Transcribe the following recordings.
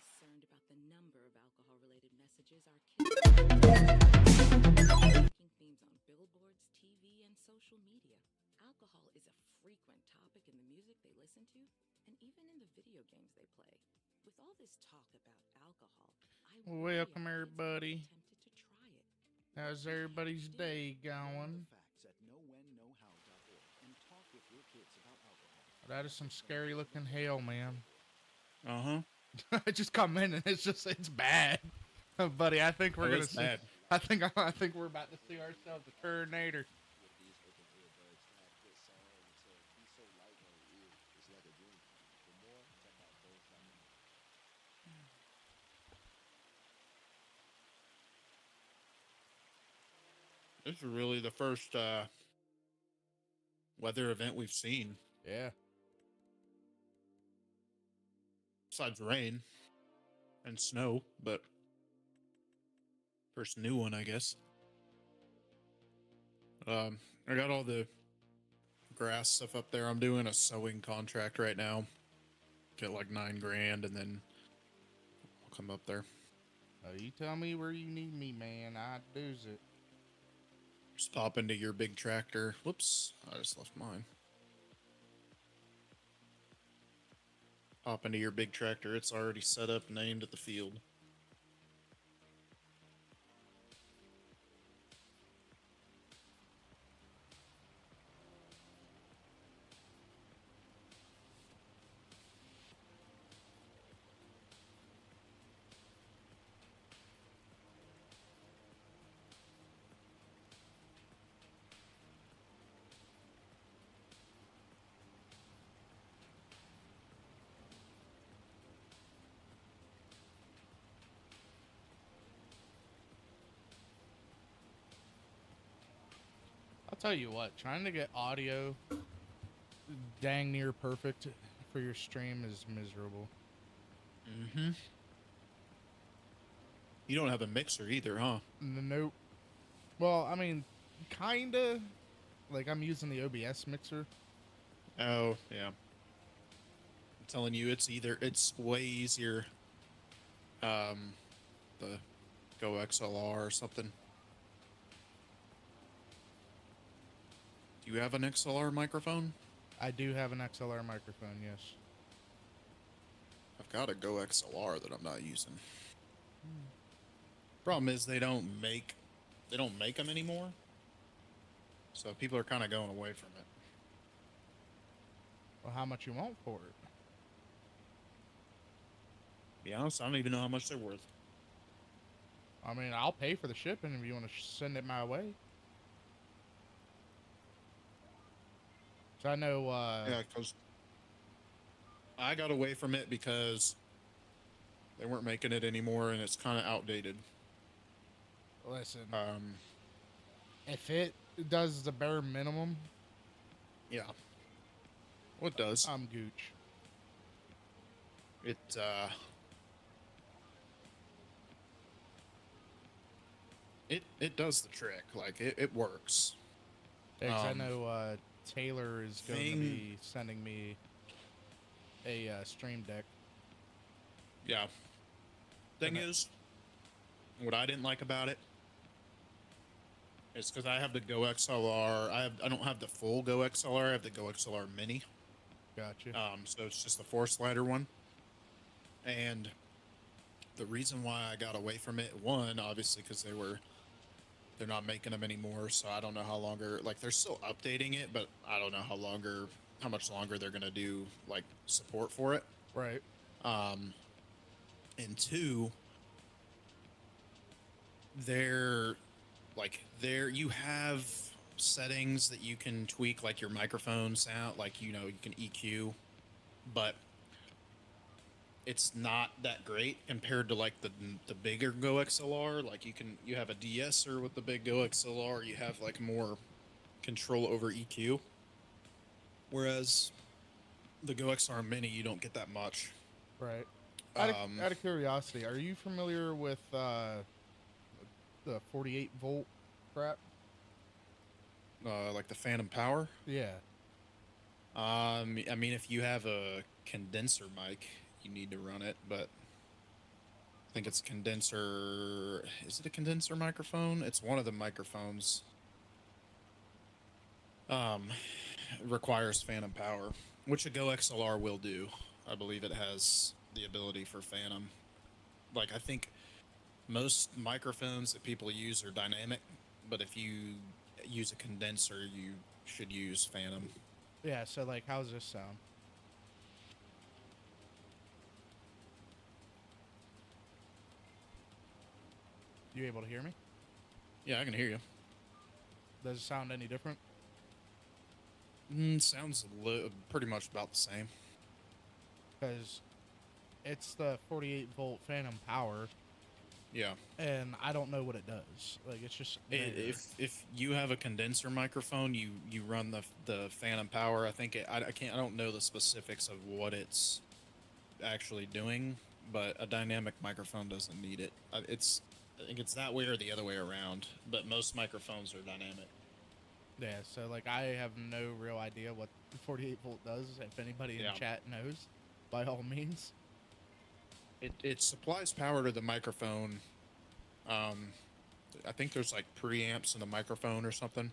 concerned about the number of alcohol-related messages our kids making themes on billboards, TV, and social media. Alcohol is a frequent topic in the music they listen to, and even in the video games they play. With all this talk about alcohol, I worry our Welcome, kids might be everybody. tempted to try it. How's everybody's day going? Facts at knowwhenknowhow.org and talk with your kids about alcohol. That is some scary looking hail, man. Uh-huh. I just come in and it's bad, buddy. I think we're Oh, gonna it's see. bad. I think we're about to see ourselves a Terminator. With these open earbuds to have good sound and to be so light on your ear, it's like a dream. For more, check out Birds.com. This is really the first weather event we've seen, Yeah. besides rain and snow, but first new one, I guess. I got all the grass stuff up there. I'm doing a sewing contract right now. Get like $9,000, and then I'll come up there. You tell me where you need me, man. I do's it. Just pop into your big tractor. Whoops, I just left mine. Hop into your big tractor. It's already set up and aimed at the field. I'll tell you what. Trying to get audio dang near perfect for your stream is miserable. Mm-hmm. You don't have a mixer either, huh? Nope. Well, I mean, kinda. Like I'm using the OBS mixer. Oh, yeah. I'm telling you, it's way easier. The Go XLR or something. Do you have an XLR microphone? I do have an XLR microphone, yes. I've got a Go XLR that I'm not using. Problem is they don't make them anymore. So people are kind of going away from it. Well, how much you want for it? To be honest, I don't even know how much they're worth. I mean, I'll pay for the shipping if you want to send it my way. So I know, Yeah, because I got away from it because they weren't making it anymore, and it's kind of outdated. listen, Um, if it does the bare minimum, yeah. Well, it does. I'm gooch. It it does the trick. Like it works. Yeah, 'cause I Um, know Taylor is going to thing- be sending me a stream deck. Yeah. Thing And is, what I didn't like about it is because I have the Go XLR. I don't have the full Go XLR. I have the Go XLR Mini. Gotcha. So it's just the 4-slider one. And the reason why I got away from it, one, obviously, because they're not making them anymore. So I don't know how longer. Like they're still updating it, but I don't know how much longer they're gonna do like support for it. Right. And two, there you have settings that you can tweak, like your microphone sound, like you can EQ, but it's not that great compared to like the bigger Go XLR. Like you have a de-esser with the big Go XLR, you have like more control over EQ, whereas the Go XLR Mini you don't get that much. Right. Out of curiosity, are you familiar with the 48 volt crap? Like the Phantom Power. Yeah. I mean, if you have a condenser mic, you need to run it, but I think it's a condenser. Is it a condenser microphone? It's one of the microphones. Requires phantom power, which a Go XLR will do. I believe it has the ability for phantom. Like, I think most microphones that people use are dynamic, but if you use a condenser, you should use phantom. Yeah, so like, how's this sound? You able to hear me? Yeah, I can hear you. Does it sound any different? Sounds pretty much about the same. Because it's the 48-volt phantom power, Yeah. and I don't know what it does. Like, it's just there. If you have a condenser microphone, you run the phantom power. I think I don't know the specifics of what it's actually doing, but a dynamic microphone doesn't need it. I think it's that way or the other way around, but most microphones are dynamic. Yeah, so like, I have no real idea what the 48-volt does. If anybody in chat knows, by all means. It supplies power to the microphone. I think there's like preamps in the microphone or something.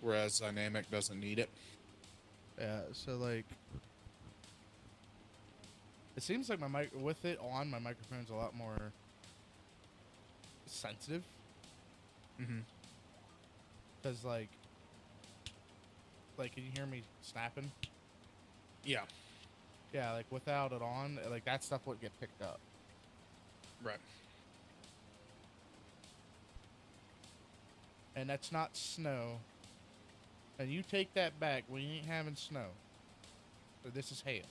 Whereas dynamic doesn't need it. Yeah, so like, it seems like with it on, my microphone's a lot more sensitive. Mm-hmm. Because like, can you hear me snapping? Yeah. Yeah, like without it on, like that stuff would get picked up. Right. And that's not snow. And you take that back, we ain't having snow. So this is hail.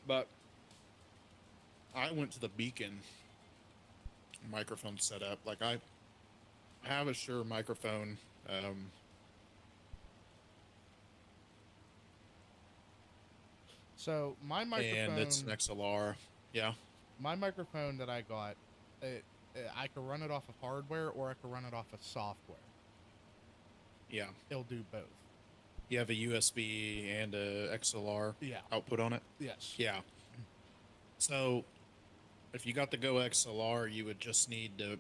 But I went to the Beacon microphone setup. Like, I have a Shure microphone. So my microphone, and it's an XLR. Yeah. My microphone that I got, I could run it off of hardware or I could run it off of software. Yeah. It'll do both. You have a USB and a XLR output on it? Yes. Yeah. So if you got the Go XLR, you would just need to,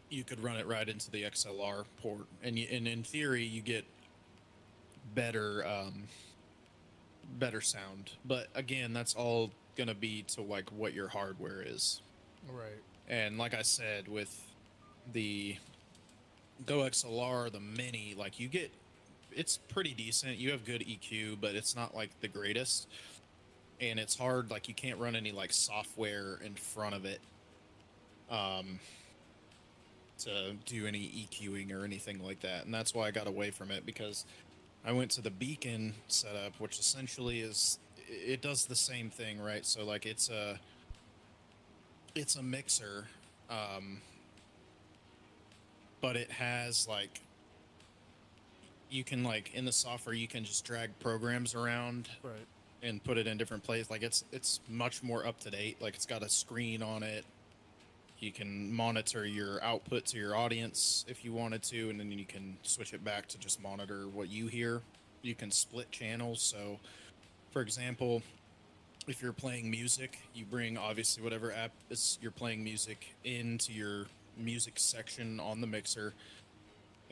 you could run it right into the XLR port. And in theory, you get better, better sound. But again, that's all going to be to like what your hardware is. Right. And like I said, with the Go XLR, the Mini, like you get, it's pretty decent. You have good EQ, but it's not like the greatest. And it's hard, like you can't run any like software in front of it to do any EQing or anything like that. And that's why I got away from it, because I went to the Beacon setup, which essentially is, it does the same thing, right? So like it's a mixer, but it has like, you can like in the software, you can just drag programs around. Right. And put it in different places. Like it's much more up to date. Like it's got a screen on it. You can monitor your output to your audience if you wanted to, and then you can switch it back to just monitor what you hear. You can split channels. So, for example, if you're playing music, you bring obviously whatever app you're playing music into your music section on the mixer,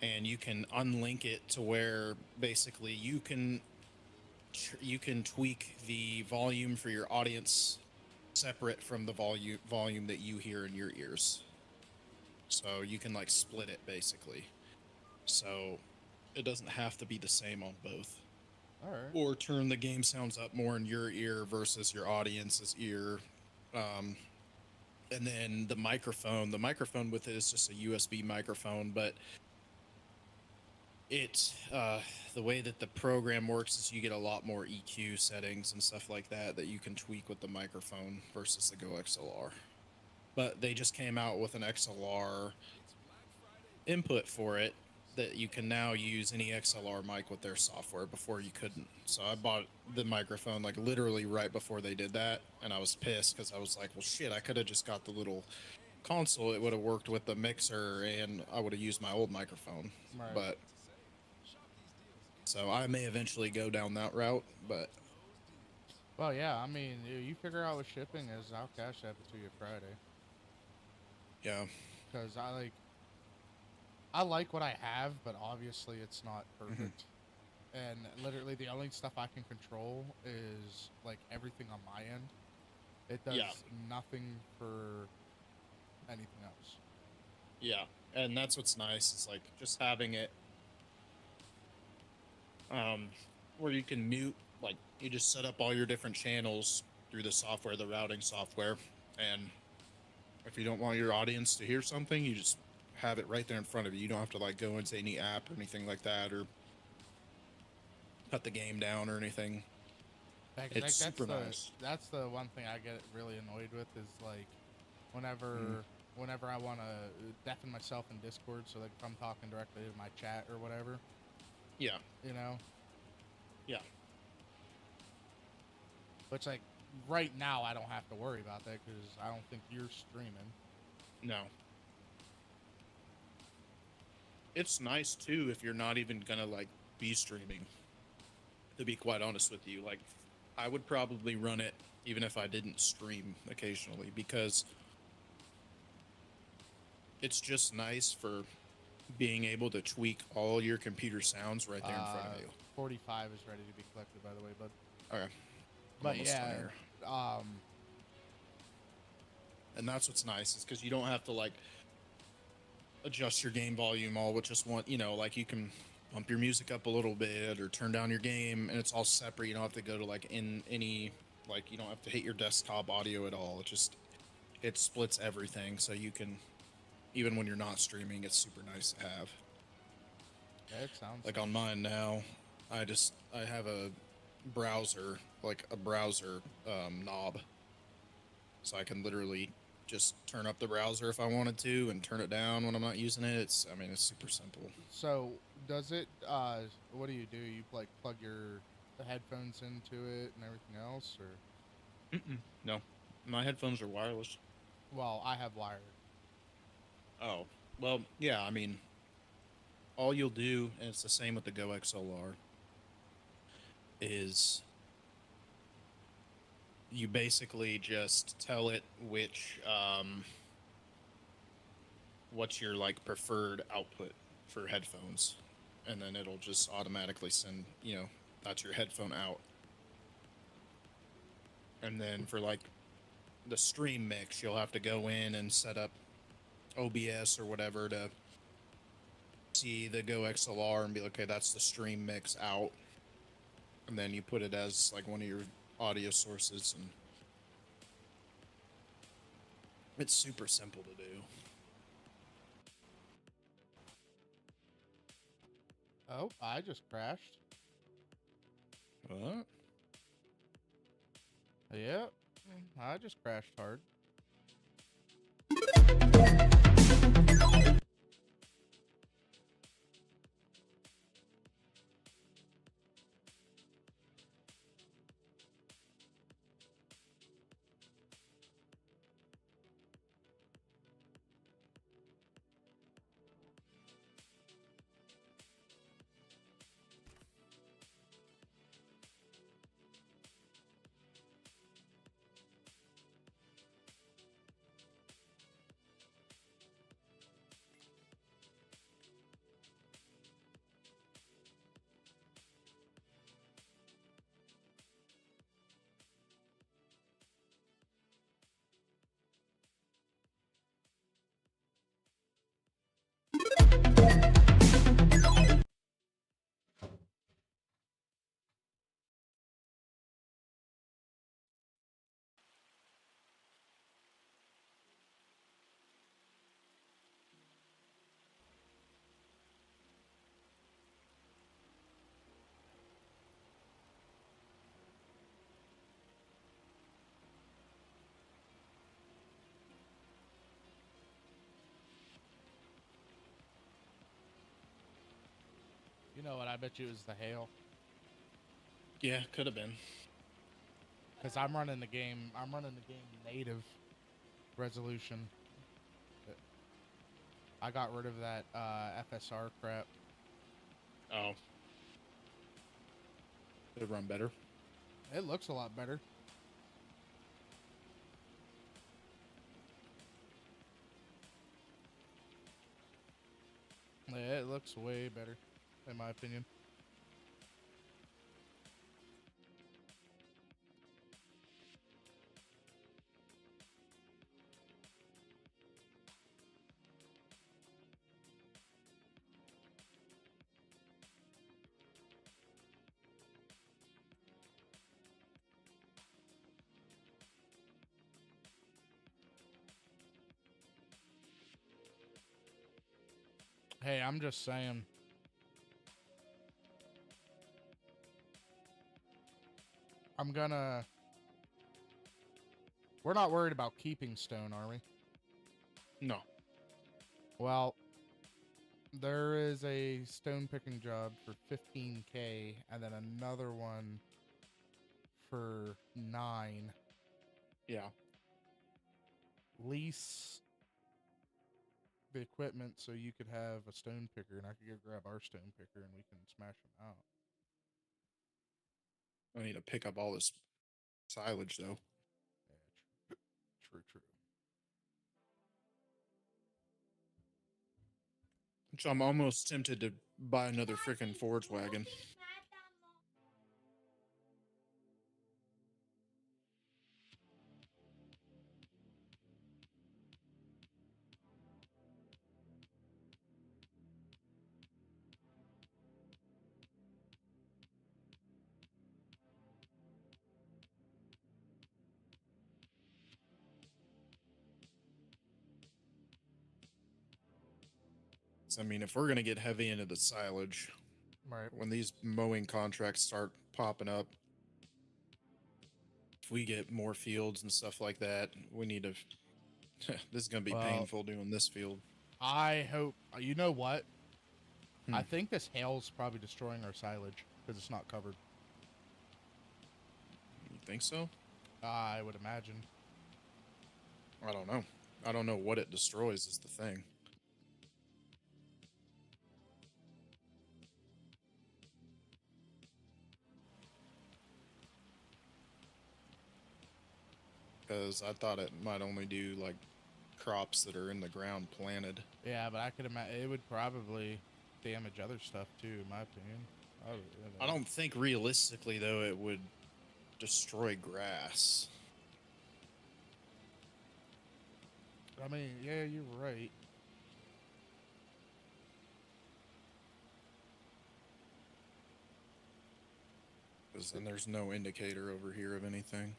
and you can unlink it to where basically you can tweak the volume for your audience separate from the volume that you hear in your ears. So you can like split it basically. So it doesn't have to be the same on both. All right. Or turn the game sounds up more in your ear versus your audience's ear. And then the microphone with it is just a USB microphone, but the way that the program works is you get a lot more EQ settings and stuff like that you can tweak with the microphone versus the Go XLR. But they just came out with an XLR input for it that you can now use any XLR mic with their software. Before you couldn't. So I bought the microphone like literally right before they did that, and I was pissed because I was like, well shit, I could have just got the little console. It would have worked with the mixer and I would have used my old microphone. Right. But So I may eventually go down that route, but Well, yeah. I mean, you figure out what shipping is. I'll cash app it to you Friday. yeah. Because I like what I have, but obviously it's not perfect. And literally the only stuff I can control is like everything on my end. It does Yeah. nothing for anything else. Yeah. And that's what's nice. It's like just having it where you can mute, like you just set up all your different channels through the software, the routing software, and if you don't want your audience to hear something, you just have it right there in front of you. You don't have to like go into any app or anything like that, or cut the game down or anything. Like, It's super nice. That's the one thing I get really annoyed with is like whenever I want to deafen myself in Discord, so like if I'm talking directly to my chat or whatever, Yeah. you know, Yeah. which like right now I don't have to worry about that because I don't think you're streaming. No. It's nice too if you're not even gonna like be streaming. To be quite honest with you, like I would probably run it even if I didn't stream occasionally because it's just nice for being able to tweak all your computer sounds right there in front of you. 45 is ready to be collected, by the way, bud. Okay. I'm But almost done yeah, here. um, And that's what's nice is because you don't have to like adjust your game volume all with just one, like you can bump your music up a little bit or turn down your game and it's all separate. You don't have to go to like in any, like you don't have to hit your desktop audio at all. It splits everything so you can, even when you're not streaming, it's super nice to have. yeah, it sounds Like on mine now, I have a browser, like a browser knob. So I can literally just turn up the browser if I wanted to and turn it down when I'm not using it. It's super simple. So does it? What do? You like plug your headphones into it and everything else, or? No, my headphones are wireless. Well, I have wired. Oh, well, yeah, all you'll do, and it's the same with the Go XLR, is you basically just tell it what's your like preferred output for headphones, and then it'll just automatically send, that's your headphone out. And then for like the stream mix, you'll have to go in and set up OBS or whatever to see the Go XLR and be like, okay, that's the stream mix out. And then you put it as like one of your audio sources, and it's super simple to do. Oh, I just crashed. What? Yep, I just crashed hard. You know what? I bet you it was the hail. Yeah, could have been. Because I'm running the game. I'm running the game native resolution. I got rid of that FSR crap. Oh. It'd run better. It looks a lot better. Yeah, it looks way better, in my opinion. Hey, I'm just saying. I'm gonna... We're not worried about keeping stone, are we? No. Well, there is a stone picking job for 15K and then another one for 9. Yeah. Lease the equipment so you could have a stone picker and I could go grab our stone picker and we can smash them out. I need to pick up all this silage though. Yeah, true. Which I'm almost tempted to buy another freaking Ford's wagon. So, I mean, if we're gonna get heavy into the silage, Right. when these mowing contracts start popping up, if we get more fields and stuff like that, we need to. This is gonna be Well, painful doing this field. I hope... You know what? Hmm. I think this hail's probably destroying our silage because it's not covered. You think so? I would imagine. I don't know. I don't know what it destroys is the thing. Because I thought it might only do like crops that are in the ground planted. Yeah, but I could imagine it would probably damage other stuff too, in my opinion. I don't think realistically though it would destroy grass. I mean, yeah, you're right. Because then there's no indicator over here of anything.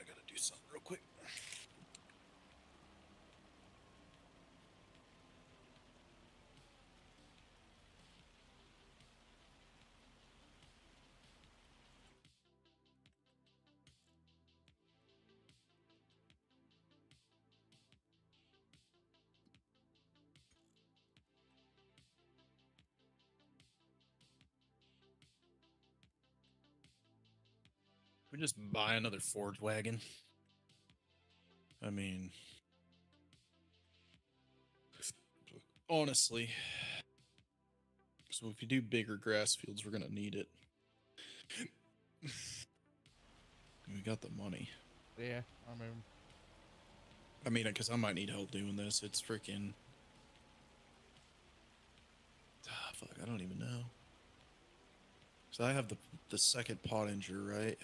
I gotta do something real quick. We just buy another Ford wagon. I mean, honestly, so if you do bigger grass fields, we're gonna need it. We got the money. Yeah, I mean, because I might need help doing this. It's freaking. Fuck, I don't even know. So I have the second Pottinger, right?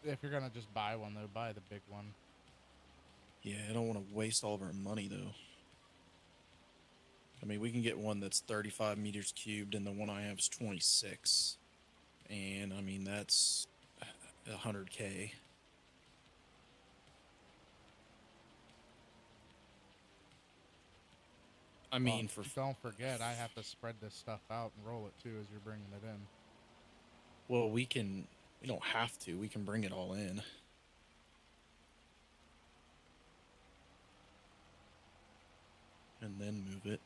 if you're gonna just buy one though, buy the big one. Yeah, I don't want to waste all of our money though. I mean, we can get one that's 35 meters cubed, and the one I have is 26. And I mean, that's 100K. I mean, Well, don't forget, I have to spread this stuff out and roll it too as you're bringing it in. Well, we don't have to. We can bring it all in. and then move it.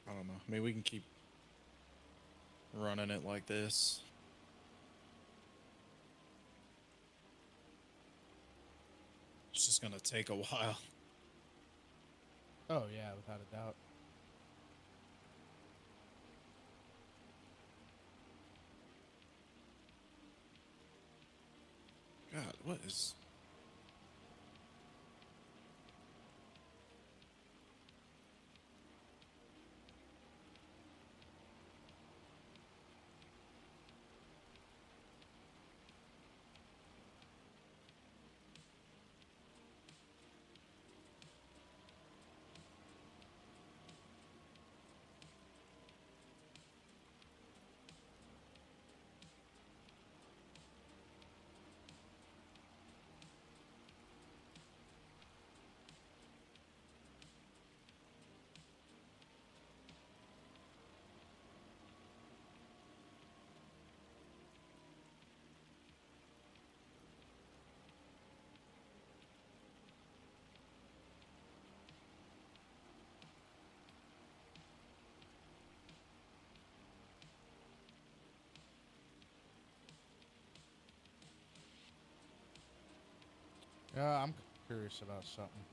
I don't know. I mean, we can keep running it like this. It's just gonna take a while. Oh yeah, without a doubt. God, what is... Yeah, I'm curious about something.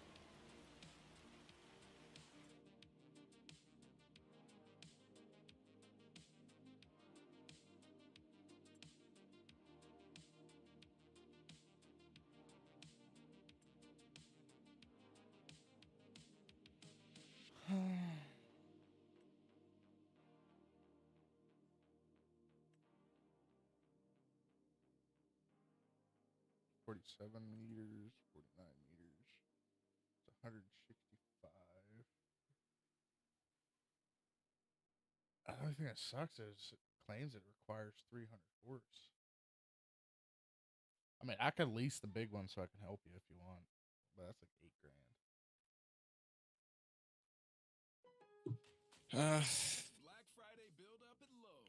$47 meters, 49 meters. It's 165. The only thing that sucks is it claims it requires 300 horse. I mean, I could lease the big one so I can help you if you want, but that's like $8,000.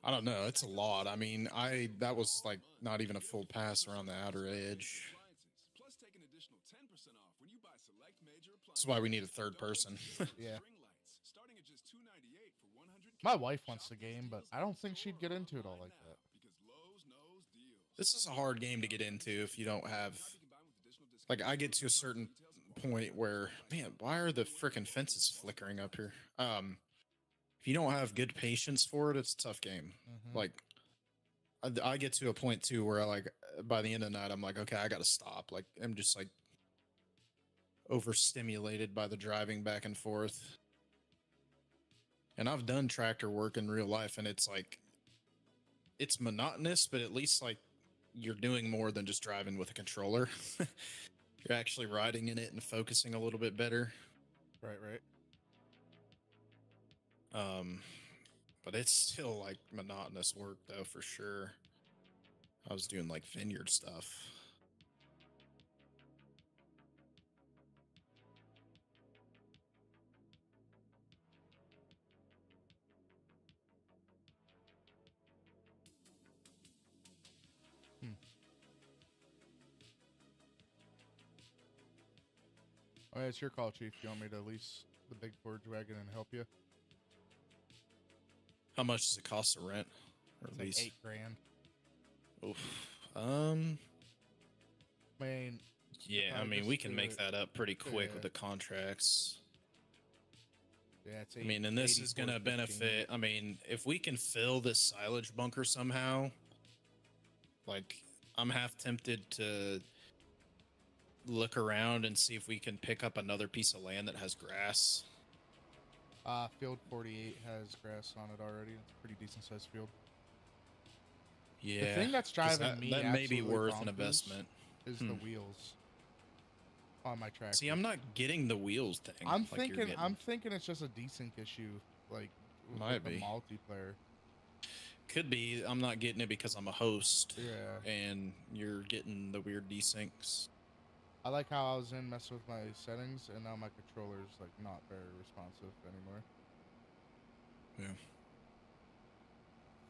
I don't know. It's a lot. I mean, that was like not even a full pass around the outer edge. That's why we need a third person. Yeah. My wife wants the game, but I don't think she'd get into it all like that. This is a hard game to get into if you don't have... Like, I get to a certain point where, man, why are the freaking fences flickering up here? If you don't have good patience for it, it's a tough game. Mm-hmm. Like, I get to a point too where by the end of the night, I'm like, okay, I got to stop. Like, I'm just like overstimulated by the driving back and forth. And I've done tractor work in real life, and it's like, it's monotonous, but at least like you're doing more than just driving with a controller. You're actually riding in it and focusing a little bit better. Right. But it's still like monotonous work though, for sure. I was doing like vineyard stuff. Oh, yeah, it's your call, Chief. You want me to lease the big forge wagon and help you? How much does it cost to rent or It's lease? like $8,000. Oof. I mean, yeah, I mean, just we can do make it. that up pretty quick Yeah. with the contracts. yeah, it's I mean, and this is going to 84.15. benefit. I mean, if we can fill this silage bunker somehow, like, I'm half tempted to look around and see if we can pick up another piece of land that has grass. Field 48 has grass on it already. It's a pretty decent sized field. Yeah. The thing that's 'cause driving me that may be absolutely worth an bonkers investment. is the wheels on my tractor. See, I'm not getting the wheels thing. I'm like you're thinking it's just a desync issue, like Might with the be. multiplayer. Could be. I'm not getting it because I'm a host. Yeah. And you're getting the weird desyncs. I like how I was in messing with my settings, and now my controller's like not very responsive anymore. Yeah.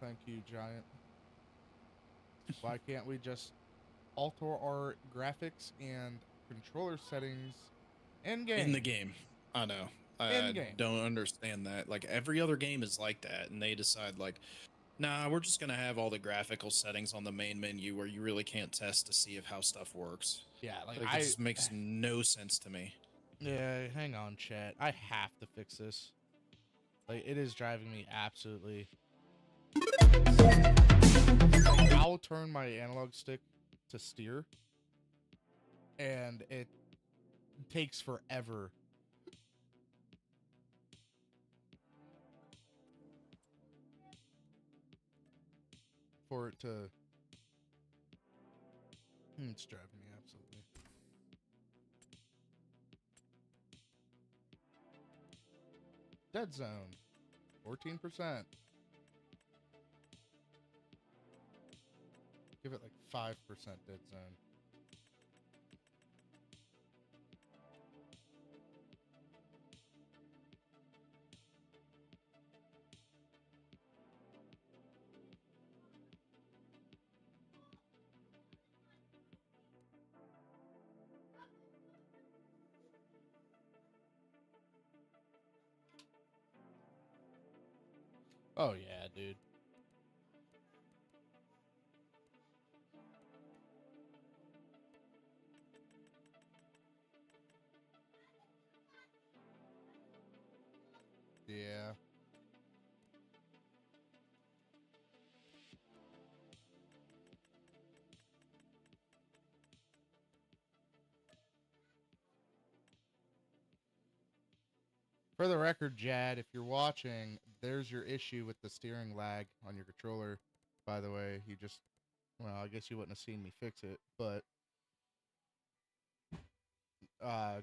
Thank you, Giant. Why can't we just alter our graphics and controller settings in game. In the game. I know. I In-game. don't understand that. Like every other game is like that, and they decide like, nah, we're just gonna have all the graphical settings on the main menu where you really can't test to see if how stuff works. Yeah, like Like, it just makes no sense to me. Yeah, hang on, chat. I have to fix this. Like, it is driving me absolutely. I'll turn my analog stick to steer, and it takes forever. For it to. It's driving me absolutely. Dead zone. 14%. Give it like 5% dead zone. Oh yeah, dude. Yeah. For the record, Jad, if you're watching, there's your issue with the steering lag on your controller. By the way, you just, well, I guess you wouldn't have seen me fix it, but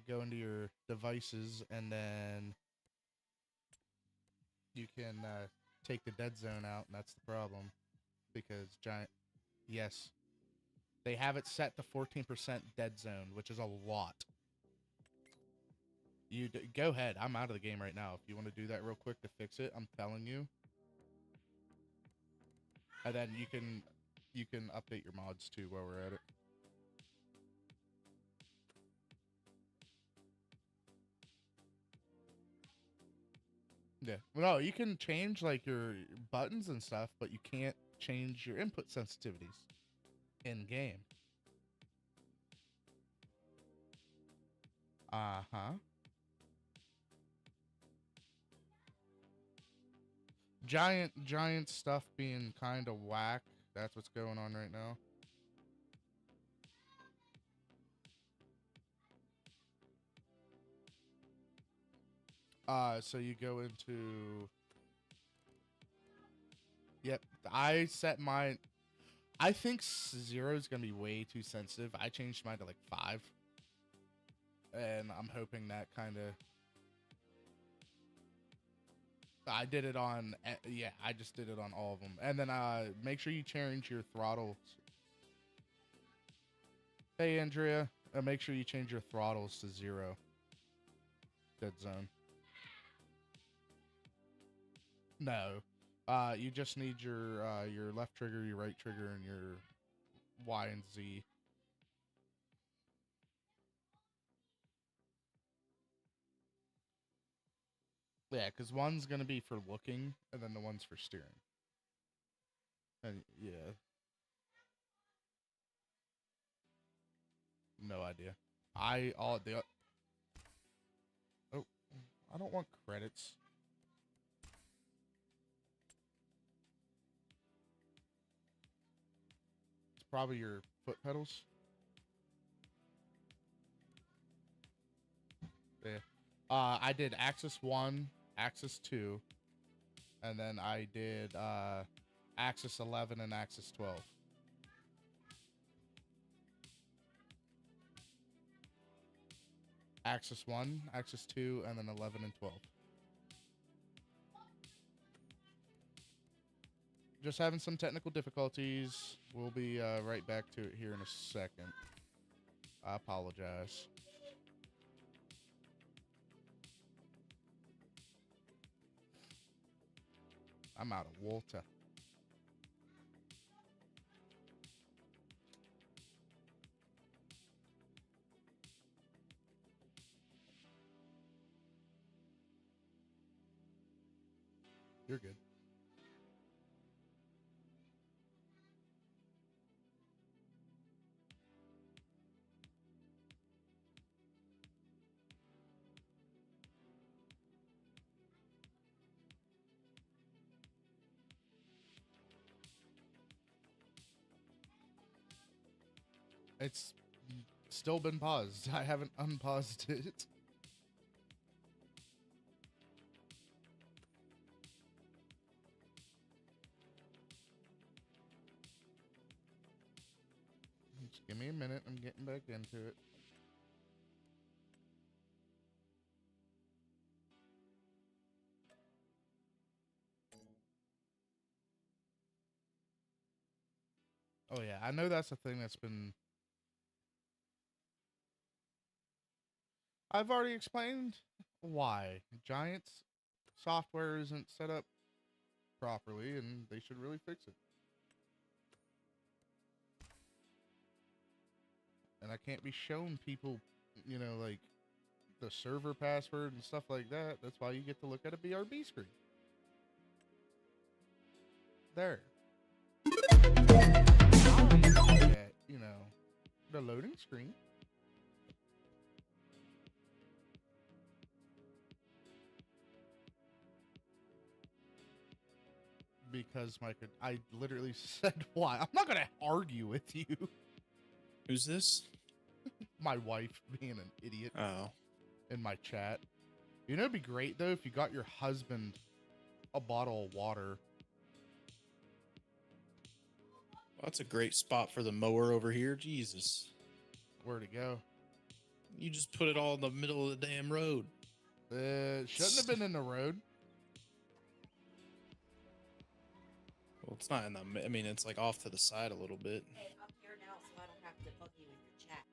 go into your devices and then you can take the dead zone out, and that's the problem. Because yes, they have it set to 14% dead zone, which is a lot. Go ahead. I'm out of the game right now. If you want to do that real quick to fix it, I'm telling you. And then you can update your mods too while we're at it. Yeah. Well, no, you can change like your buttons and stuff, but you can't change your input sensitivities in game. Uh-huh. Giant stuff being kind of whack. That's what's going on right now. So you go into. Yep, I set mine. I think 0 is gonna be way too sensitive. I changed mine to like 5, and I'm hoping that kind of. I did it on, yeah, I just did it on all of them. And then make sure you change your throttles. Hey, Andrea, make sure you change your throttles to 0. Dead zone. No. You just need your left trigger, your right trigger, and your Y and Z. Yeah, because one's going to be for looking, and then the one's for steering. And, yeah. No idea. Oh, I don't want credits. It's probably your foot pedals. Yeah. I did axis 1, axis 2, and then I did axis 11 and axis 12. Axis 1, axis 2, and then 11 and 12. Just having some technical difficulties. We'll be right back to it here in a second. I apologize. I'm out of water. You're good. It's still been paused. I haven't unpaused it. Just give me a minute. I'm getting back into it. Oh yeah, I know that's a thing that's been. I've already explained why Giants software isn't set up properly, and they should really fix it. And I can't be showing people, you know, like the server password and stuff like that. That's why you get to look at a BRB screen. There. At, you know, the loading screen. Because I literally said why. I'm not gonna argue with you. Who's this? My wife being an idiot Oh. in my chat. You know, it'd be great though if you got your husband a bottle of water. Well, that's a great spot for the mower over here. Jesus. Where to go? You just put it all in the middle of the damn road. Shouldn't have been in the road. Well, it's not in the. I mean, it's like off to the side a little bit. Hey, I'm here now, so I don't have to bug you in your chat.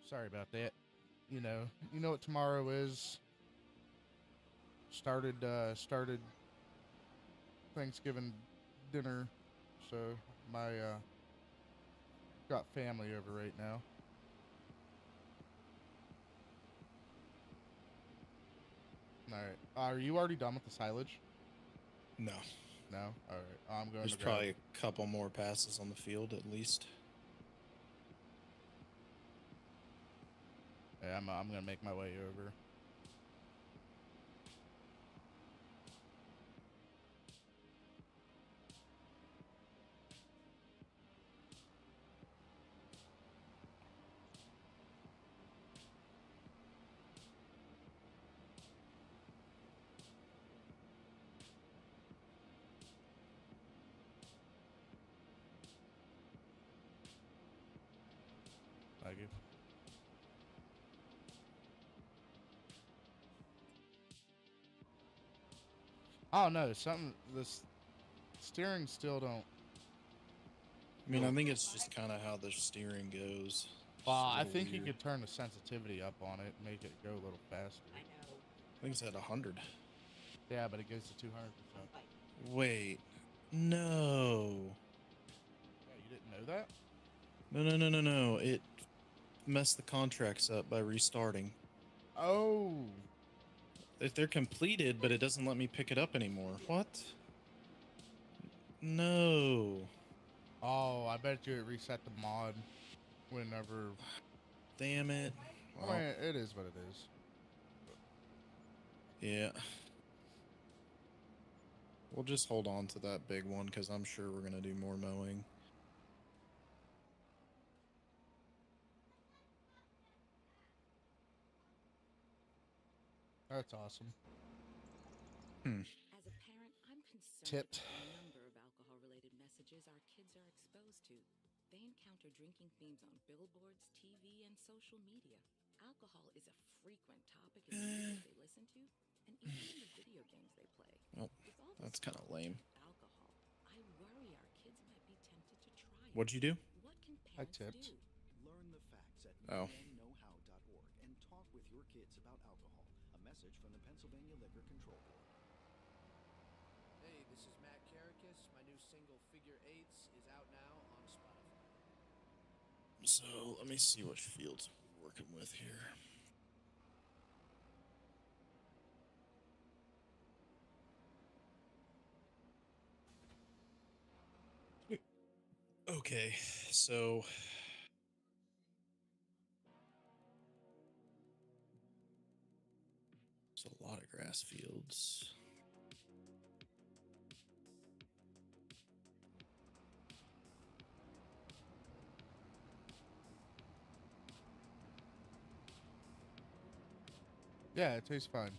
Sorry about that. You know what tomorrow is. Started Thanksgiving dinner, so my got family over right now. All right. Are you already done with the silage? No. No. All right. I'm going. There's to grab- probably a couple more passes on the field at least. Yeah, I'm gonna make my way over. Thank you. Oh no, this steering still don't. I mean, I think it's just kind of how the steering goes. Well, It's a I little think you weird. could turn the sensitivity up on it, make it go a little faster. I know. I think it's at 100. Yeah, but it goes to 200%. Like, Wait. No. Yeah, you didn't know that? No. It messed the contracts up by restarting. Oh. They're completed, but it doesn't let me pick it up anymore. What? No. Oh, I bet you it reset the mod whenever. Damn it. I mean, it is what it is. Yeah. We'll just hold on to that big one because I'm sure we're going to do more mowing. That's awesome. As a parent, I'm concerned Tipped. about the number of alcohol-related messages our kids are exposed to. They encounter drinking themes on billboards, TV, and social media. Alcohol is a frequent topic in the music they listen to, and even in the video games they play. Well, With all that's this kind of knowledge lame. about alcohol, I worry our kids might be tempted to try it. What'd you do? What can I parents tipped. do? Learn the facts at Oh. knowhow.org and talk with your kids about alcohol. A message from the Pennsylvania Liquor Control Board. Hey, this is Matt Caracas. My new single, Figure Eights, is out now on Spotify. So let me see what fields we're working with here. Okay, so there's a lot of grass fields. Yeah, it tastes fine.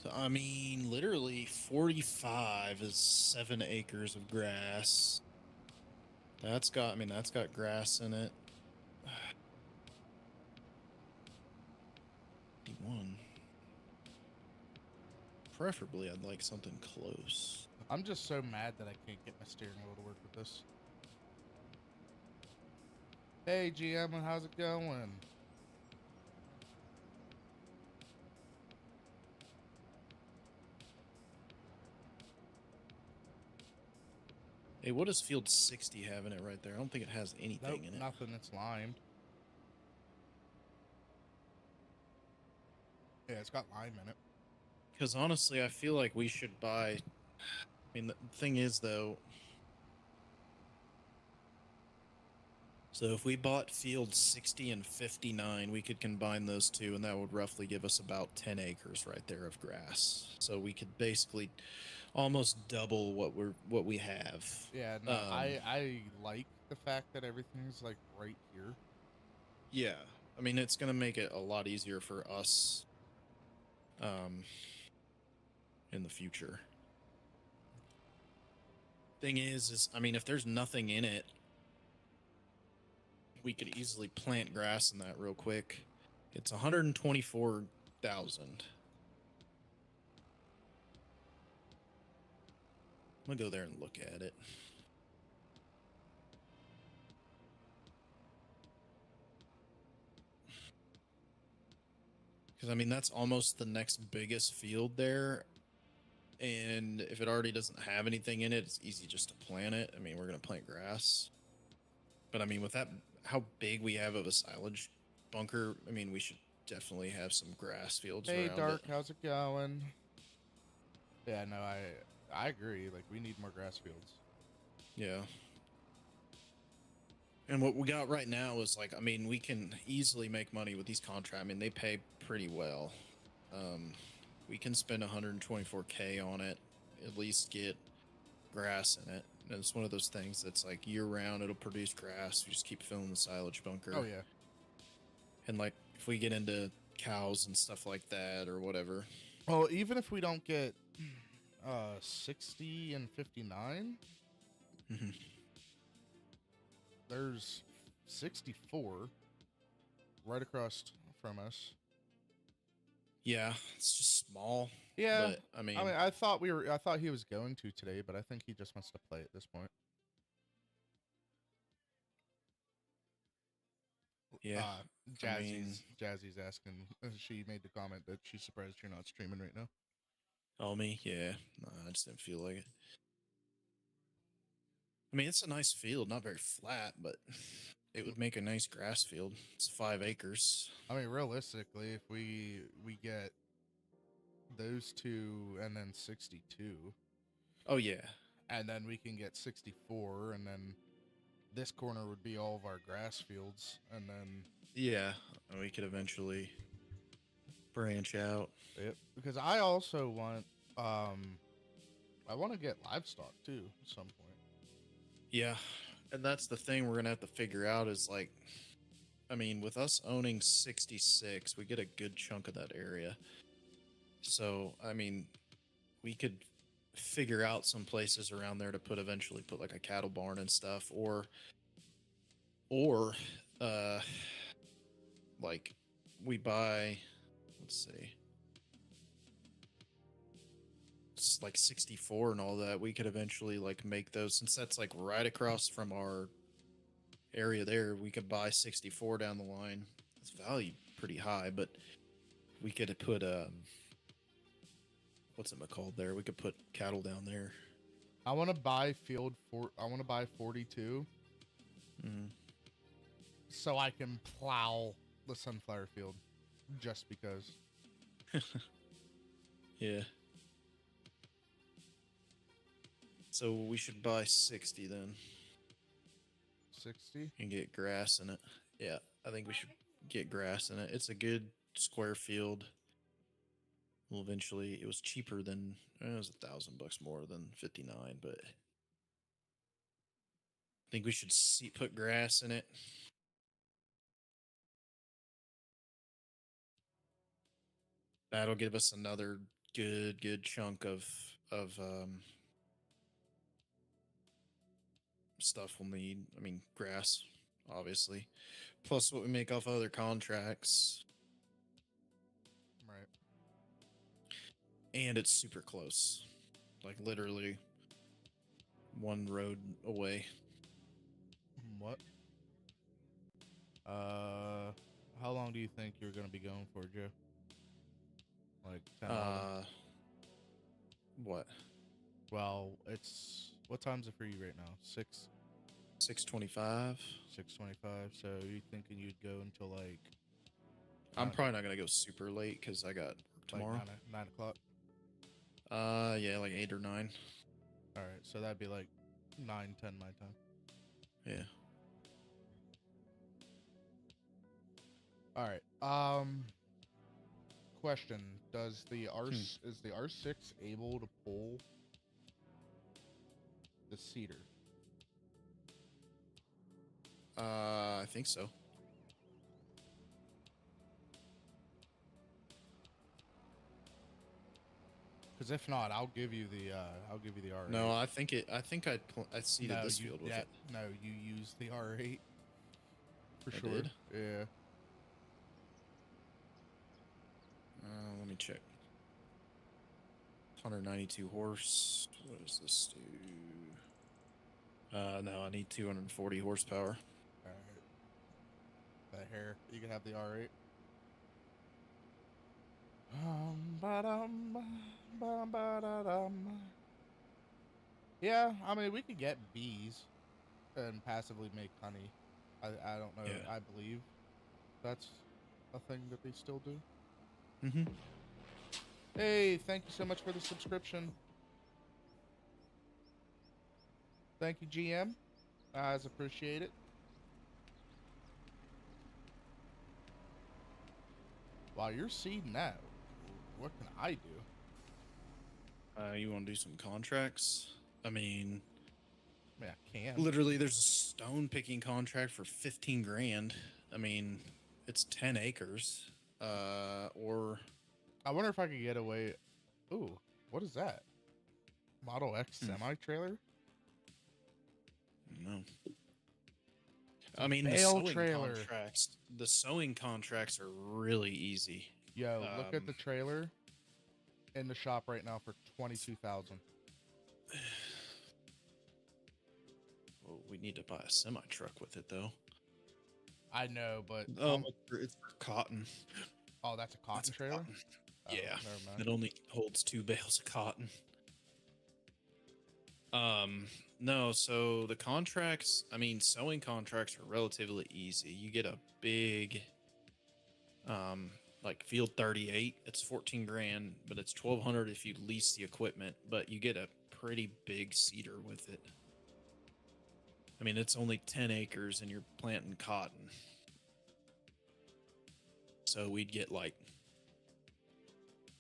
So, I mean, literally 45 is 7 acres of grass. That's got grass in it. 51. Preferably, I'd like something close. I'm just so mad that I can't get my steering wheel to work with this. Hey, GM, how's it going? Hey, what does Field 60 have in it right there? I don't think it has anything Nope, in it. nothing. It's limed. Yeah, it's got lime in it. Because honestly, I feel like we should buy. I mean, the thing is, though. So if we bought Field 60 and 59, we could combine those two, and that would roughly give us about 10 acres right there of grass. So we could basically almost double what we have. Yeah, no, I like the fact that everything's like right here. Yeah, I mean, it's gonna make it a lot easier for us in the future. Thing is I mean, if there's nothing in it, we could easily plant grass in that real quick. It's 124,000. I'm gonna go there and look at it. Because, I mean, that's almost the next biggest field there. And if it already doesn't have anything in it, it's easy just to plant it. I mean, we're going to plant grass. But, I mean, with that, how big we have of a silage bunker, I mean, we should definitely have some grass fields Hey, around Dark, it. how's it going? Yeah, no, I agree. Like, we need more grass fields. Yeah. And what we got right now is, like, I mean, we can easily make money with these contracts. I mean, they pay pretty well. We can spend 124K on it, at least get grass in it. And it's one of those things that's like year round, it'll produce grass. You just keep filling the silage bunker. Oh, yeah. And like if we get into cows and stuff like that or whatever. Well, even if we don't get 60 and 59, Mhm. there's 64 right across from us. Yeah, it's just small. Yeah, But I mean, I thought he was going to today, but I think he just wants to play at this point. yeah. Jazzy's asking. She made the comment that she's surprised you're not streaming right now. Oh, me? Yeah. No, I just didn't feel like it. I mean, it's a nice field, not very flat, but it would make a nice grass field. It's 5 acres. I mean, realistically, if we get those two and then 62, Oh, yeah. and then we can get 64, and then this corner would be all of our grass fields, and then Yeah. And we could eventually branch out. Yep. Because I also want, I want to get livestock too at some point. Yeah, and that's the thing we're gonna have to figure out is like, I mean, with us owning 66, we get a good chunk of that area. So, I mean, we could figure out some places around there to eventually put like a cattle barn and stuff, or, uh, like we buy, let's see, it's like 64 and all that. We could eventually like make those, since that's like right across from our area there, we could buy 64 down the line. It's valued pretty high, but we could put what's it called there? We could put cattle down there. I want to buy I want to buy 42 so I can plow the sunflower field just because. Yeah. So we should buy 60 then 60? and get grass in it. Yeah, I think we should get grass in it. It's a good square field. Well, eventually, it was cheaper than, it was $1,000 more than 59, but I think we should put grass in it. That'll give us another good chunk of stuff we'll need. I mean, grass, obviously, plus what we make off other contracts. Right. And it's super close, like literally one road away. What? How long do you think you're gonna be going for, Joe? Like 10, 11? What? Well, what time's it for you right now? 6:25. 6:25. So you thinking you'd go until like? I'm probably not gonna go super late because I got tomorrow. Like 9 o'clock. Yeah, like 8 or 9. All right, so that'd be like 9, 10 my time. Yeah. All right. Question: is the R6 able to pull the cedar? I think so. Because if not, I'll give you the R8. No, I think I seeded this field with it. No, you use the R8 for I sure. did? Yeah. Let me check. 192 horse. What does this do? No, I need 240 horsepower. All right. That hair, you can have the R8. Yeah, I mean, we could get bees and passively make honey. I don't know. Yeah. I believe that's a thing that they still do. Mm-hmm. Hey, thank you so much for the subscription. Thank you, GM. I appreciate it. While you're seeding that, what can I do? You want to do some contracts? I mean, I mean, I can. literally, there's a stone picking contract for 15 grand. I mean, it's 10 acres. Or I wonder if I could get away. Ooh, what is that? Model X semi trailer? no. I mean, the sewing contracts are really easy. Yo, look at the trailer in the shop right now for $22,000. Well, we need to buy a semi truck with it, though. I know, but It's for cotton. oh, that's a cotton trailer. Cotton. Oh, Yeah, never mind. it only holds 2 bales of cotton. No, so the contracts, I mean, sewing contracts are relatively easy. You get a big, like field 38, it's 14 grand, but it's 1,200 if you lease the equipment, but you get a pretty big cedar with it. I mean, it's only 10 acres and you're planting cotton. So we'd get like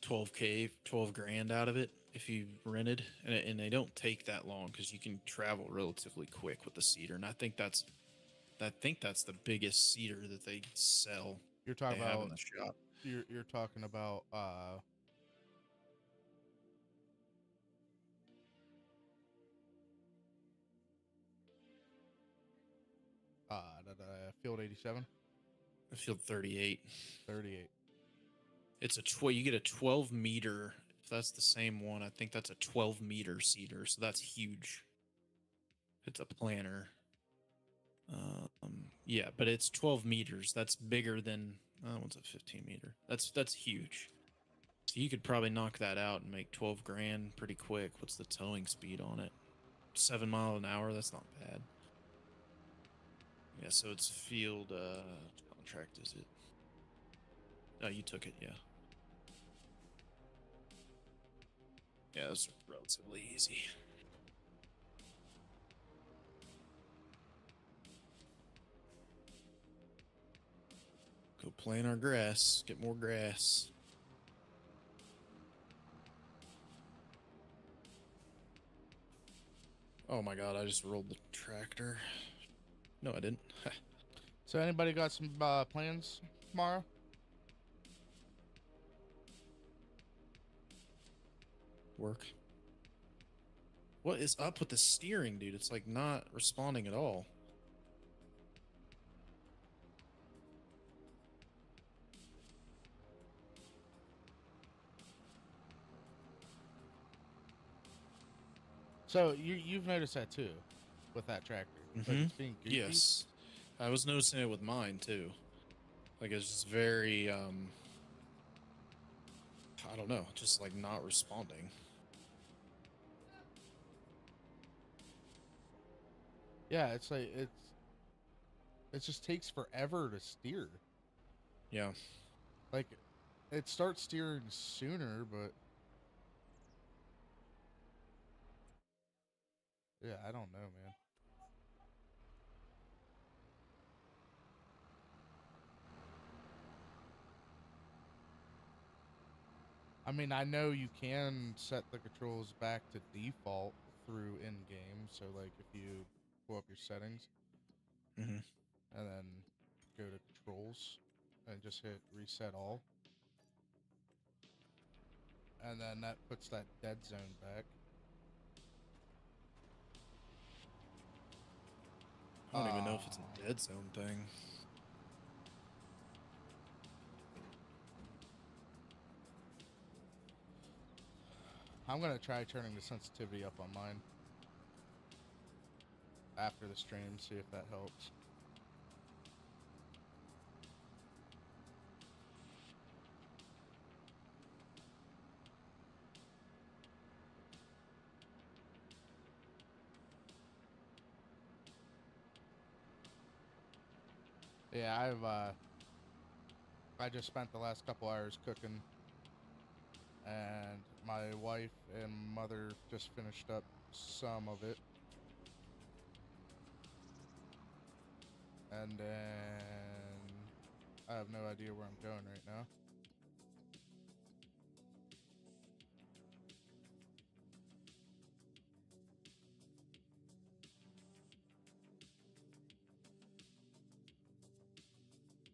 12K, 12 grand out of it if you rented, and they don't take that long because you can travel relatively quick with the cedar. And I think that's the biggest cedar that they sell. You're They talking have in about the shop. you're talking about Field 87, Field 38. 38. It's you get a 12 meter. If that's the same one, I think that's a 12 meter cedar, so that's huge. It's a planter. Yeah, but it's 12 meters. That's bigger than that one's a 15 meter. That's huge. So you could probably knock that out and make 12 grand pretty quick. What's the towing speed on it? 7 mile an hour. That's not bad. Yeah, so it's field contract, is it? Oh, you took it, yeah. Yeah, that's relatively easy. Go plant our grass. Get more grass. Oh my god, I just rolled the tractor. No, I didn't. So anybody got some plans tomorrow? Work. What is up with the steering, dude? It's like not responding at all. So you've noticed that too, with that tractor. Like it's being goofy? Yes, I was noticing it with mine too. Like it's just very, I don't know, just like not responding. Yeah, it's like it just takes forever to steer. Yeah. Like it starts steering sooner, but yeah, I don't know, man. I mean, I know you can set the controls back to default through in-game. So, like, if you pull up your settings Mm-hmm. and then go to controls and just hit reset all, and then that puts that dead zone back. I don't even know if it's a dead zone thing. I'm gonna try turning the sensitivity up on mine after the stream, see if that helps. Yeah, I just spent the last couple hours cooking, and my wife and mother just finished up some of it. And then I have no idea where I'm going right now.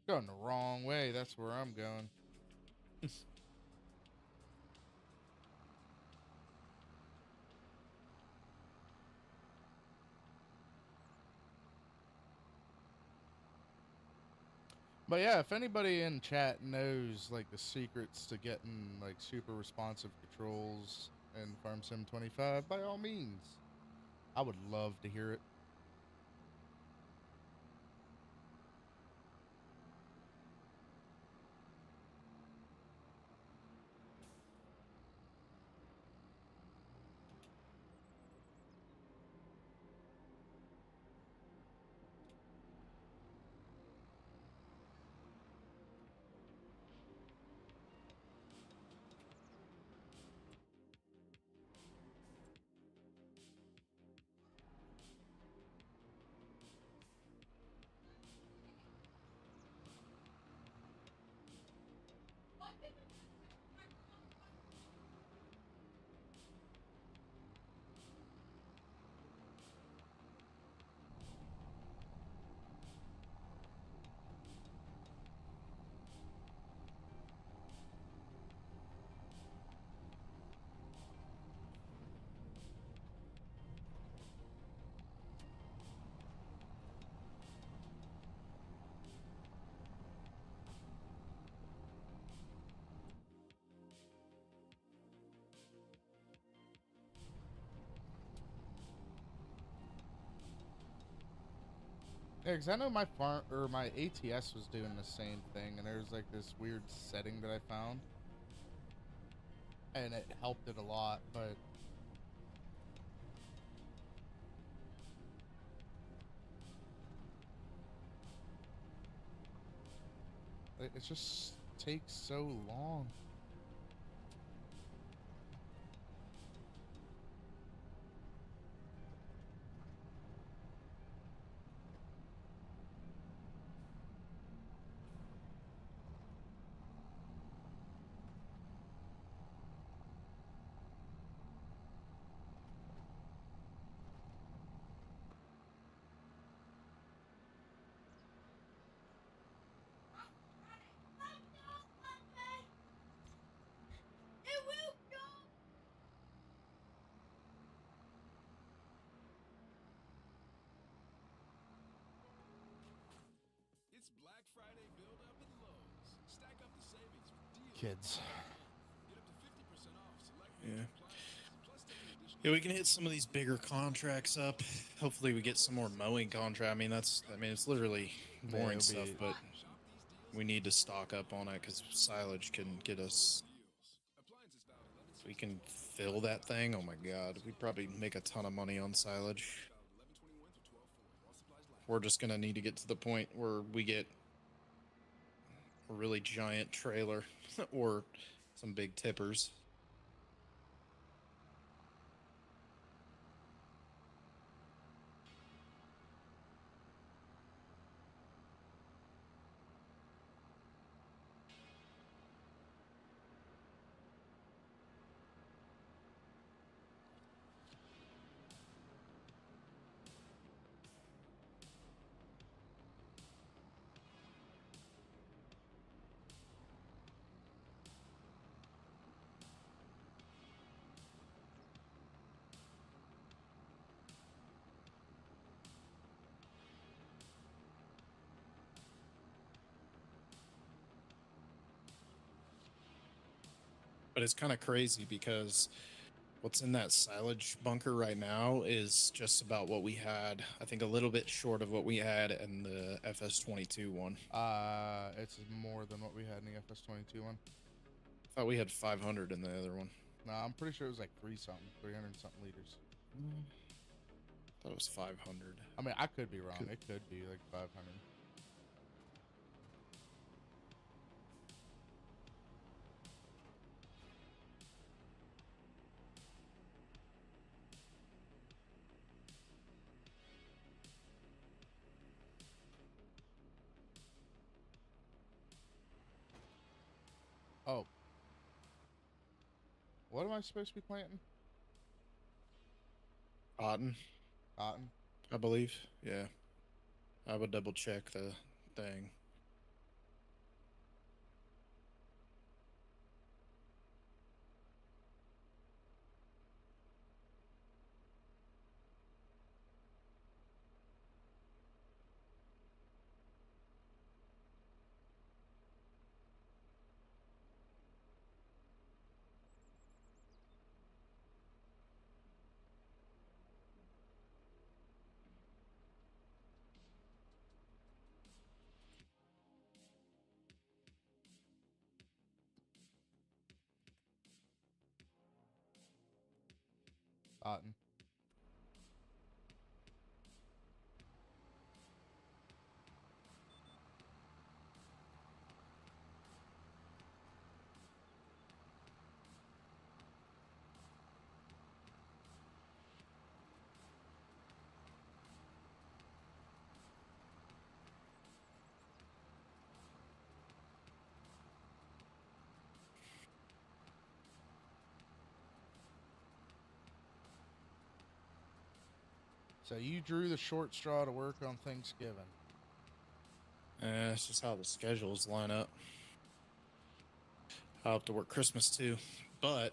Going the wrong way, that's where I'm going. But yeah, if anybody in chat knows like the secrets to getting like super responsive controls in Farm Sim 25, by all means, I would love to hear it. Yeah, because I know my farm or my ATS was doing the same thing, and there's like this weird setting that I found, and it helped it a lot. But it just takes so long. It's Black Friday build up at Lowe's. Stack up the savings with deals. Kids. Get up to 50% off select Yeah. appliances, plus take an additional Yeah, we can hit some of these bigger contracts up. Hopefully, we get some more mowing contract. I mean, it's literally boring it'll stuff, be- but we need to stock up on it because silage can get us. appliances valid 11 If we can fill that thing, oh my god, we'd probably make a ton of money on silage. valid 11/21 through 12/4 while supplies last. We're just gonna need to get to the point where we get a really giant trailer or some big tippers. But it's kind of crazy because what's in that silage bunker right now is just about what we had. I think a little bit short of what we had in the FS22 one. It's more than what we had in the FS22 one. I thought we had 500 in the other one. No, I'm pretty sure it was like 300 something liters. I thought it was 500. I mean, I could be wrong. It could be like 500. Oh. What am I supposed to be planting? Cotton, Cotton? I believe. Yeah. I would double check the thing. Cotton. So you drew the short straw to work on Thanksgiving. It's just how the schedules line up. I'll have to work Christmas too, but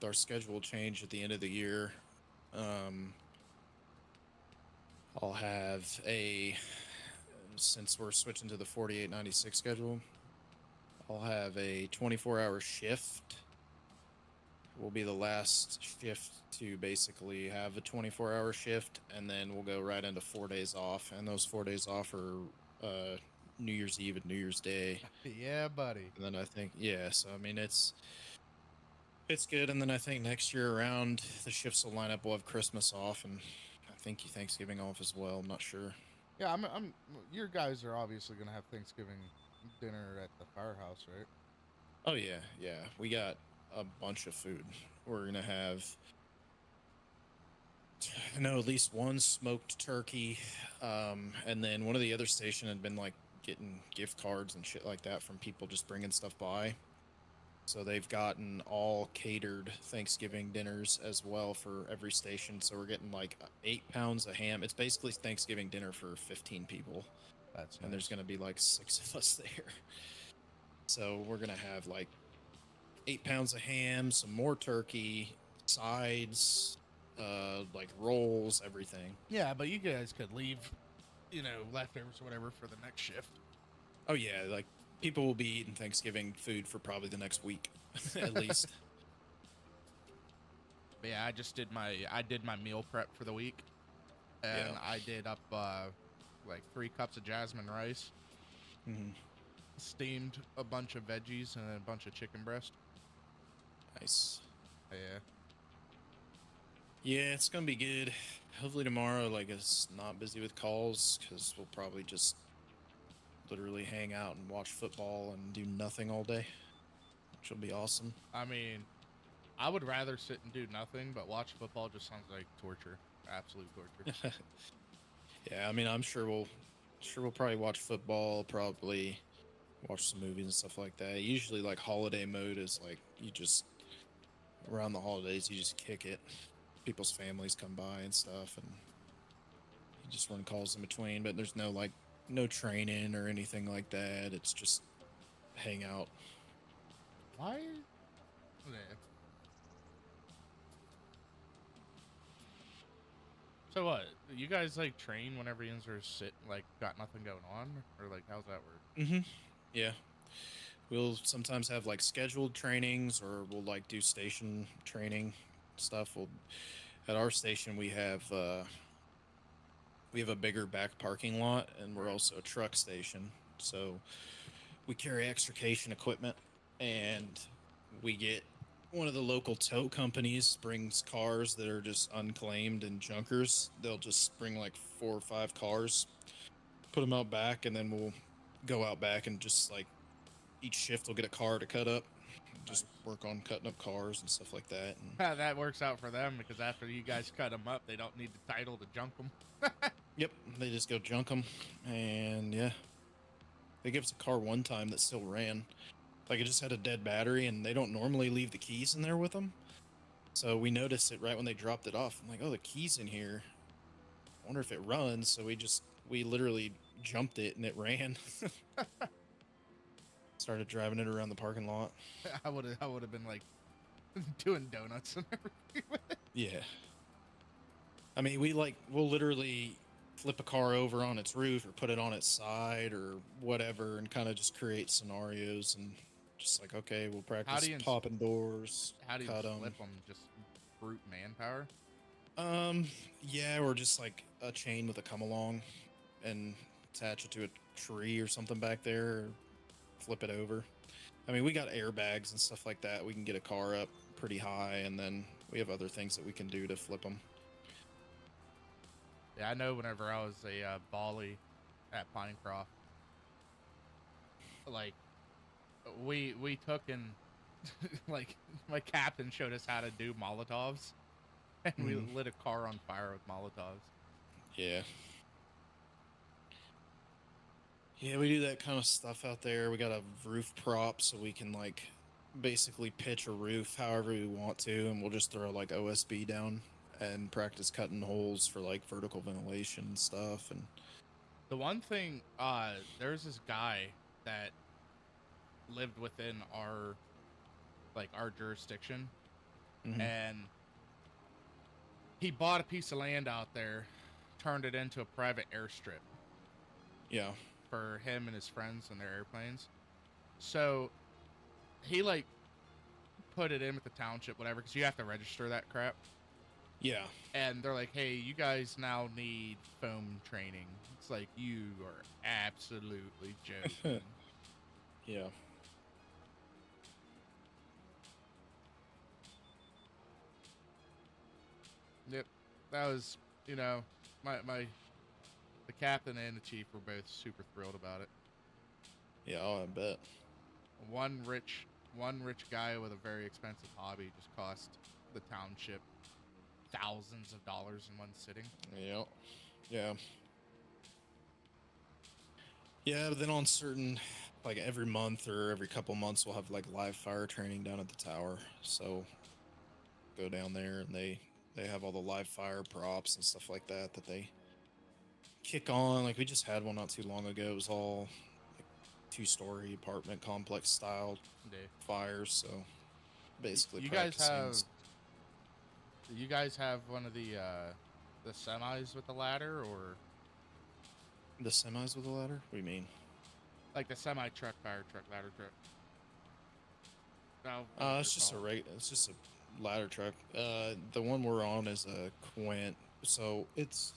our schedule will change at the end of the year. I'll have since we're switching to the 4896 schedule, I'll have a 24-hour shift will be the last shift to basically have a 24-hour shift, and then we'll go right into 4 days off. And those 4 days off are New Year's Eve and New Year's Day. Yeah, buddy. And then I think, yeah, so I mean, it's good. And then I think next year around the shifts will line up. We'll have Christmas off, and I think Thanksgiving off as well. I'm not sure. Yeah, I'm. Your guys are obviously gonna have Thanksgiving dinner at the firehouse, right? Oh yeah, yeah. We got a bunch of food. We're gonna have, I know, at least one smoked turkey, and then one of the other station had been like getting gift cards and shit like that from people just bringing stuff by. So they've gotten all catered Thanksgiving dinners as well for every station. So we're getting like 8 pounds of ham. It's basically Thanksgiving dinner for 15 people. That's And there's going to be like 6 of us there. So we're going to have like 8 pounds of ham, some more turkey, sides, like rolls, everything. Yeah, but you guys could leave, leftovers or whatever for the next shift. Oh yeah, like people will be eating Thanksgiving food for probably the next week, at least. But yeah, I did my meal prep for the week, and Yeah. I did up like 3 cups of jasmine rice, Mhm. steamed a bunch of veggies and a bunch of chicken breast. Nice. Yeah. Yeah, it's gonna be good. Hopefully tomorrow, like, it's not busy with calls, because we'll probably just literally hang out and watch football and do nothing all day, which will be awesome. I mean, I would rather sit and do nothing, but watch football just sounds like torture. Absolute torture. Yeah, I mean, I'm sure we'll probably watch football, probably watch some movies and stuff like that. Usually, like, holiday mode is like you just around the holidays you just kick it. People's families come by and stuff, and you just run calls in between. But there's no training or anything like that. It's just hang out. Why? Yeah. So what? You guys like train whenever you are got nothing going on, or like how's that work? Mm-hmm. Yeah. We'll sometimes have like scheduled trainings, or we'll like do station training stuff. At our station we have a bigger back parking lot, and we're also a truck station. So we carry extrication equipment, and we get one of the local tow companies brings cars that are just unclaimed and junkers. They'll just bring like 4 or 5 cars, put them out back, and then we'll go out back and just like each shift will get a car to cut up. Just work on cutting up cars and stuff like that. And That works out for them because after you guys cut them up, they don't need the title to junk them. yep, they just go junk them, and yeah, they gave us a car one time that still ran. Like, it just had a dead battery, and they don't normally leave the keys in there with them. So we noticed it right when they dropped it off. I'm like, oh, the key's in here. I wonder if it runs. So we literally jumped it, and it ran. Started driving it around the parking lot. I would have been like doing donuts and everything with it. Yeah. I mean, we'll literally flip a car over on its roof or put it on its side or whatever, and kind of just create scenarios, and just like, okay, we'll practice popping doors. How do you cut flip them? Just brute manpower? Yeah, or just like a chain with a come along and attach it to a tree or something back there, or flip it over. I mean, we got airbags and stuff like that. We can get a car up pretty high, and then we have other things that we can do to flip them. Yeah, I know whenever I was a Bali at Pinecroft, like, we took and, like, my captain showed us how to do Molotovs, and we lit a car on fire with Molotovs. Yeah. Yeah, we do that kind of stuff out there. We got a roof prop, so we can, like, basically pitch a roof however we want to, and we'll just throw, like, OSB down and practice cutting holes for, like, vertical ventilation and stuff. And the one thing, there's this guy that lived within our jurisdiction, and he bought a piece of land out there, turned it into a private airstrip. Yeah. For him and his friends and their airplanes. So he, like, put it in with the township, whatever, because you have to register that crap. Yeah. And they're like, hey, you guys now need foam training. It's like, you are absolutely joking. Yeah. Yep. That was, you know, the captain and the chief were both super thrilled about it. Yeah, I bet. One rich guy with a very expensive hobby just cost the township thousands of dollars in one sitting. Yeah. Yeah. Yeah, but then on certain, like every month or every couple months, we'll have like live fire training down at the tower. So go down there and they have all the live fire props and stuff like that they kick on. Like we just had one not too long ago. It was all like 2-story apartment complex style fires. So basically, you guys have one of the semis with the ladder, or the semis with the ladder? What do you mean? Like the semi truck, fire truck, ladder truck? No, it's just a ladder truck. The one we're on is a Quint, so it's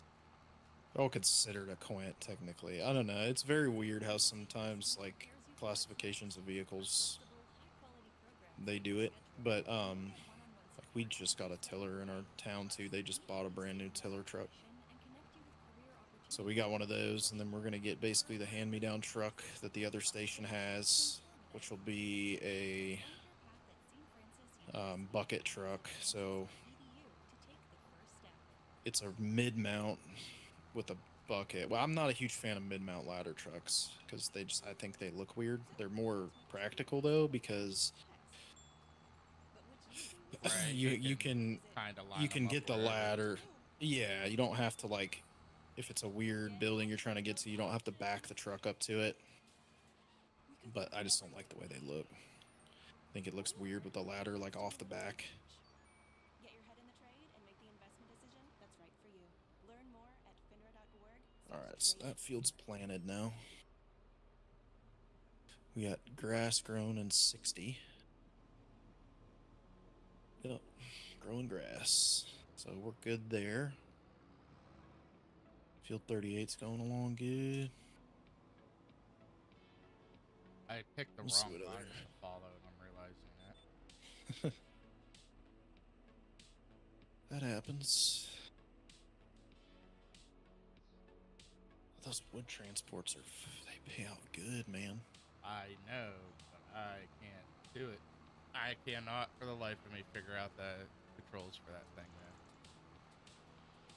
all considered a Quint technically. I don't know. It's very weird how sometimes like classifications of vehicles they do it, but like we just got a tiller in our town too. They just bought a brand new tiller truck. So we got one of those, and then we're going to get basically the hand-me-down truck that the other station has, which will be a bucket truck. So it's a mid-mount with a bucket. Well, I'm not a huge fan of mid-mount ladder trucks because I think they look weird. They're more practical, though, because you can get the ladder. Yeah, you don't have to, like, if it's a weird building you're trying to get to, you don't have to back the truck up to it. But I just don't like the way they look. I think it looks weird with the ladder, like, off the back. Get your head in the trade and make the investment decision that's right for you. Learn more at finra.org. Alright, so that field's planted now. We got grass grown in 60. Yep, growing grass. So we're good there. Field 38's going along good. I picked the wrong line to follow, and I'm realizing that. That happens. Those wood transports they pay out good, man. I know, but I can't do it. I cannot, for the life of me, figure out the controls for that thing, man.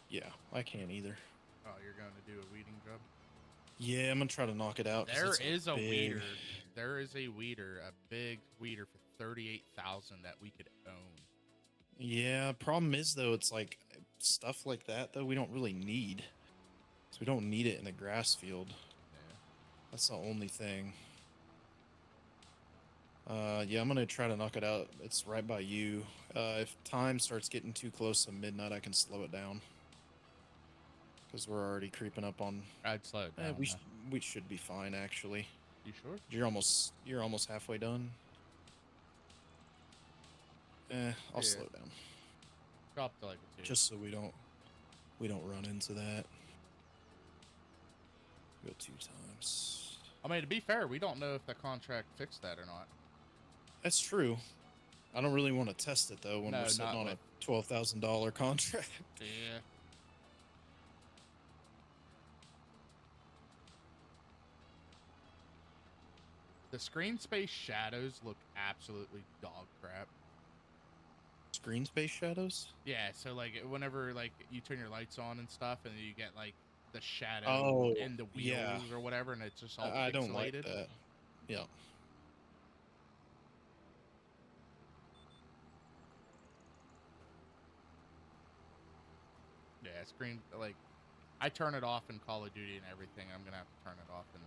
Yeah, I can't either. Oh, you're going to do a weeding job? Yeah, I'm going to try to knock it out. There is a weeder. There is a weeder, a big weeder for $38,000 that we could own. Yeah, problem is, though, it's like stuff like that, though, we don't really need. So we don't need it in a grass field. Yeah. That's the only thing. Yeah, I'm going to try to knock it out. It's right by you. If time starts getting too close to midnight, I can slow it down. Because we're already creeping up on... I'd slow it down. We should be fine, actually. You sure? You're almost halfway done. I'll slow it down. Drop to like a 2. Just so we don't run into that. Go 2 times. I mean, to be fair, we don't know if the contract fixed that or not. That's true. I don't really want to test it, though, when we're sitting on a $12,000 contract. Yeah. The screen space shadows look absolutely dog crap. Screen space shadows? Yeah, so like whenever like you turn your lights on and stuff, and you get like the shadow in the wheels or whatever, and it's just all pixelated. I don't like that. Yeah. Yeah, screen, like, I turn it off in Call of Duty and everything. I'm gonna have to turn it off in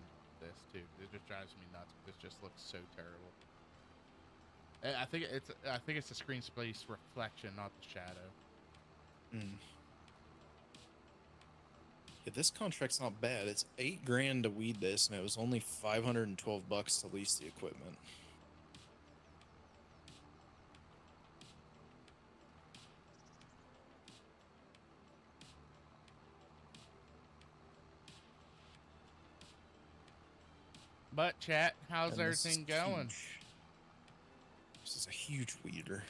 this too. It just drives me nuts. It just looks so terrible. I think it's the screen space reflection, not the shadow. Yeah, this contract's not bad. It's $8,000 to weed this, and it was only $512 to lease the equipment. But chat, how's And this is everything going? huge. This is a huge weeder.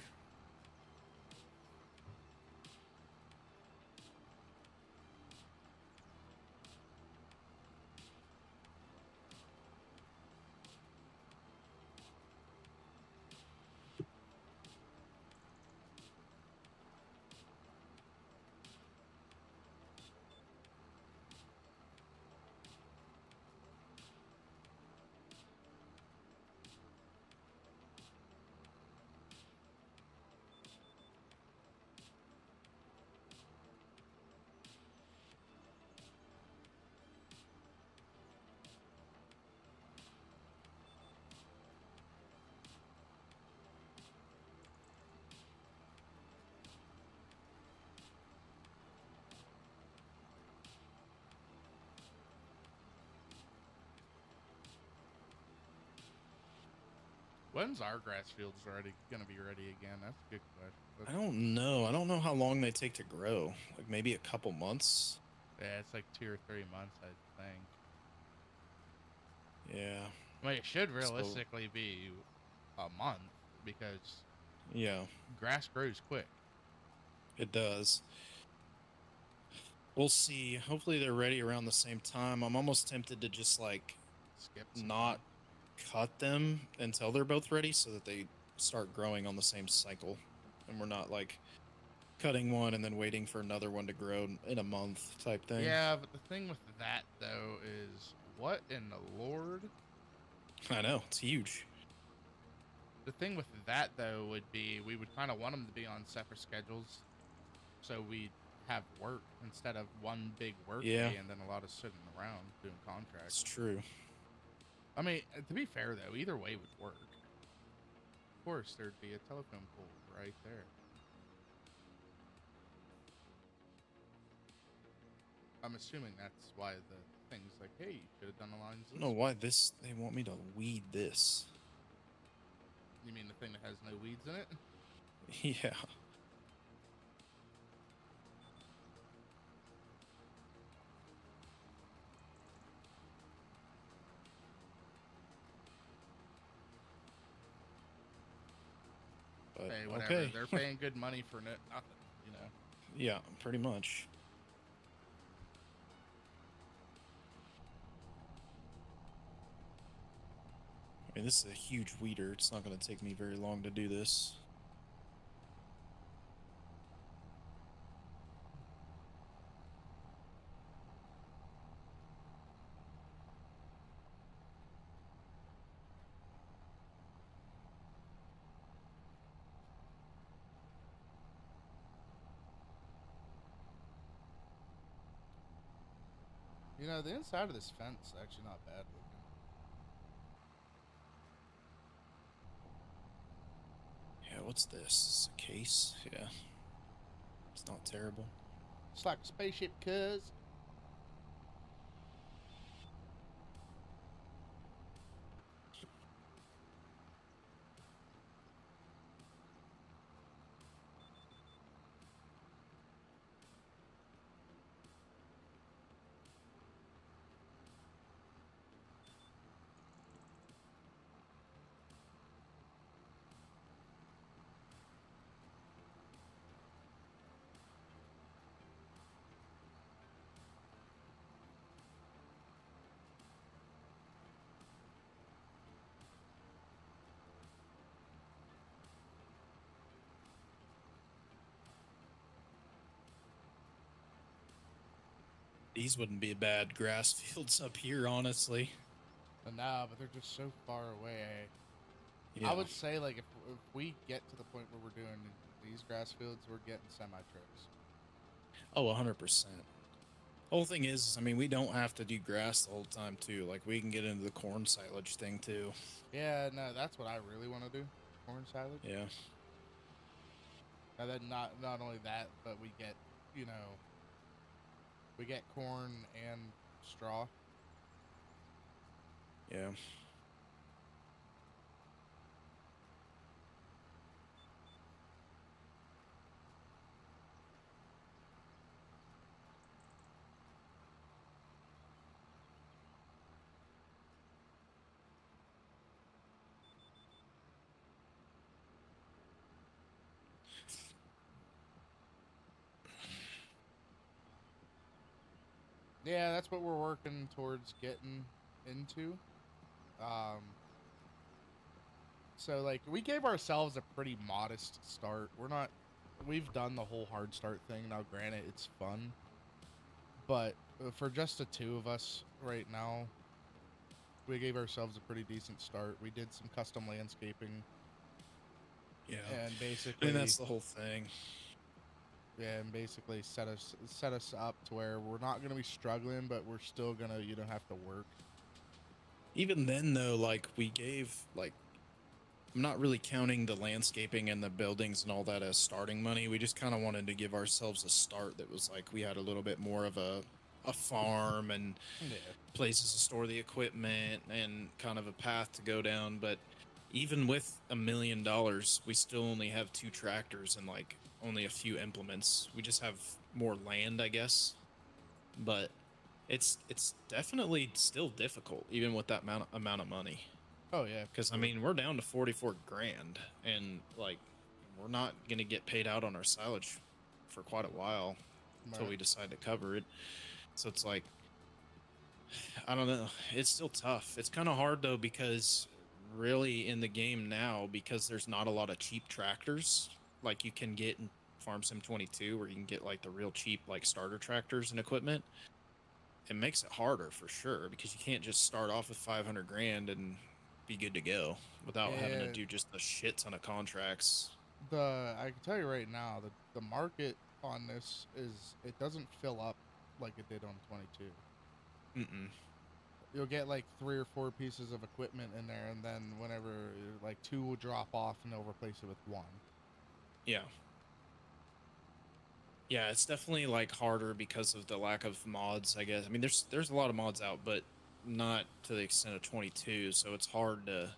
When's our grass fields gonna be ready again? That's a good question. I don't know. I don't know how long they take to grow. Like maybe a couple months. Yeah, it's like 2 or 3 months, I think. Yeah. I mean, it should realistically be a month because yeah, grass grows quick. It does. We'll see. Hopefully they're ready around the same time. I'm almost tempted to just like skip not cut them until they're both ready so that they start growing on the same cycle. And we're not like cutting one and then waiting for another one to grow in a month type thing. Yeah, but the thing with that though is what in the Lord? I know, it's huge. The thing with that though would be we would kind of want them to be on separate schedules so we'd have work instead of one big work day and then a lot of sitting around doing contracts. It's true. I mean, to be fair though, either way would work. Of course, there'd be a telephone pole right there. I'm assuming that's why the thing's like, hey, you could have done the lines. I don't know why they want me to weed this. You mean the thing that has no weeds in it? Yeah. But, hey, whatever. okay. They're paying good money for nothing, you know? Yeah, pretty much. I mean, this is a huge weeder. It's not going to take me very long to do this. You know, the inside of this fence is actually not bad looking. Yeah, what's this? It's a case? Yeah. It's not terrible. It's like a spaceship, cuz. These wouldn't be bad grass fields up here, honestly. Nah, but they're just so far away. Yeah. I would say, like, if we get to the point where we're doing these grass fields, we're getting semi-trucks. Oh, 100%. Whole thing is, I mean, we don't have to do grass the whole time, too. Like, we can get into the corn silage thing, too. Yeah, no, that's what I really want to do. Corn silage. Yeah. And then not only that, but we get, you know, we get corn and straw. Yeah. Yeah, that's what we're working towards getting into. Um, so like we gave ourselves a pretty modest start. We've done the whole hard start thing. Now, granted, it's fun, but for just the two of us right now, we gave ourselves a pretty decent start. We did some custom landscaping. Yeah. And basically, I mean, that's the whole thing. Yeah, and basically set us up to where we're not going to be struggling, but we're still going to, have to work. Even then, though, like, we gave, like, I'm not really counting the landscaping and the buildings and all that as starting money. We just kind of wanted to give ourselves a start that was like we had a little bit more of a farm and places to store the equipment and kind of a path to go down. But even with $1 million, we still only have 2 tractors and like only a few implements. We just have more land, I guess. But it's definitely still difficult, even with that amount of money. Oh yeah, because I mean we're down to 44 grand, and like we're not gonna get paid out on our silage for quite a while until we decide to cover it. So it's like, I don't know. It's still tough. It's kind of hard though, because really in the game now, because there's not a lot of cheap tractors like you can get in Farm Sim 22, where you can get like the real cheap like starter tractors and equipment. It makes it harder for sure, because you can't just start off with 500 grand and be good to go without having to do just a shit ton of contracts. I can tell you right now that the market on this it doesn't fill up like it did on 22. You'll get like 3 or 4 pieces of equipment in there, and then whenever like 2 will drop off and they'll replace it with 1. Yeah, it's definitely like harder because of the lack of mods, I guess. I mean, there's a lot of mods out, but not to the extent of 22, so it's hard to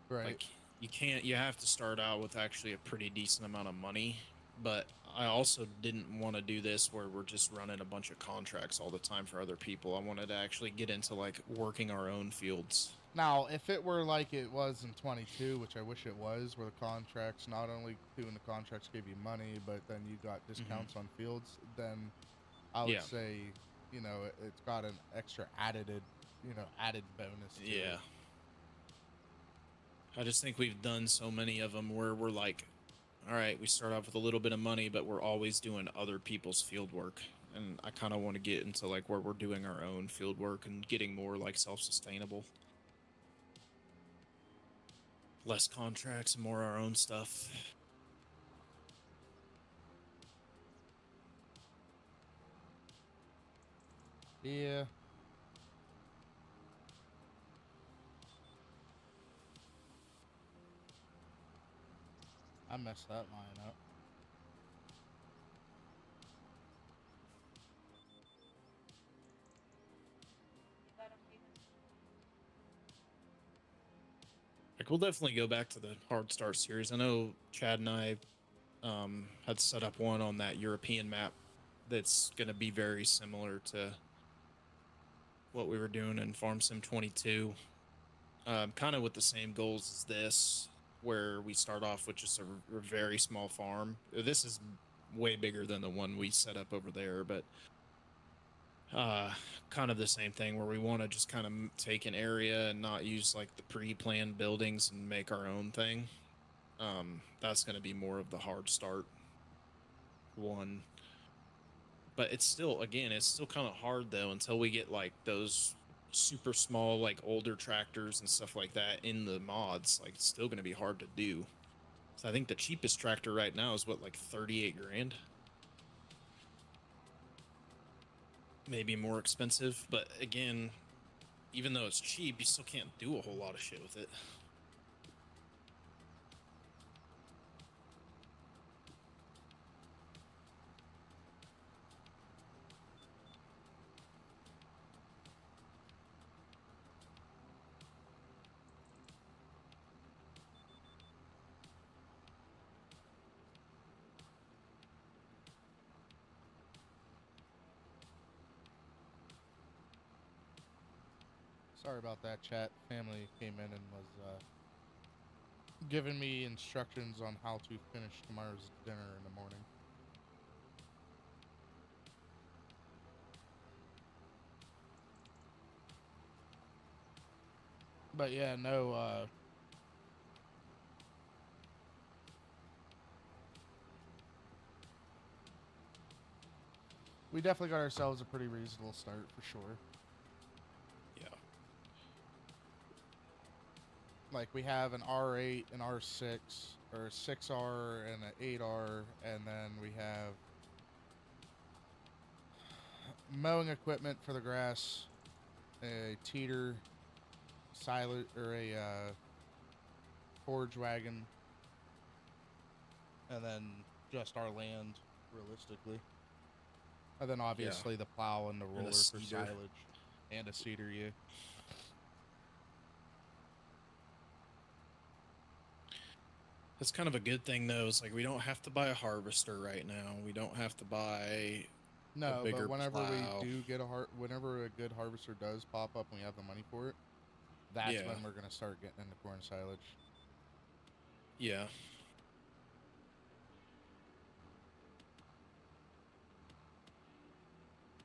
like you have to start out with actually a pretty decent amount of money. But I also didn't want to do this where we're just running a bunch of contracts all the time for other people. I wanted to actually get into like working our own fields. Now, if it were like it was in 22, which I wish it was, where the contracts, not only doing the contracts gave you money, but then you got discounts on fields, then I would say, it's got an extra added bonus to it. I just think we've done so many of them where we're like, all right, we start off with a little bit of money, but we're always doing other people's field work. And I kind of want to get into like where we're doing our own field work and getting more like self-sustainable. Less contracts and more our own stuff. Yeah. I messed that line up. Like, we'll definitely go back to the Hard Start series. I know Chad and I had set up one on that European map that's going to be very similar to what we were doing in Farm Sim 22. Kind of with the same goals as this, where we start off with just a very small farm. This is way bigger than the one we set up over there, but kind of the same thing, where we want to just kind of take an area and not use like the pre-planned buildings and make our own thing. That's going to be more of the hard start one. But it's still, again, it's still kind of hard though until we get like those super small, like older tractors and stuff like that in the mods. Like, it's still going to be hard to do. So I think the cheapest tractor right now is what, like 38 grand? Maybe more expensive, but again, even though it's cheap, you still can't do a whole lot of shit with it. Sorry about that, chat. Family came in and was giving me instructions on how to finish tomorrow's dinner in the morning. But yeah, no. We definitely got ourselves a pretty reasonable start for sure. Yeah. Like we have an R8, an R6, or a 6R and an 8R, and then we have mowing equipment for the grass, a teeter, silage, or a forage wagon, and then just our land, realistically. And then obviously the plow and the roller for seeder. silage, and a seeder, yeah. That's kind of a good thing, though. It's like we don't have to buy a harvester right now. We don't have to buy No, a bigger but whenever plow. we do get whenever a good harvester does pop up and we have the money for it, that's Yeah. when we're gonna start getting into corn silage. Yeah.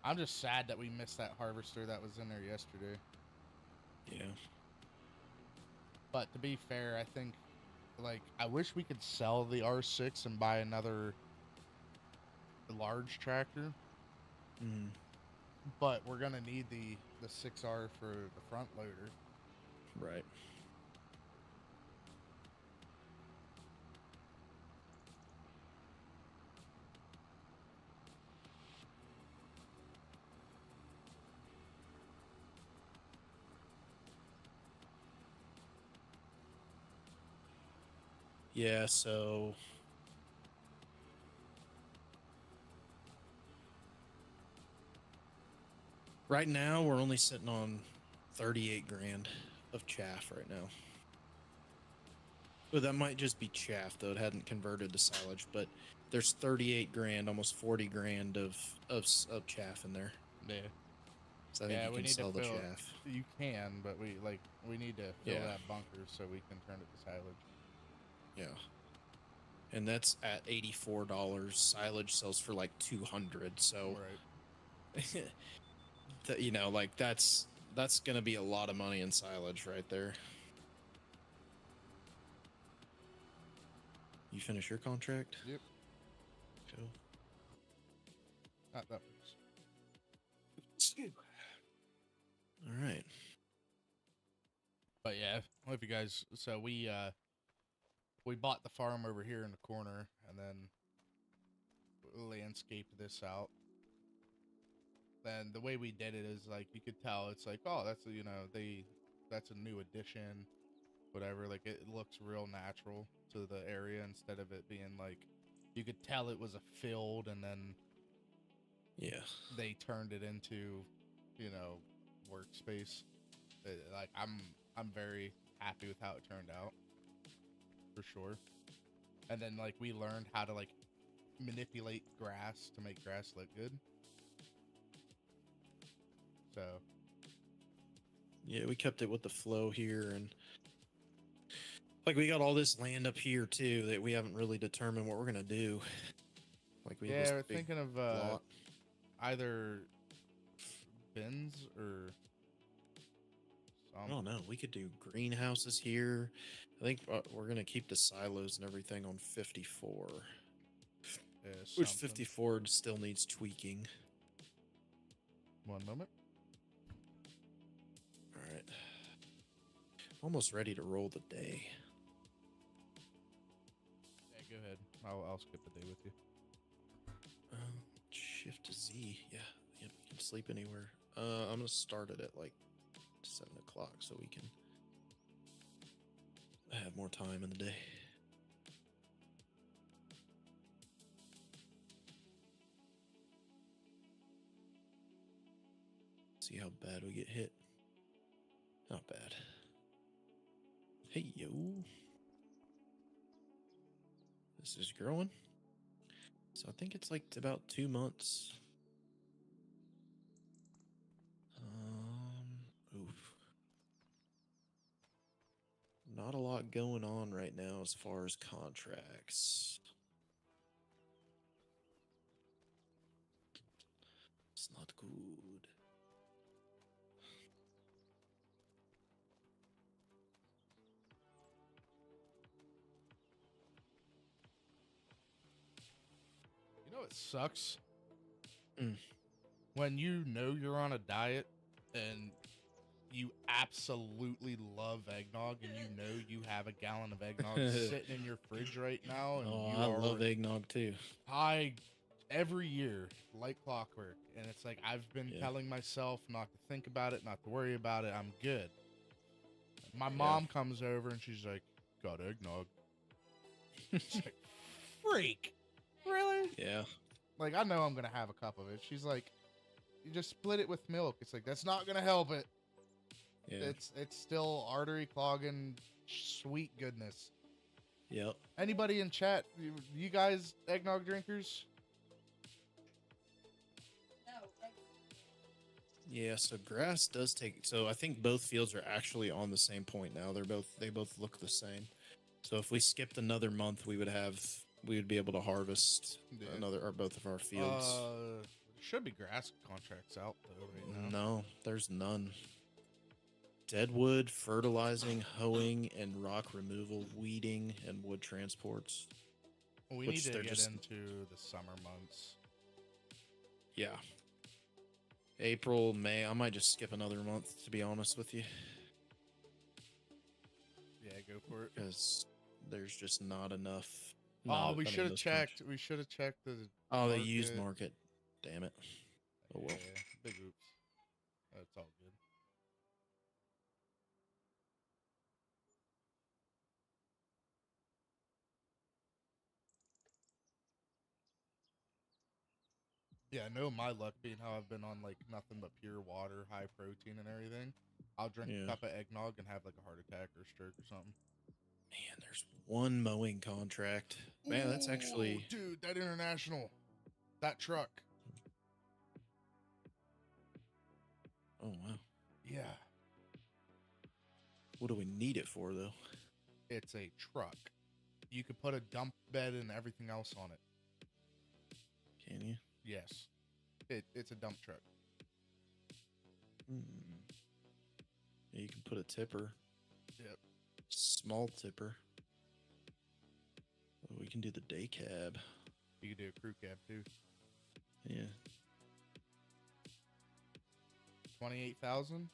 I'm just sad that we missed that harvester that was in there yesterday. Yeah. But to be fair, I think, like, I wish we could sell the R6 and buy another large tractor. Mm. But we're gonna need the 6R for the front loader. Right. Yeah, so right now we're only sitting on 38 grand of chaff right now. Well, that might just be chaff though. It hadn't converted to silage, but there's 38 grand, almost 40 grand of chaff in there. Yeah. So I think you we can need sell to the fill. chaff. You can, but we need to fill Yeah. that bunker so we can turn it to silage. Yeah. And that's at $84. Silage sells for like 200. So, Right. you know, like that's going to be a lot of money in silage right there. You finish your contract? Yep. Cool. Not that much. All right. But yeah, if you guys, so we bought the farm over here in the corner and then landscaped this out. And the way we did it is like you could tell it's like, oh, that's that's a new addition, whatever. Like it looks real natural to the area instead of it being like you could tell it was a field and then they turned it into, workspace. Like I'm very happy with how it turned out, for sure. And then like we learned how to like manipulate grass to make grass look good. So yeah, we kept it with the flow here, and like we got all this land up here too that we haven't really determined what we're gonna do. Like we're thinking of either bins or I don't know. We could do greenhouses here. I think we're gonna keep the silos and everything on 54. Which 54 still needs tweaking. One moment. All right. Almost ready to roll the day. Yeah, go ahead. I'll skip the day with you. Shift to Z. Yeah, we can sleep anywhere. I'm gonna start it at like 7 o'clock so we can have more time in the day. See how bad we get hit. Not bad. Hey, yo. This is growing. So I think it's like about 2 months. Oof. Not a lot going on right now as far as contracts. It's not good. what sucks? Mm. When you know you're on a diet and you absolutely love eggnog and you know you have a gallon of eggnog sitting in your fridge right now and Oh, you I are love eggnog too. every year like clockwork, and it's like I've been telling myself not to think about it, not to worry about it. I'm good. My mom comes over and she's like, "Got eggnog." It's like, freak. Really? Yeah. Like, I know I'm gonna have a cup of it. She's like, "You just split it with milk." It's like, that's not gonna help it. Yeah. It's still artery clogging sweet goodness. Yep. Anybody in chat, you guys eggnog drinkers? Yeah, so grass does take, so I think both fields are actually on the same point now. They both look the same. So if we skipped another month, we would be able to harvest another or both of our fields. Should be grass contracts out though right now. No, there's none. Deadwood, fertilizing, hoeing, and rock removal, weeding, and wood transports. We need to get into the summer months. Yeah. April, May. I might just skip another month, to be honest with you. Yeah, go for it. Because there's just not enough. We should have checked. We should have checked the. The used market. Damn it. Oh well. Yeah, big oops. That's all good. Yeah, no, my luck being how I've been on like nothing but pure water, high protein, and everything. I'll drink a cup of eggnog and have like a heart attack or a stroke or something. Man, there's one mowing contract. Man, that's actually. Dude, that international. That truck. Oh, wow. Yeah. What do we need it for, though? It's a truck. You could put a dump bed and everything else on it. Can you? Yes. It's a dump truck. Yeah, you can put a tipper. Yep. Small tipper. Oh, we can do the day cab. You could do a crew cab, too. Yeah. 28,000?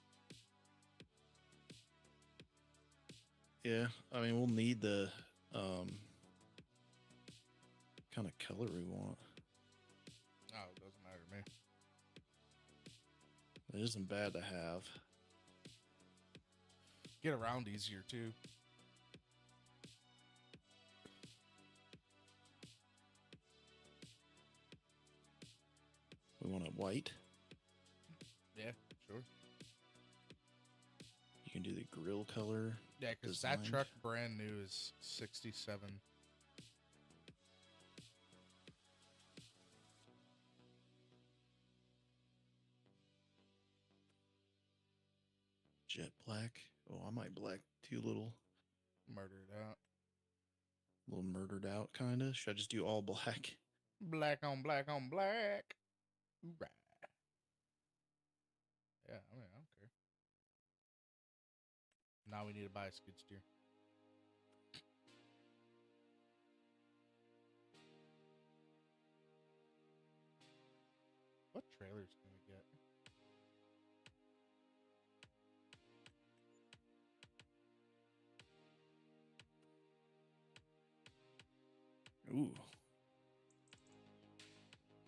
Yeah, I mean, we'll need the kind of color we want. Oh, it doesn't matter to me. It isn't bad to have. Get around easier, too. We want it white. Yeah, sure. You can do the grill color. Yeah, because that truck brand new is 67. Jet black. Oh, I might black too little. Murdered out. A little murdered out, kind of. Should I just do all black? Black on black on black. Right. Yeah, I mean, I don't care. Now we need to buy a skid steer. What trailers can we get? Ooh.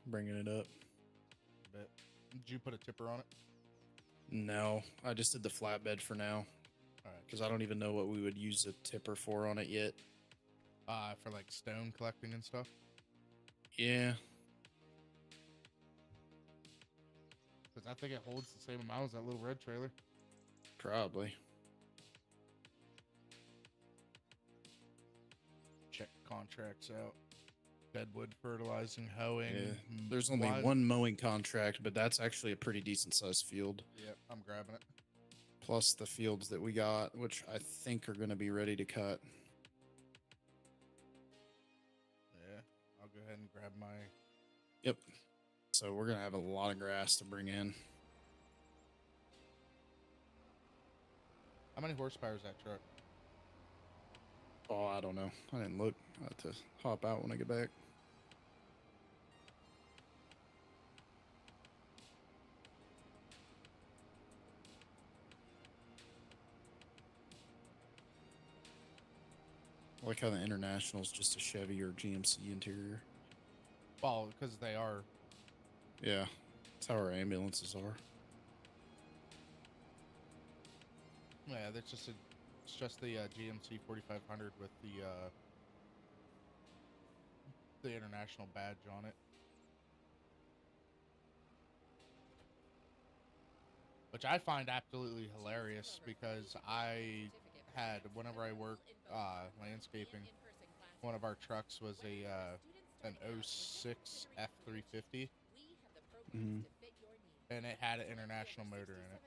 Bringing it up. Bet. Did you put a tipper on it? No, I just did the flatbed for now. All right. Because I don't even know what we would use a tipper for on it yet. For like stone collecting and stuff? Yeah. Because I think it holds the same amount as that little red trailer. Probably. Check contracts out. Deadwood fertilizing, hoeing. Yeah. There's only one mowing contract, but that's actually a pretty decent sized field. Yep, I'm grabbing it. Plus the fields that we got, which I think are going to be ready to cut. Yeah, I'll go ahead and grab my... Yep. So we're going to have a lot of grass to bring in. How many horsepower is that truck? Oh, I don't know. I didn't look. I have to hop out when I get back. I like how the International's just a Chevy or GMC interior. Well, because they are. Yeah, that's how our ambulances are. Yeah, that's just it's just the GMC 4500 with the International badge on it. Which I find absolutely hilarious because I had, whenever I worked landscaping, one of our trucks was an '06 F350, Mm-hmm. and it had an International motor in it.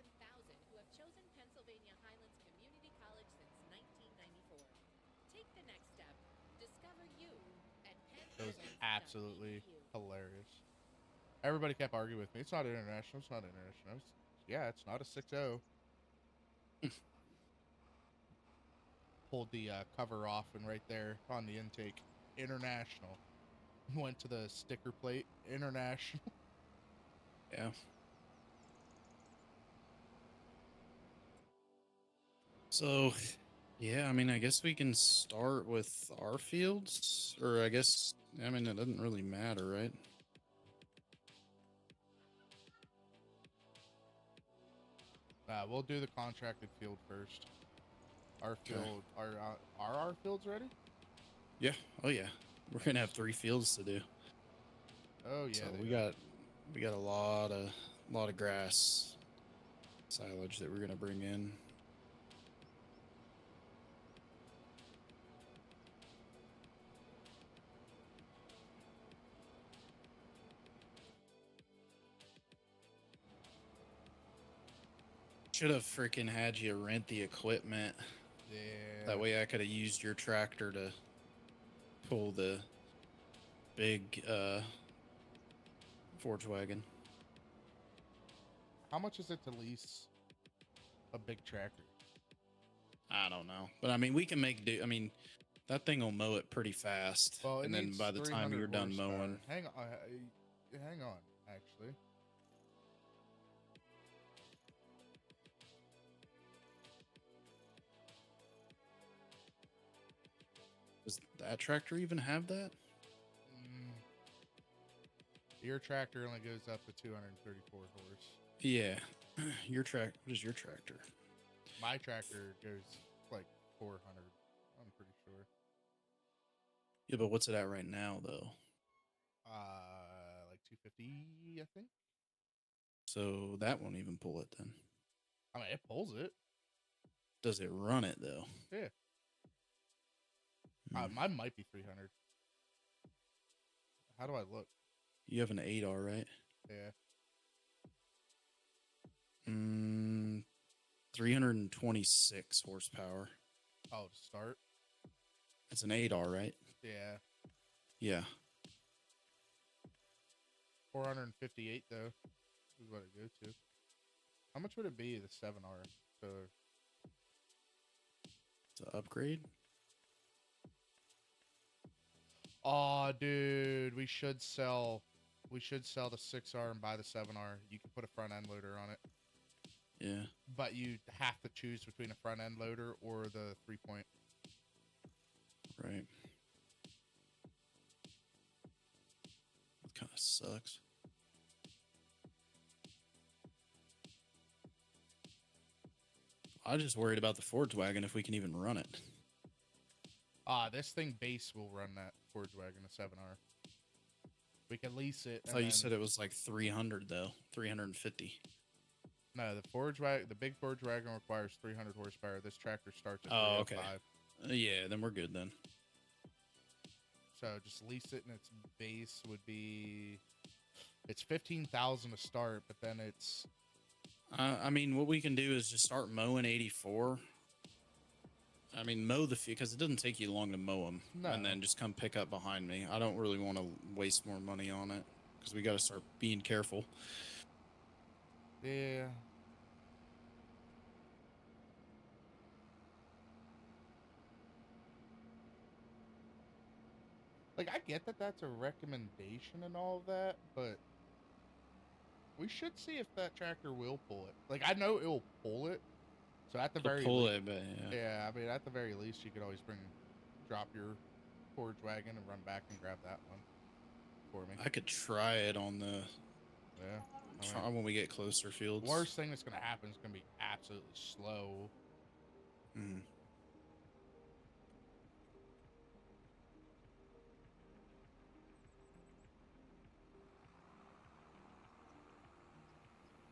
It was absolutely hilarious. Everybody kept arguing with me. It's not International. It's not International. Yeah, it's not a 6.0. Pulled the cover off, and right there on the intake, International. Went to the sticker plate, International. Yeah. So, yeah, I mean, I guess we can start with our fields, or I mean, it doesn't really matter, right? We'll do the contracted field first. Our Okay. field, are our fields ready? Yeah. Oh yeah. We're gonna have 3 fields to do. Oh yeah, So we got a lot of grass silage that we're gonna bring in. Should have freaking had you rent the equipment. Yeah. That way I could have used your tractor to pull the big forge wagon. How much is it to lease a big tractor? I don't know. But I mean, we can make do. I mean, that thing will mow it pretty fast. Well, it and then needs by the time 300 you're done horsepower. mowing. Hang on, actually. Does that tractor even have that? Your tractor only goes up to 234 horse. Yeah. What is your tractor? My tractor goes like 400. I'm pretty sure. Yeah, but what's it at right now, though? Like 250, I think. So that won't even pull it then. I mean, it pulls it. Does it run it, though? Yeah. Hmm. Mine might be 300. How do I look? You have an 8R, right? Yeah. 326 horsepower. Oh, to start? It's an 8R, right? Yeah. Yeah. 458 though is what it goes to. How much would it be the 7R To upgrade? Oh, dude, we should sell the 6R and buy the 7R. You can put a front end loader on it. Yeah. But you have to choose between a front end loader or the 3-point. Right. That kind of sucks. I just worried about the Forge wagon if we can even run it. This thing base will run that Forge wagon, the 7R. We can lease it. I thought you said it was like 300 though, 350. No, the big Forge wagon requires 300 horsepower. This tractor starts at 305. Okay. Yeah, then we're good then. So just lease it, and its base would be, it's 15,000 to start, but then it's. I mean, what we can do is just start mowing 84. I mean, mow the field because it doesn't take you long to mow them, No. and then just come pick up behind me. I don't really want to waste more money on it because we got to start being careful. Yeah. Like, I get that that's a recommendation and all of that, but we should see if that tractor will pull it. Like, I know it will pull it, so at the very Pull least, it, but yeah. yeah, I mean, at the very least, you could always drop your forage wagon and run back and grab that one for me. I could try it on the Yeah. try when we get closer fields. Worst thing that's gonna happen is gonna be absolutely slow. Mm.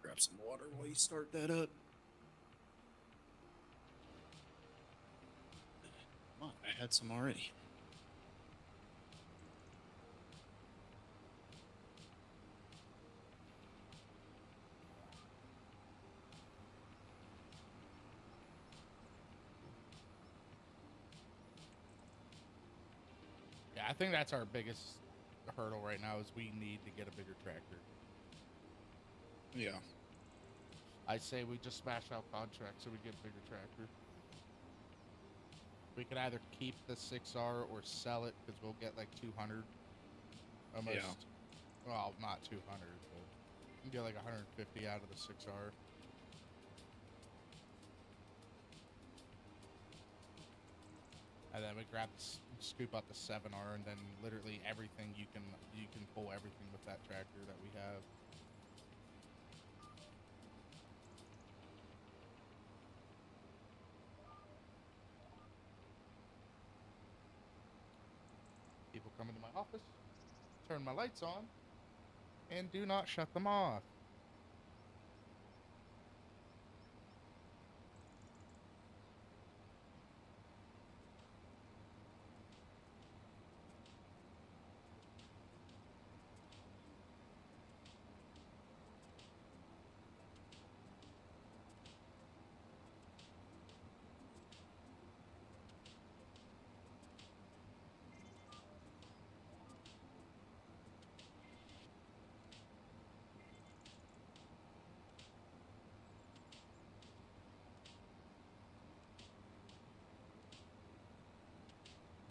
Grab some water while you start that up. Come on, I had some already. Yeah, I think that's our biggest hurdle right now is we need to get a bigger tractor. Yeah. I say we just smash out contracts so we get a bigger tractor. We could either keep the 6R or sell it because we'll get like 200. Almost. Yeah. Well, not 200, but you can get like 150 out of the 6R. And then we scoop out the 7R, and then literally everything you can pull everything with that tractor that we have. People come into my office, turn my lights on, and do not shut them off.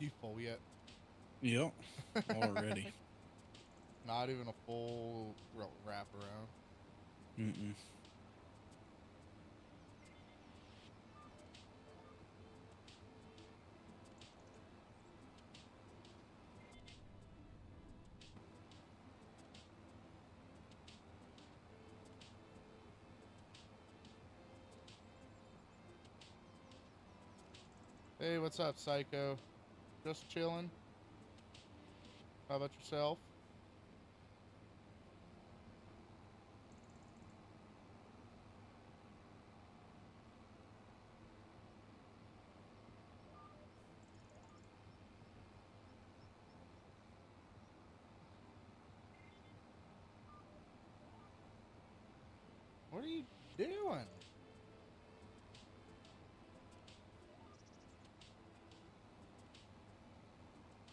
You full yet? Yep. Already. Not even a full wrap around. Mm-mm. Hey, what's up, Psycho? Just chilling? How about yourself? What are you doing?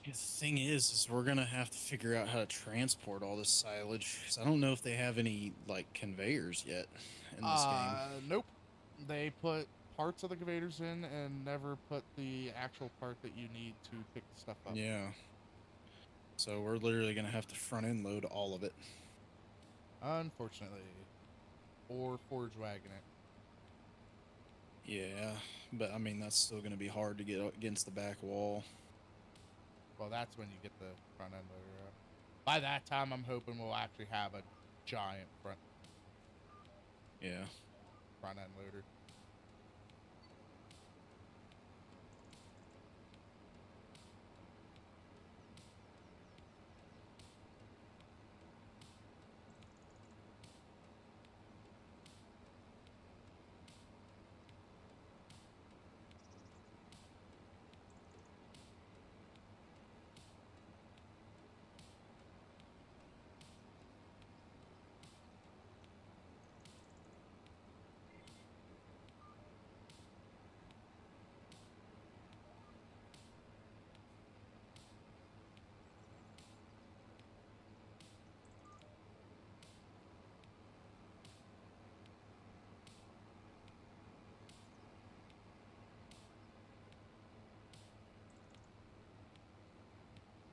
The thing is we're gonna have to figure out how to transport all this silage. 'Cause I don't know if they have any like conveyors yet in this game. Nope. They put parts of the conveyors in and never put the actual part that you need to pick the stuff up. Yeah. So we're literally gonna have to front end load all of it. Unfortunately. Or forage wagon it. Yeah, but I mean that's still gonna be hard to get against the back wall. Well, that's when you get the front end loader up. By that time, I'm hoping we'll actually have a giant front Yeah. end loader.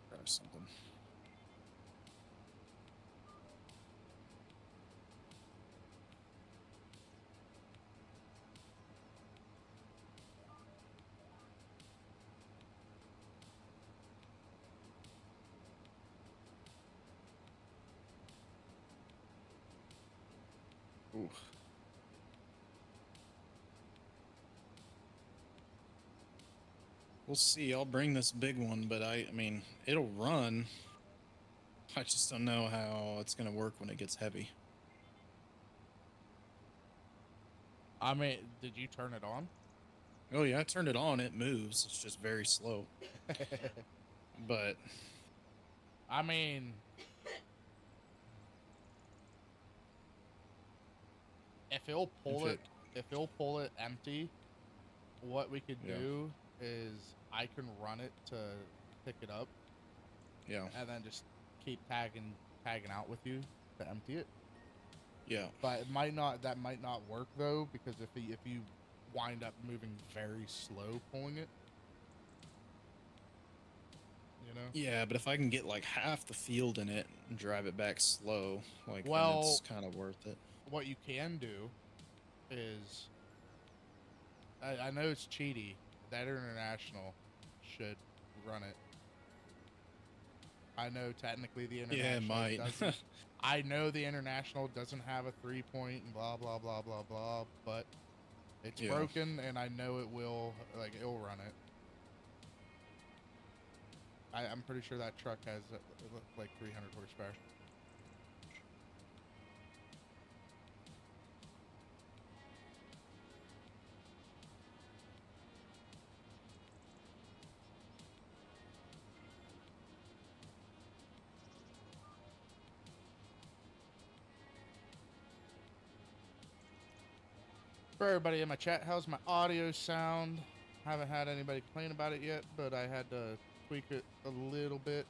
Try something. Ooh. We'll see. I'll bring this big one, but I mean, it'll run. I just don't know how it's gonna work when it gets heavy. I mean, did you turn it on? Oh yeah, I turned it on. It moves. It's just very slow. But I mean, if he'll pull it, if he'll pull it empty, what we could do is I can run it to pick it up. Yeah. And then just keep tagging out with you to empty it. Yeah. But it might not. That might not work though, because if you wind up moving very slow pulling it, you know. Yeah, but if I can get like half the field in it and drive it back slow, like, well, then it's kind of worth it. What you can do is, I know it's cheaty. That International should run it. I know technically the International doesn't. I know the International doesn't have a 3-point and blah blah blah blah blah, but it's broken, and I know it will. Like, it'll run it. I'm pretty sure that truck has like 300 horsepower. For everybody in my chat, how's my audio sound? Haven't had anybody complain about it yet, but I had to tweak it a little bit.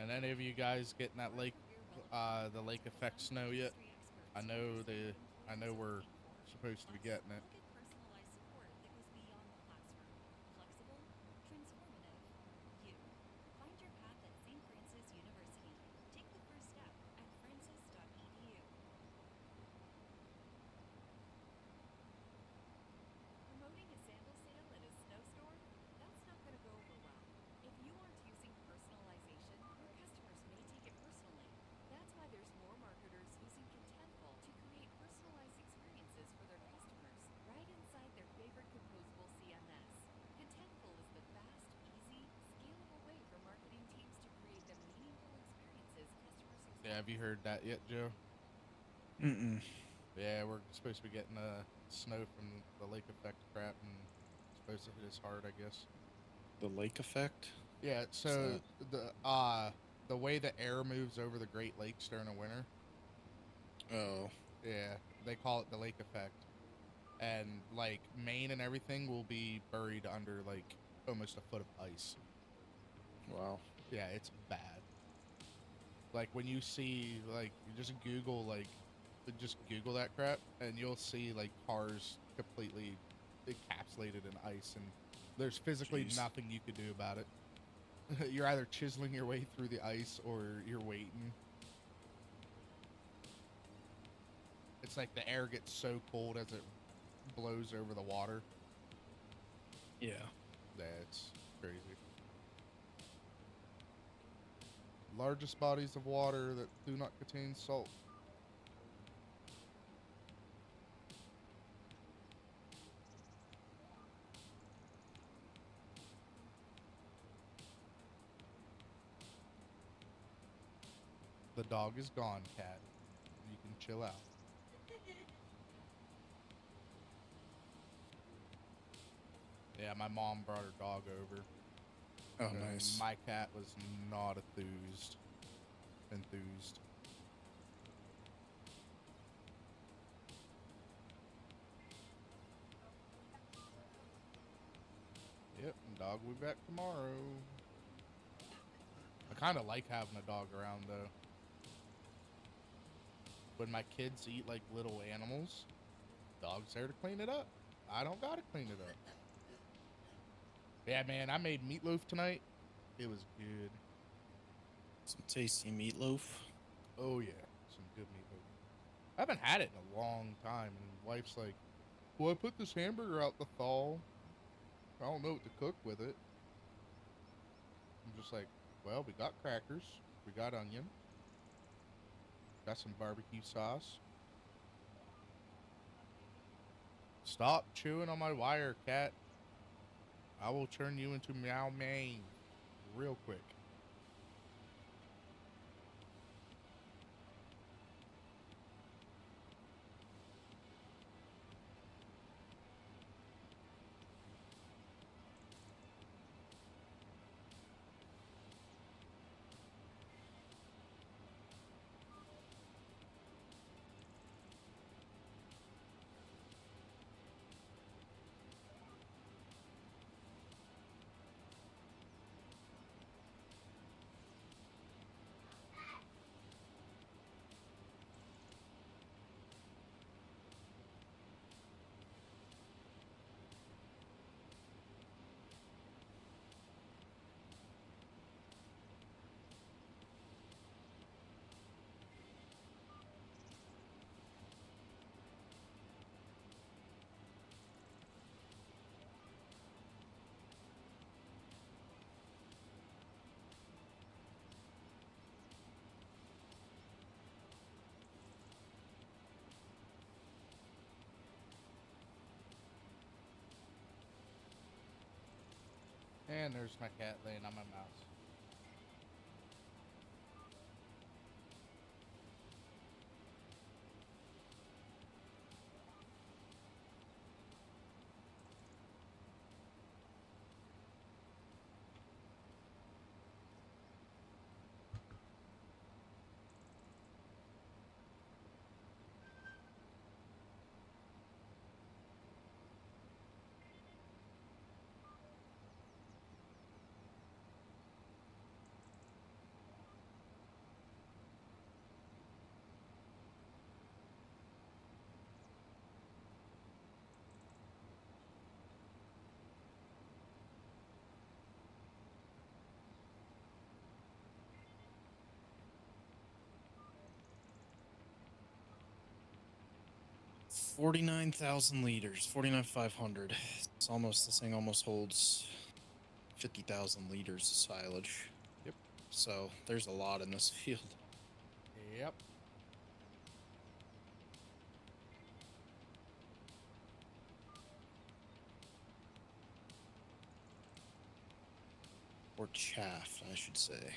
And any of you guys getting that lake, the lake effect snow yet? I know we're supposed to be getting it. Yeah, have you heard that yet, Joe? Mm-mm. Yeah, we're supposed to be getting snow from the lake effect crap, and it's supposed to hit us hard, I guess. The lake effect? Yeah, so the way the air moves over the Great Lakes during the winter. Oh. Yeah, they call it the lake effect. And, like, Maine and everything will be buried under, like, almost a foot of ice. Wow. Yeah, it's bad. Like, when you see, like, you just Google that crap, and you'll see, like, cars completely encapsulated in ice, and there's physically nothing you could do about it. You're either chiseling your way through the ice, or you're waiting. It's like the air gets so cold as it blows over the water. Yeah. That's crazy. Largest bodies of water that do not contain salt. The dog is gone, Cat. You can chill out. Yeah, my mom brought her dog over. Oh, nice. My cat was not enthused. Yep, dog will be back tomorrow. I kind of like having a dog around, though. when my kids eat like little animals, dog's there to clean it up. I don't gotta clean it up. Yeah, man, I made meatloaf tonight. It was good. Some tasty meatloaf. Oh yeah, some good meatloaf. I haven't had it in a long time, and wife's like, "Well, I put this hamburger out the thaw. I don't know what to cook with it." I'm just like, "Well, we got crackers, we got onion, got some barbecue sauce." Stop chewing on my wire, cat. I will turn you into Meow Mane real quick. And there's my cat laying on my mouse. $49,000 liters, 49,500. It's almost, this thing almost holds 50,000 liters of silage. Yep. So there's a lot in this field. Yep. Or chaff, I should say.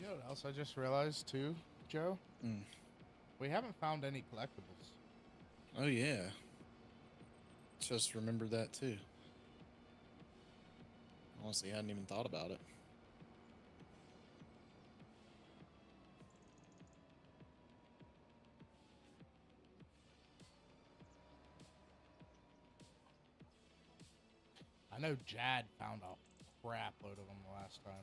You know what else I just realized too, Joe? Mm. We haven't found any collectibles. Oh yeah. Just remembered that too. Honestly, I hadn't even thought about it. I know Jad found a crap load of them the last time.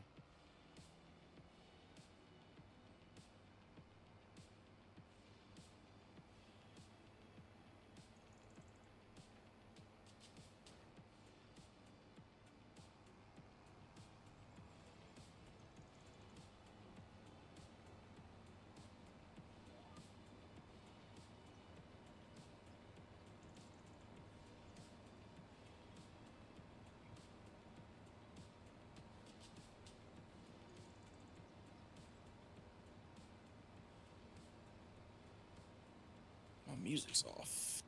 My music's off.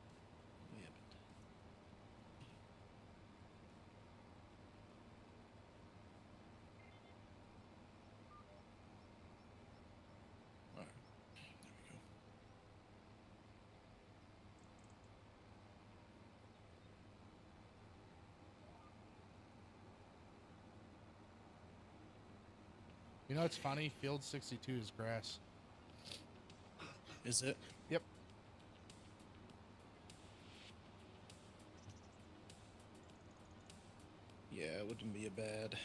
Yeah. All right. There we go. You know, it's funny. Field 62 is grass. Is it? Yep. Yeah, it wouldn't be a bad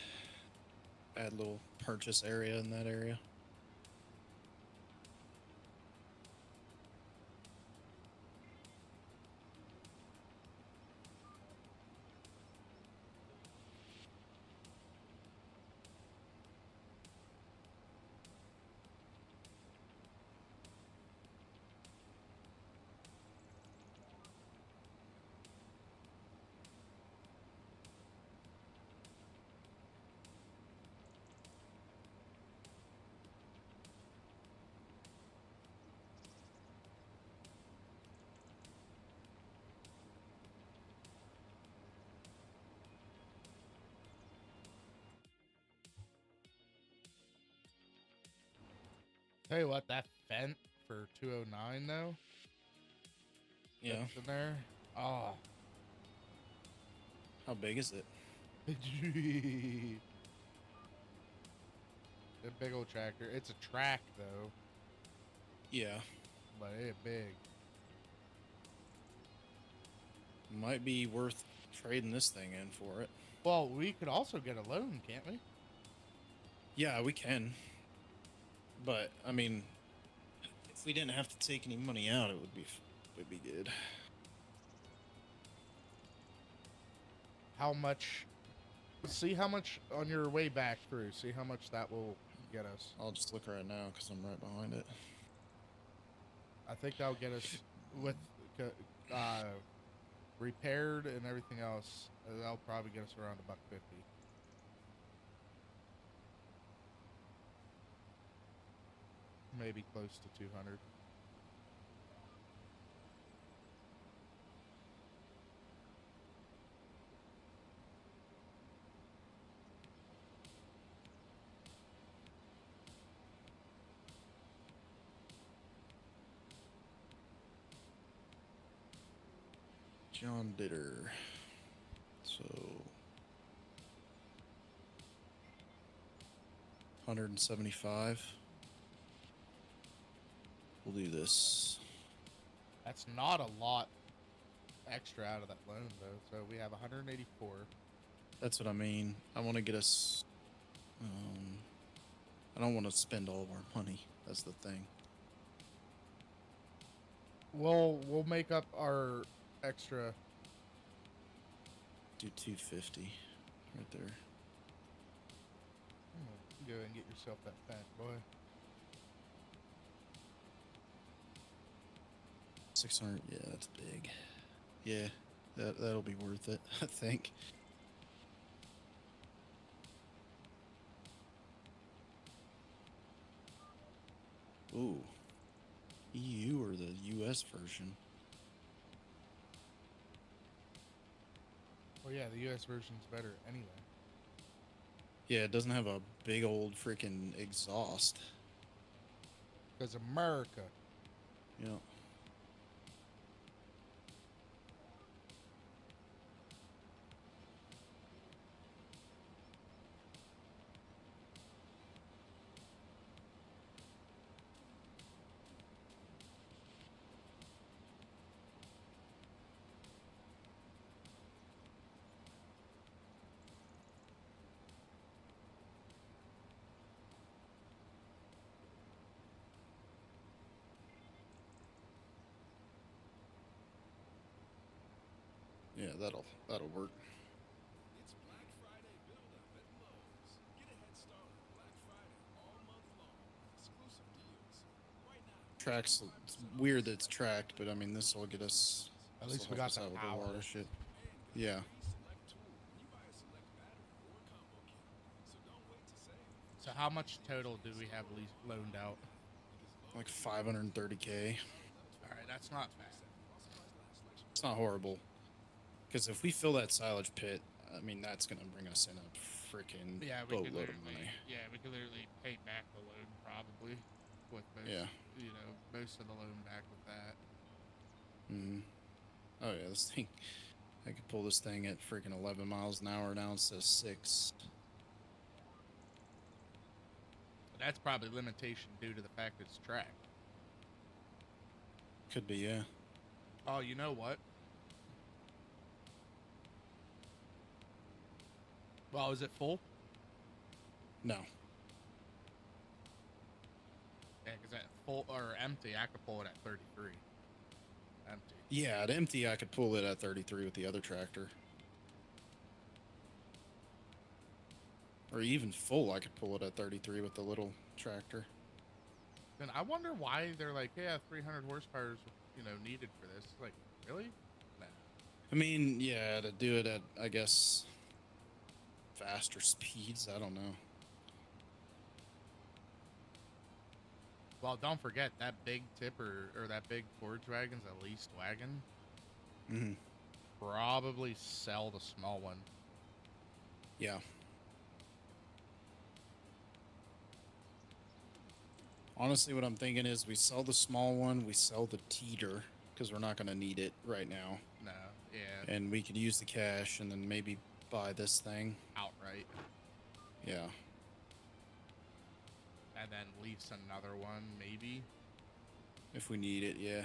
little purchase area in that area. Tell you what, that Fent for 209 though. Yeah. That's in there. Oh. How big is it? A big old tractor. It's a track though, Yeah. but it's big. Might be worth trading this thing in for it. Well, we could also get a loan, can't we? Yeah, we can. But I mean, if we didn't have to take any money out, it would be good. How much? See how much on your way back through. See how much that will get us. I'll just look right now because I'm right behind it. I think that'll get us with repaired and everything else. That'll probably get us around $150. Maybe close to 200. John Ditter. So 175. We'll do this. That's not a lot extra out of that loan though. So we have 184. That's what I mean. I want to get us. I don't want to spend all of our money. That's the thing. We'll make up our extra. Do 250 right there. Go and get yourself that Fent, boy. 600. Yeah, that's big. Yeah, that'll be worth it, I think. Ooh. EU or the US version? Well, yeah, the US version's better anyway. Yeah, it doesn't have a big old freaking exhaust. Because America. Yeah. Yeah, that'll work. It's Black Friday build-up at Lowe's. Get a head start on Black Friday all month long with exclusive deals. Right now, Tracks. It's weird that it's tracked, but I mean, this will get us. At this'll least we help got us the out with power. a lot of shit. and get a Yeah. free select tool when you buy a select battery or combo kit. So don't wait to save. So how much total do we have loaned out? Like 530K. All right, that's not bad. It's not horrible. Because if we fill that silage pit, I mean, that's gonna bring us in a freaking Yeah, we could boatload of literally. money. Yeah, we could literally pay back the loan probably with most. Yeah. You know, most of the loan back with that. Hmm. Oh yeah, this thing. I could pull this thing at freaking 11 miles an hour now instead of 6. But that's probably limitation due to the fact it's tracked. Could be, yeah. Oh, you know what? Well, is it full? No. Yeah, because at full or empty, I could pull it at 33. Empty. Yeah, at empty, I could pull it at 33 with the other tractor. Or even full, I could pull it at 33 with the little tractor. Then I wonder why they're like, yeah, 300 horsepower is, needed for this. Like, really? Nah. I mean, yeah, to do it at, I guess, faster speeds. I don't know. Well, don't forget that big tipper or that big forage wagon's a leased wagon. Mm-hmm. Probably sell the small one. Yeah. Honestly, what I'm thinking is we sell the small one, we sell the teeter, because we're not going to need it right now. No, yeah. And we could use the cash and then maybe buy this thing. Outright. Yeah. And then lease another one, maybe. If we need it, yeah.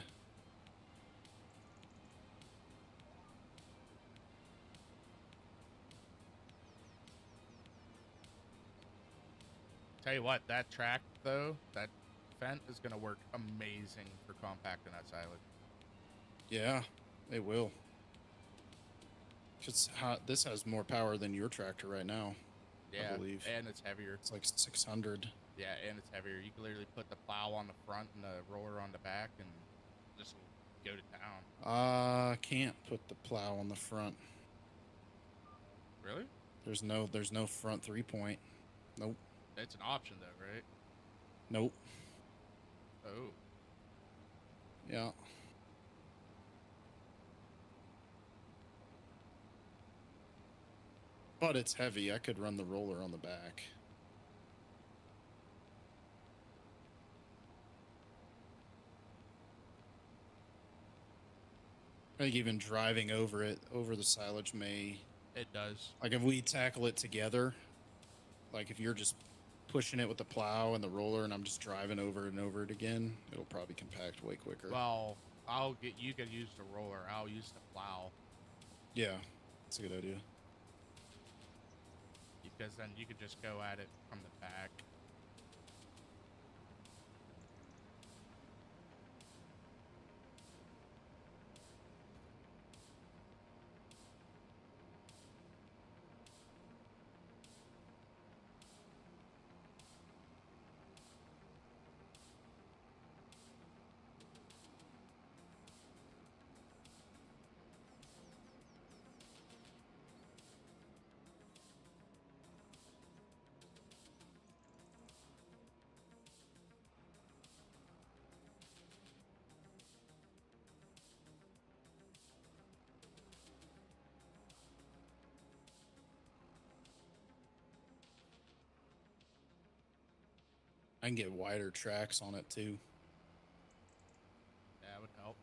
Tell you what, that track, though, that Fendt is going to work amazing for compacting that silage. Yeah, it will. Because this has more power than your tractor right now. Yeah, I believe. and it's heavier. It's like 600. Yeah, and it's heavier. You can literally put the plow on the front and the roller on the back and just go to town. Can't put the plow on the front. Really? There's no front 3-point. Nope. It's an option, though, right? Nope. Oh. Yeah. But it's heavy. I could run the roller on the back. I think even driving over the silage may... It does. Like, if we tackle it together, like, if you're just pushing it with the plow and the roller and I'm just driving over and over it again, it'll probably compact way quicker. Well, you could use the roller. I'll use the plow. Yeah, that's a good idea. Because then you could just go at it from the back. I can get wider tracks on it too. That would help.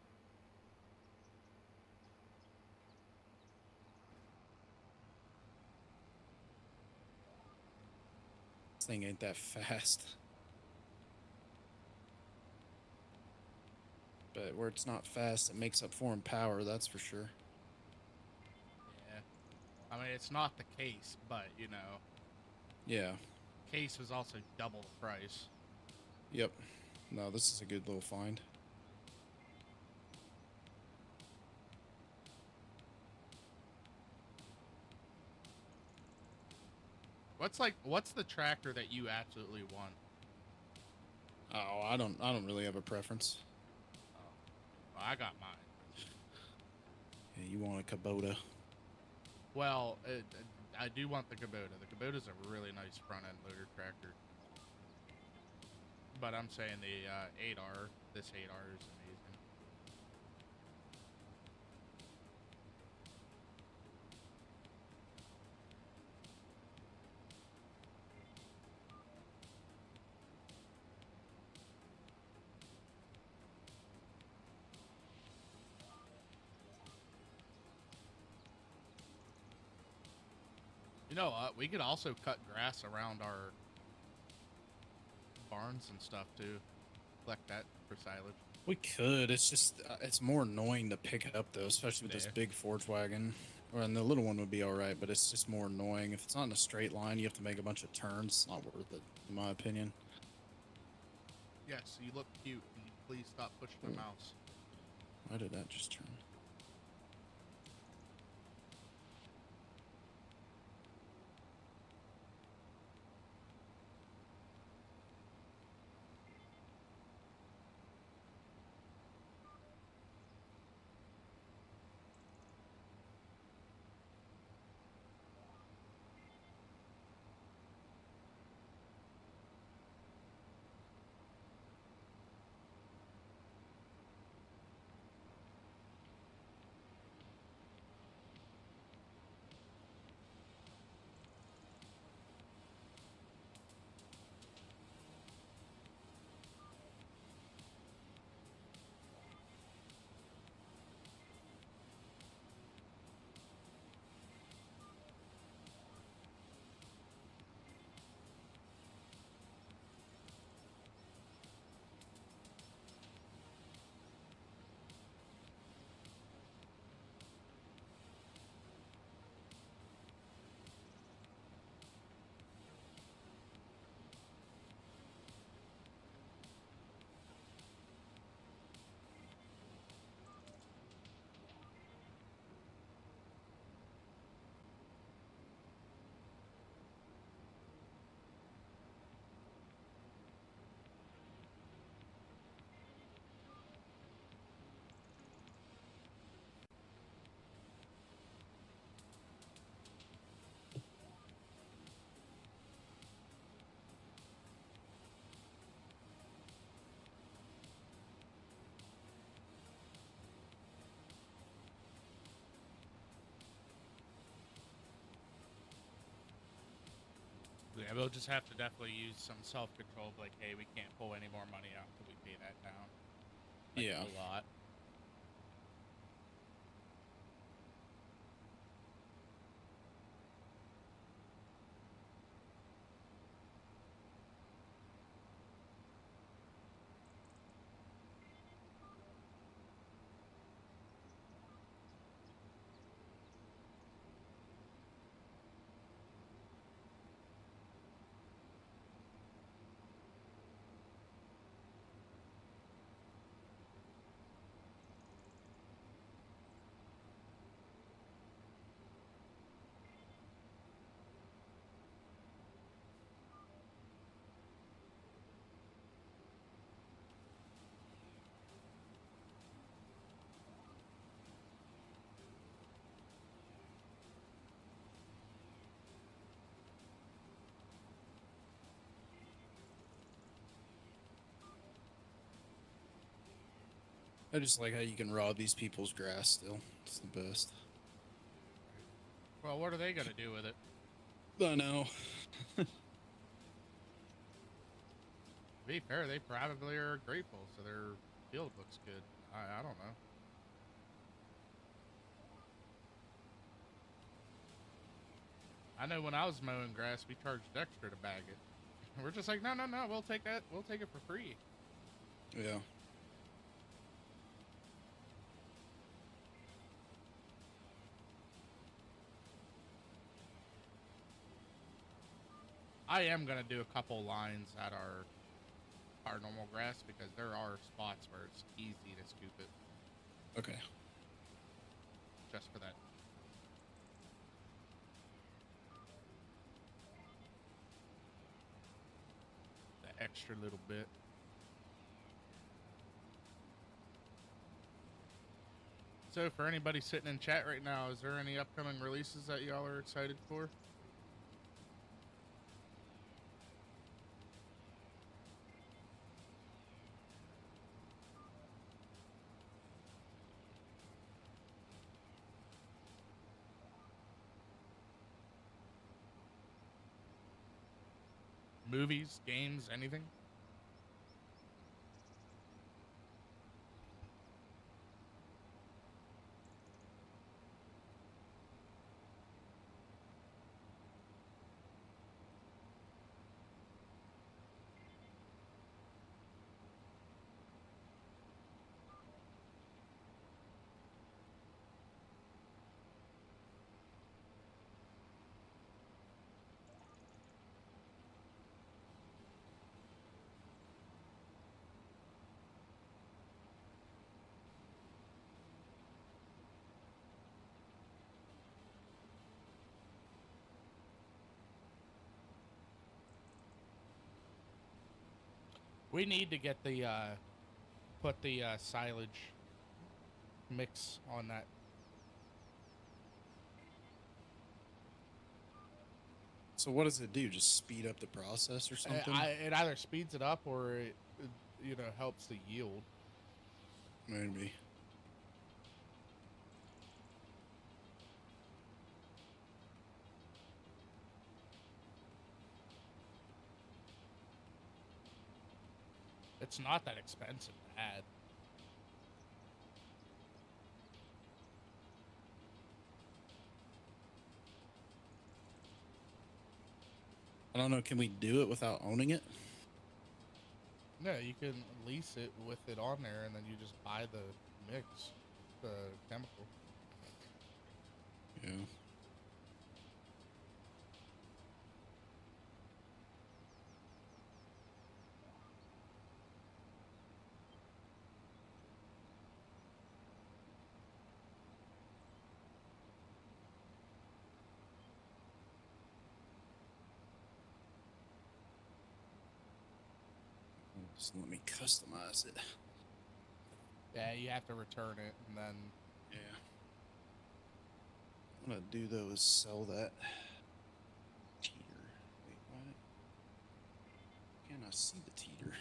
This thing ain't that fast. But where it's not fast, it makes up for in power, that's for sure. Yeah. I mean, it's not the case, but, you know. Yeah. Case was also double the price. Yep. No, this is a good little find. What's the tractor that you absolutely want? Oh, I don't really have a preference. Well, I got mine. Yeah, you want a Kubota. Well, I do want the Kubota. The Kubota's a really nice front-end loader tractor. But I'm saying the 8R, this 8R is amazing. You know what? We could also cut grass around our barns and stuff too. Collect that for silage. We could. It's just it's more annoying to pick it up though, especially with this big Forge wagon. And the little one would be all right, but it's just more annoying. If it's not in a straight line, you have to make a bunch of turns. It's not worth it, in my opinion. Yes, you look cute. And please stop pushing the mouse. Why did that just turn? Yeah, we'll just have to definitely use some self-control. Like, hey, we can't pull any more money out until we pay that down. Like, yeah. a lot. I just like how you can rob these people's grass still. It's the best. Well, what are they going to do with it? I know. To be fair, they probably are grateful, so their field looks good. I don't know. I know when I was mowing grass, we charged extra to bag it. We're just like, no, we'll take that. We'll take it for free. Yeah. I am gonna do a couple lines at our normal grass because there are spots where it's easy to scoop it Okay. just for that. The extra little bit. So for anybody sitting in chat right now, is there any upcoming releases that y'all are excited for? Movies, games, anything? We need to get the put the silage mix on that. So what does it do? Just speed up the process or something? It either speeds it up or it helps the yield. Maybe. It's not that expensive to add. I don't know. Can we do it without owning it? No, you can lease it with it on there, and then you just buy the mix, the chemical. Yeah. Just let me customize it. Yeah, you have to return it, and then Yeah. What I'm gonna do though is sell that teeter. Wait, what? Can I see the teeter?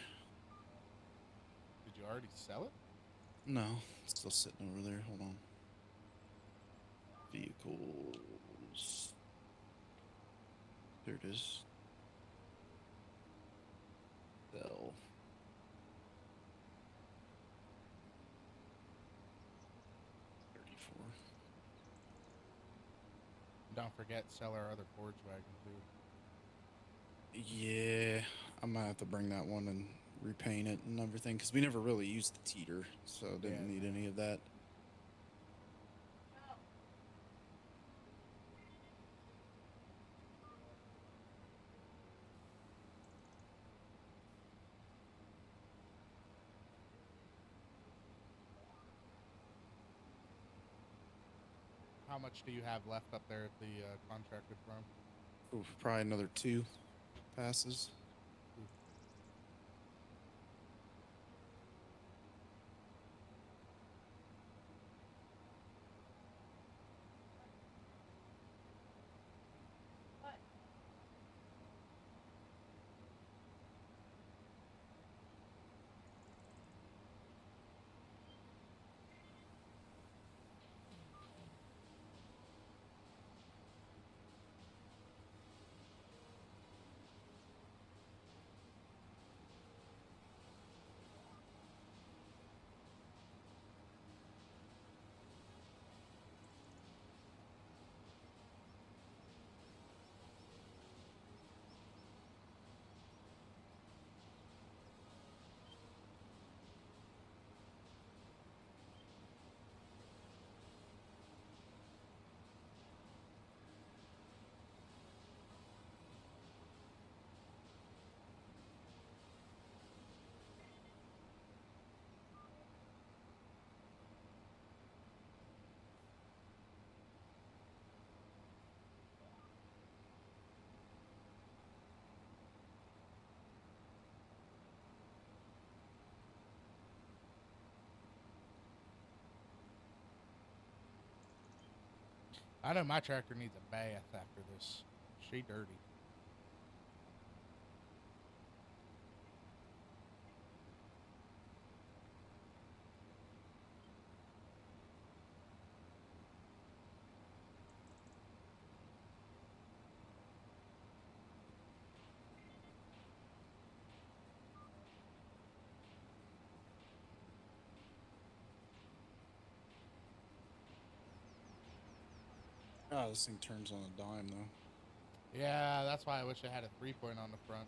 did you already sell it? No, it's still sitting over there. Hold on. Vehicles. There it is. Sell. Don't forget, sell our other Forge wagon too. Yeah, I might have to bring that one and repaint it and everything because we never really used the teeter, so didn't need any of that. How much do you have left up there at the contracted farm? Ooh, probably another 2 passes. I know my tractor needs a bath after this. She dirty. Oh, this thing turns on a dime though. Yeah, that's why I wish I had a 3-point on the front.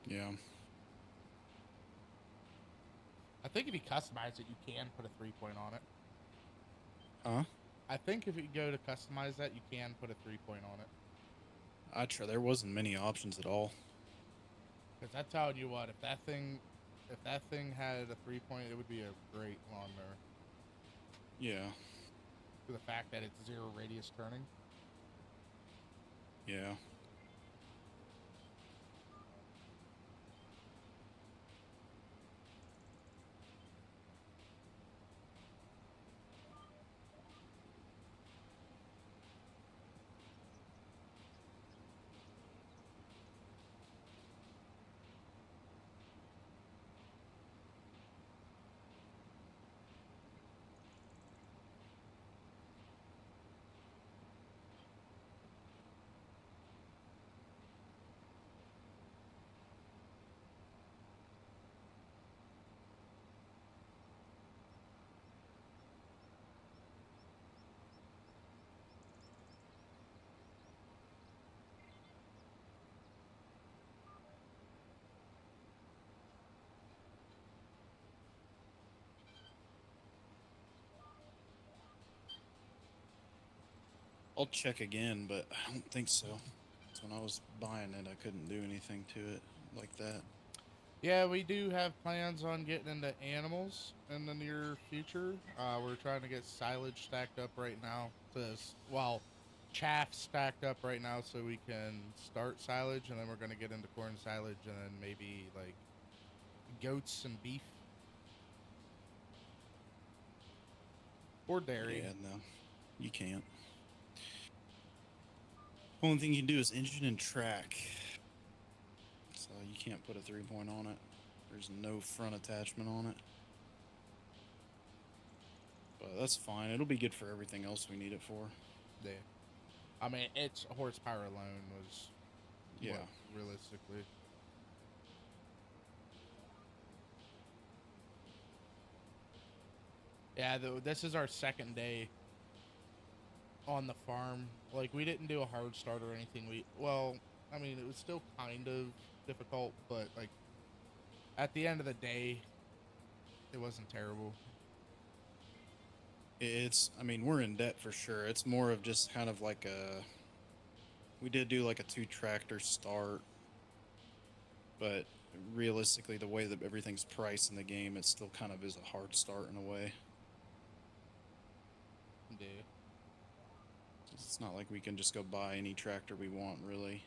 Yeah. I think if you customize it, you can put a 3-point on it. Huh? I think if you go to customize that, you can put a 3-point on it. I try. There wasn't many options at all. Because I'm telling you what, if that thing had a 3-point, it would be a great lawnmower. Yeah. For the fact that it's 0 radius turning. Yeah. I'll check again, but I don't think so. So when I was buying it, I couldn't do anything to it like that. Yeah, we do have plans on getting into animals in the near future. We're trying to get silage stacked up right now. Chaff stacked up right now so we can start silage, and then we're going to get into corn silage, and then maybe like goats and beef. Or dairy. Yeah, no, you can't. Only thing you can do is engine and track. So you can't put a 3-point on it. There's no front attachment on it. But that's fine. It'll be good for everything else we need it for. Yeah. I mean, its horsepower alone was, yeah, realistically. Yeah, this is our second day on the farm. Like, we didn't do a hard start or anything. I mean, it was still kind of difficult, but, like, at the end of the day, it wasn't terrible. I mean, we're in debt for sure. It's more of just kind of like we did do like a 2-tractor start, but realistically, the way that everything's priced in the game, it still kind of is a hard start in a way. Yeah. It's not like we can just go buy any tractor we want, really.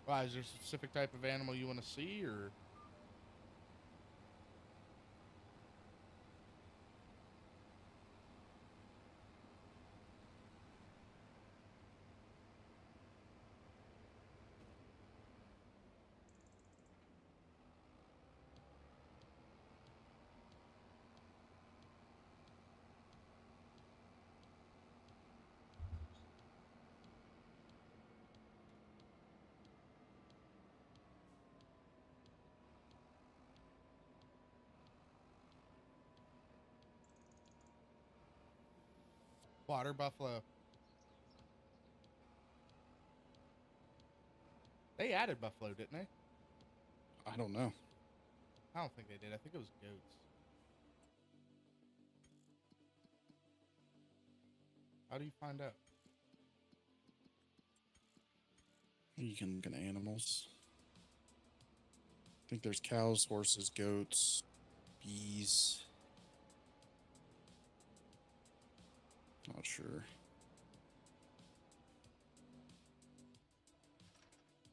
Why, is there a specific type of animal you want to see, or? Water buffalo. They added buffalo, didn't they? I don't know. I don't think they did. I think it was goats. How do you find out? You can look at animals. I think there's cows, horses, goats, bees. Not sure.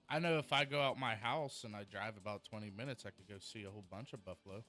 I know if I go out my house and I drive about 20 minutes, I could go see a whole bunch of buffalo.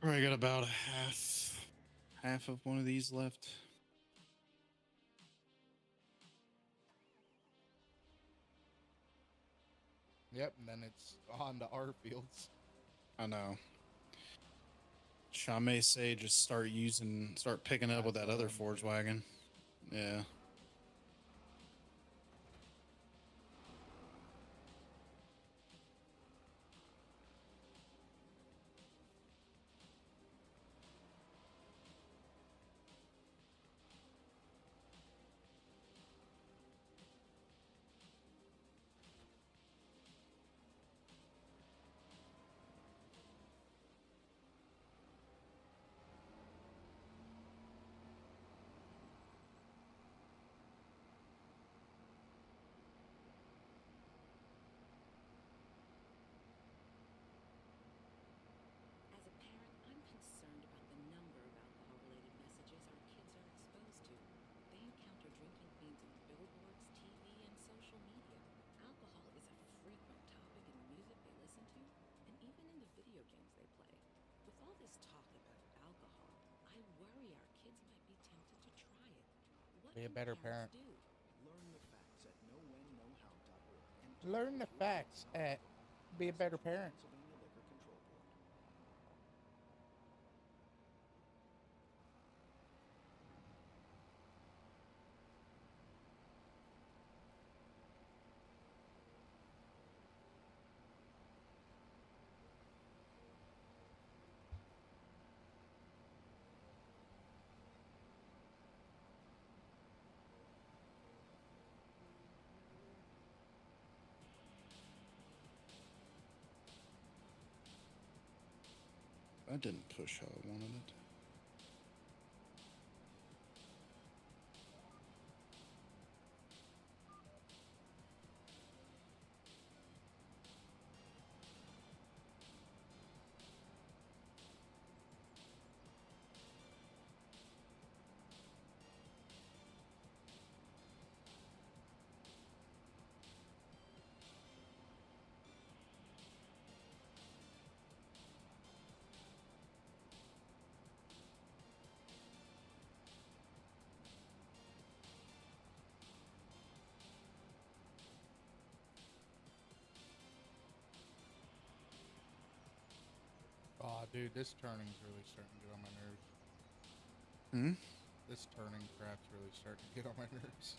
I got about half of one of these left. Yep, and then it's on to our fields. I know. Shame say just start picking up with That's that what other I'm Forge thinking. wagon. Yeah. As a parent, I'm concerned about the number of alcohol-related messages our kids are exposed to. They encounter drinking fiends on billboards, TV, and social media. Alcohol is a frequent topic in the music they listen to, and even in the video games they play. With all this talk about alcohol, I worry our kids might be tempted to try it. What Be a can better parents parent. do? Learn the facts at knowwhenknowhow.org and talk Learn with the your facts kid about at Be a Better Parent. Pennsylvania Liquor Control Board. That didn't push how I wanted it. Oh, dude, this turning's really starting to get on my nerves. Hmm? This turning crap's really starting to get on my nerves.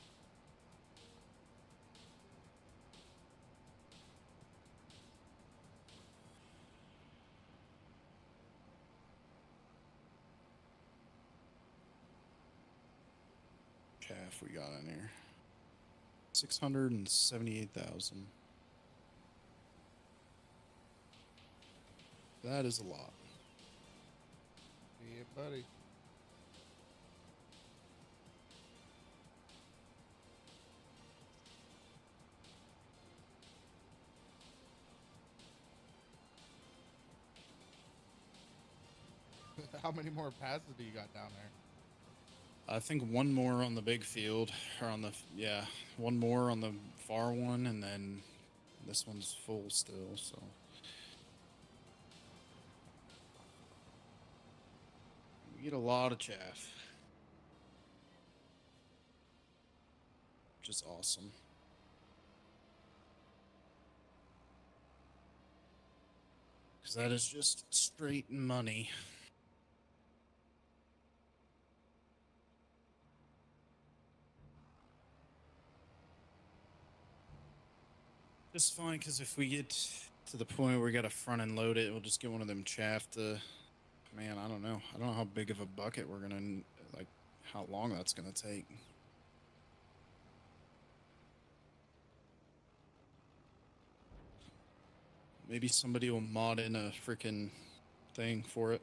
Calf we got in here. 678,000. That is a lot. Yeah, buddy. How many more passes do you got down there? I think one more on the big field, or on the, yeah, one more on the far one, and then this one's full still, so. We get a lot of chaff, which is awesome. Because that is just straight money. Just fine, because if we get to the point where we got to front and load it, we'll just get one of them chaff to, man, I don't know. I don't know how big of a bucket we're going to, like, how long that's going to take. Maybe somebody will mod in a freaking thing for it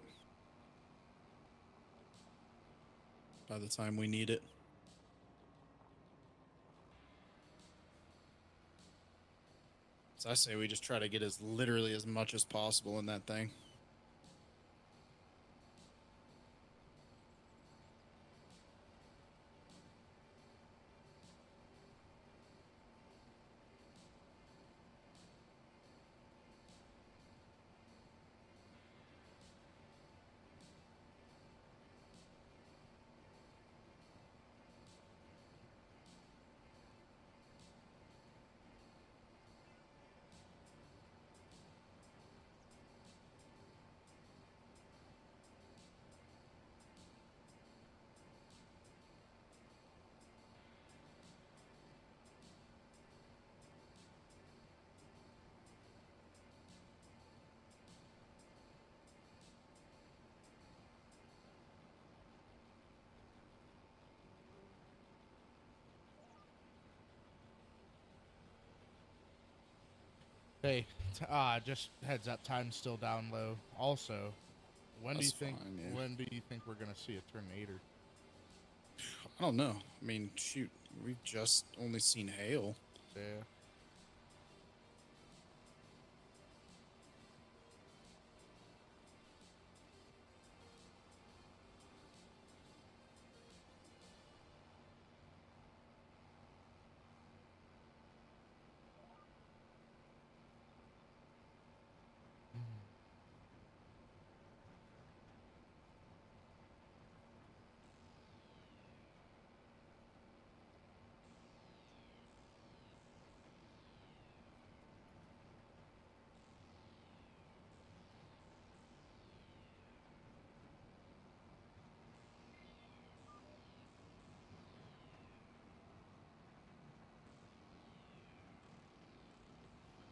by the time we need it. So I say we just try to get literally as much as possible in that thing. Hey, just heads up, time's still down low. Also, when do you That's think fine, yeah. when do you think we're gonna see a tornado? I don't know. I mean, shoot, we've just only seen hail. Yeah.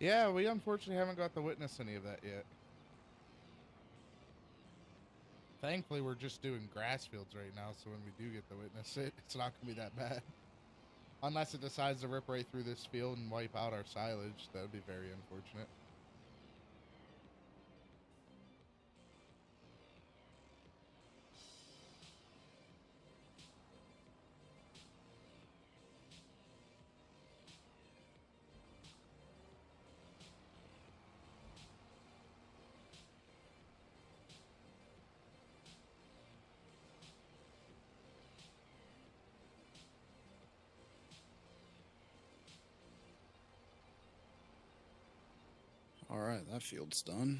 Yeah, we unfortunately haven't got to witness any of that yet. Thankfully, we're just doing grass fields right now, so when we do get to witness it, it's not gonna be that bad. Unless it decides to rip right through this field and wipe out our silage, that would be very unfortunate. All right, that field's done.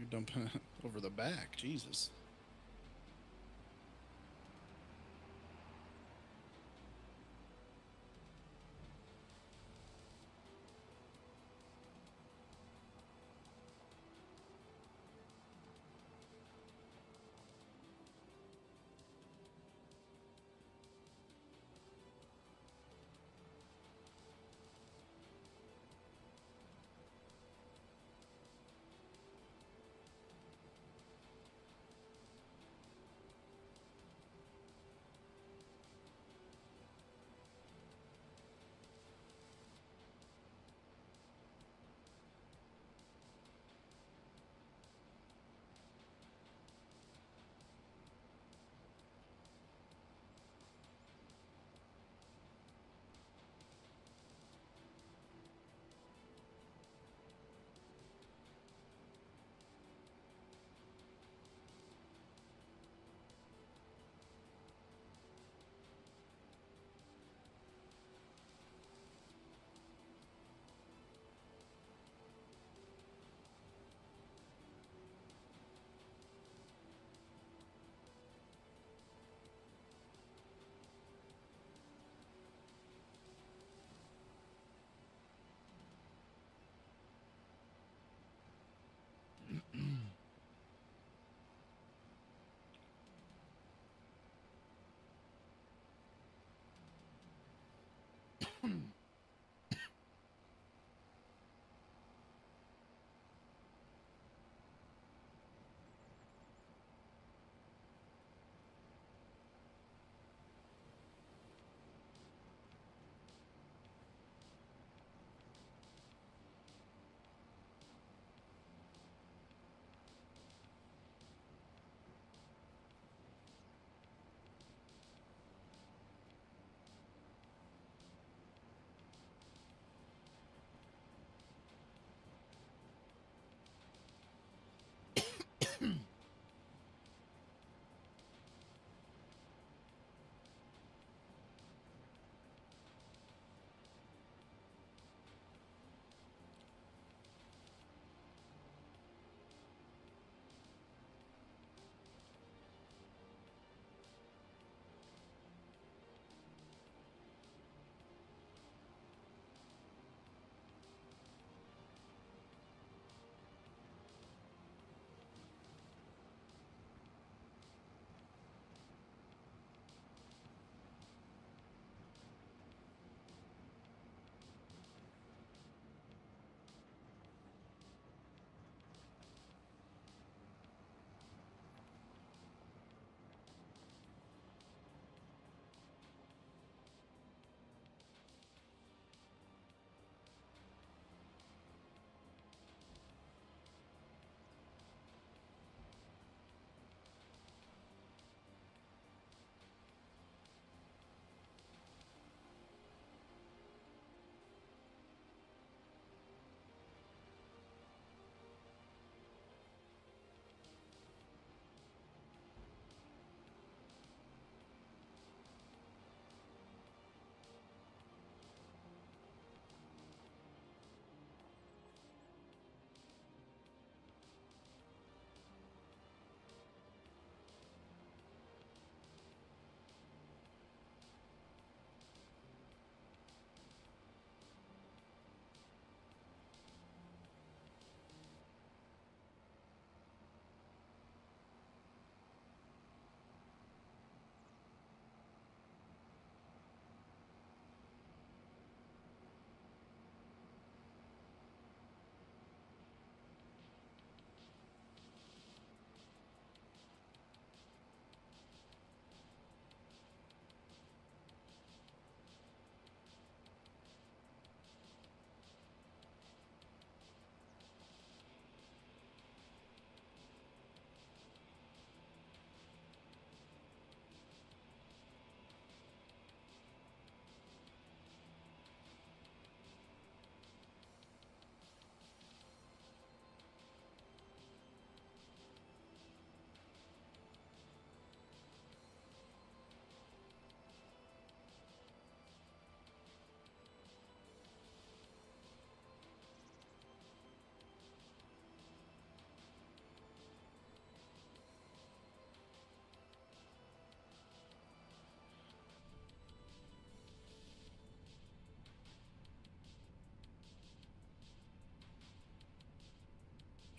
You're dumping it over the back. Jesus.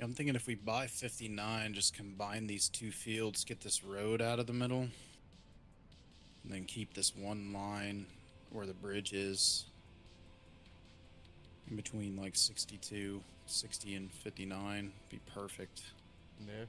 I'm thinking if we buy 59, just combine these two fields, get this road out of the middle, and then keep this one line where the bridge is in between like 62, 60, and 59. Be perfect. Yeah.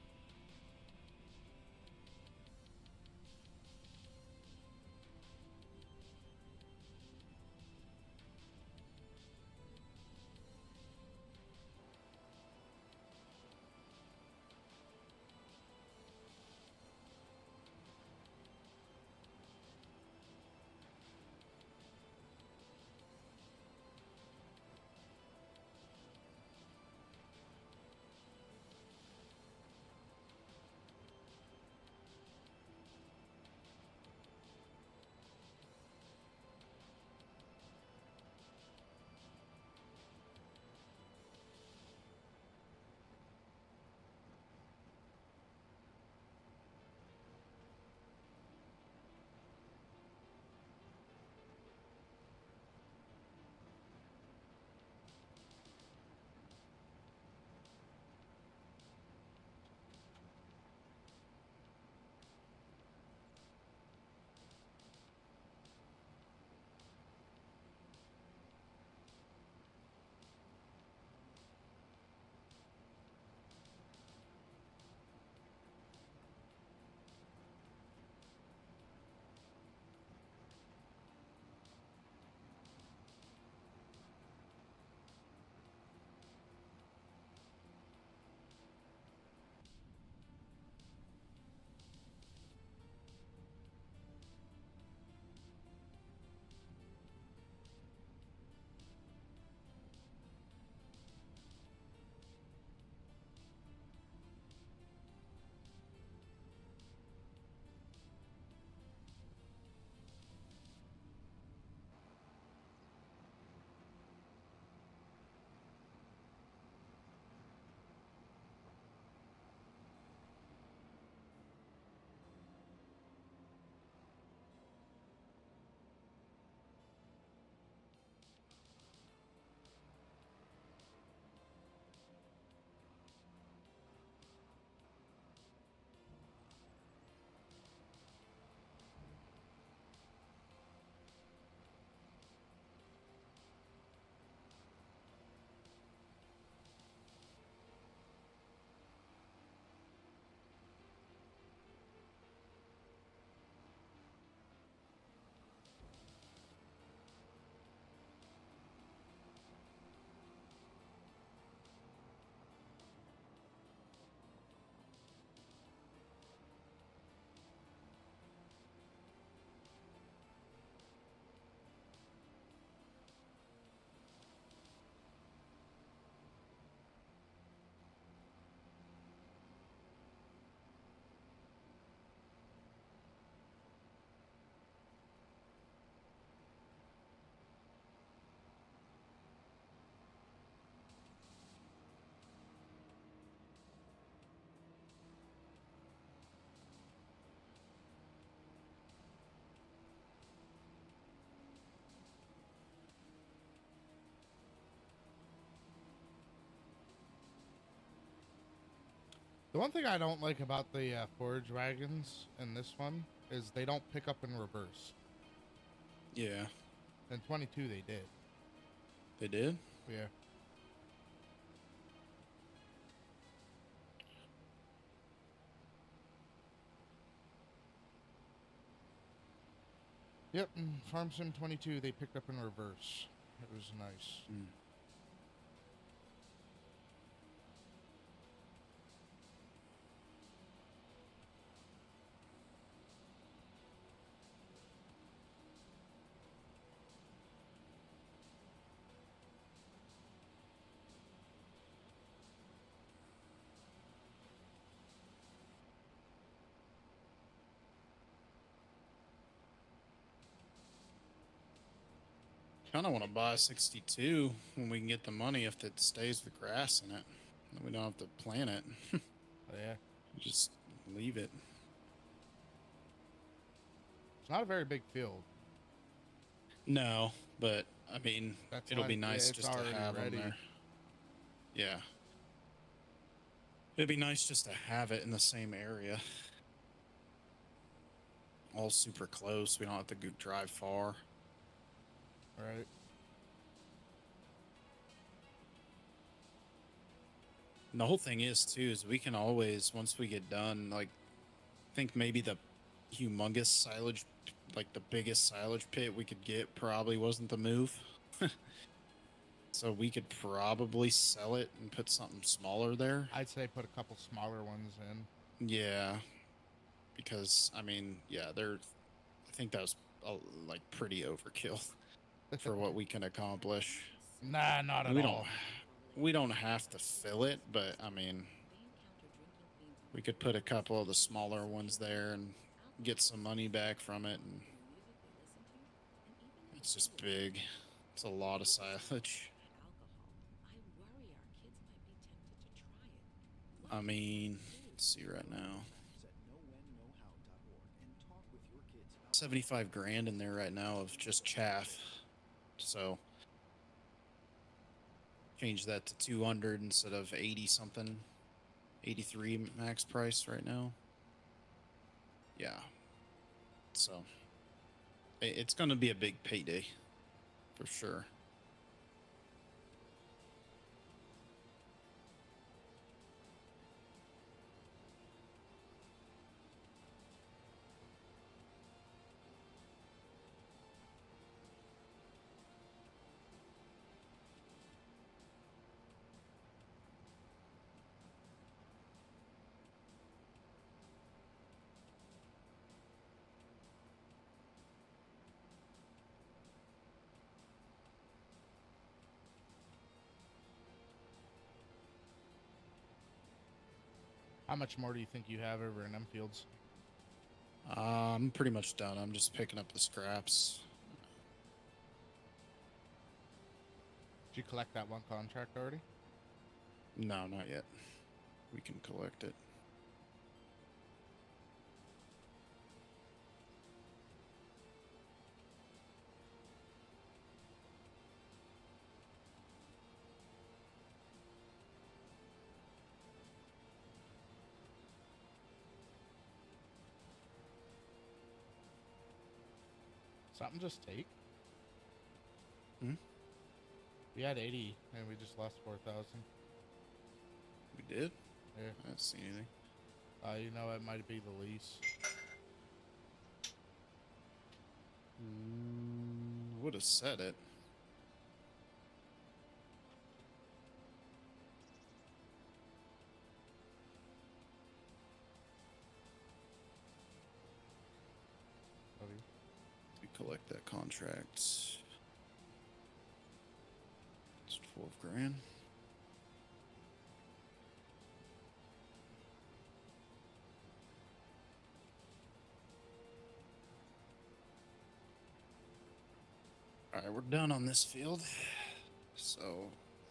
The one thing I don't like about the forage wagons in this one is they don't pick up in reverse. Yeah. In 22, they did. They did? Yeah. Yep, in Farm Sim 22, they picked up in reverse. It was nice. Mm. Kind of want to buy 62 when we can get the money if it stays the grass in it. Then we don't have to plant it. Oh, yeah. Just leave it. It's not a very big field. No, but I mean, That's it'll why- be nice yeah, it's just to already have ready. them there. Yeah. It'd be nice just to have it in the same area. All super close. We don't have to drive far. Right. And the whole thing is too is we can always, once we get done, like I think maybe the humongous silage, like the biggest silage pit we could get probably wasn't the move. So we could probably sell it and put something smaller there. I'd say put a couple smaller ones in. Yeah, because I mean, yeah, I think that was like pretty overkill for what we can accomplish. Nah, not at all. We don't have to fill it, but I mean, we could put a couple of the smaller ones there and get some money back from it. And it's just big. It's a lot of silage. I mean, let's see right now. 75 grand in there right now of just chaff. So change that to 200 instead of 80 something. 83 max price right now. Yeah. So it's going to be a big payday for sure. How much more do you think you have over in them fields? I'm pretty much done. I'm just picking up the scraps. Did you collect that one contract already? No, not yet. We can collect it. Something just take? Hmm? We had 80 and we just lost 4,000. We did? Yeah. I didn't see anything. You know, it might be the lease. Would have said it. We collect that contract. It's 12 grand. All right, we're done on this field. So,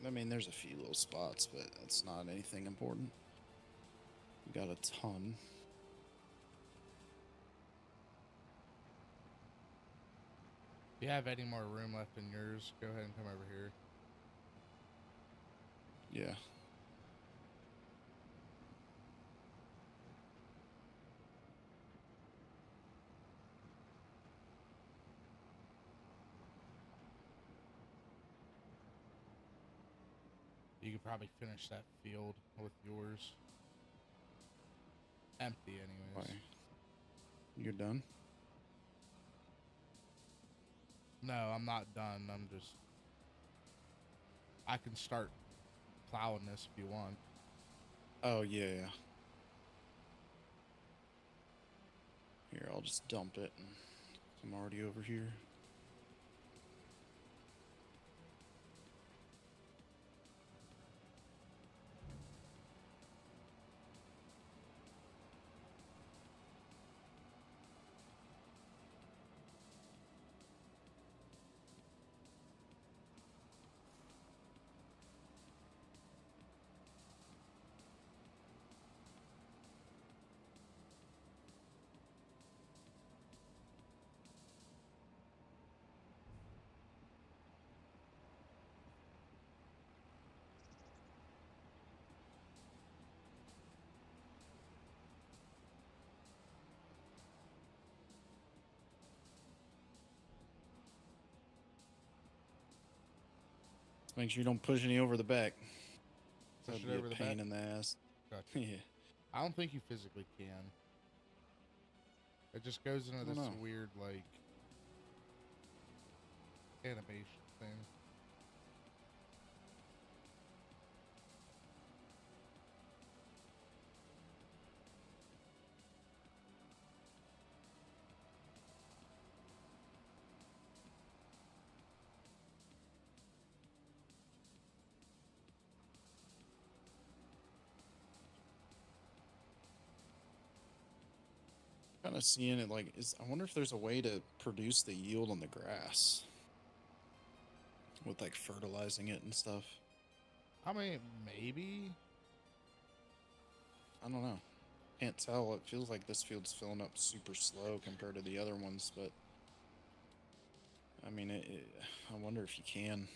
I mean, there's a few little spots, but it's not anything important. We got a ton. If you have any more room left in yours, go ahead and come over here. Yeah. You could probably finish that field with yours. Empty anyways. Why? You're done? No, I'm not done. I'm just... I can start plowing this if you want. Oh, yeah, yeah. Here, I'll just dump it. And I'm already over here. Make sure you don't push any over the back. Push That'd it be over a the pain back? in the ass. Gotcha. Yeah. I don't think you physically can. It just goes into I don't this know. weird, like, animation thing. Kind of seeing it like I wonder if there's a way to produce the yield on the grass with like fertilizing it and stuff. I mean, maybe. I don't know. Can't tell. It feels like this field's filling up super slow compared to the other ones, but I mean, I wonder if you can.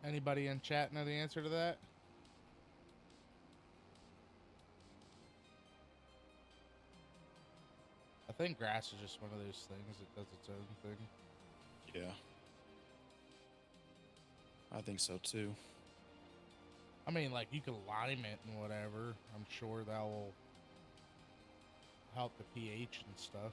Anybody in chat know the answer to that? I think grass is just one of those things that does its own thing. Yeah. I think so too. I mean, like, you can lime it and whatever. I'm sure that will help the pH and stuff.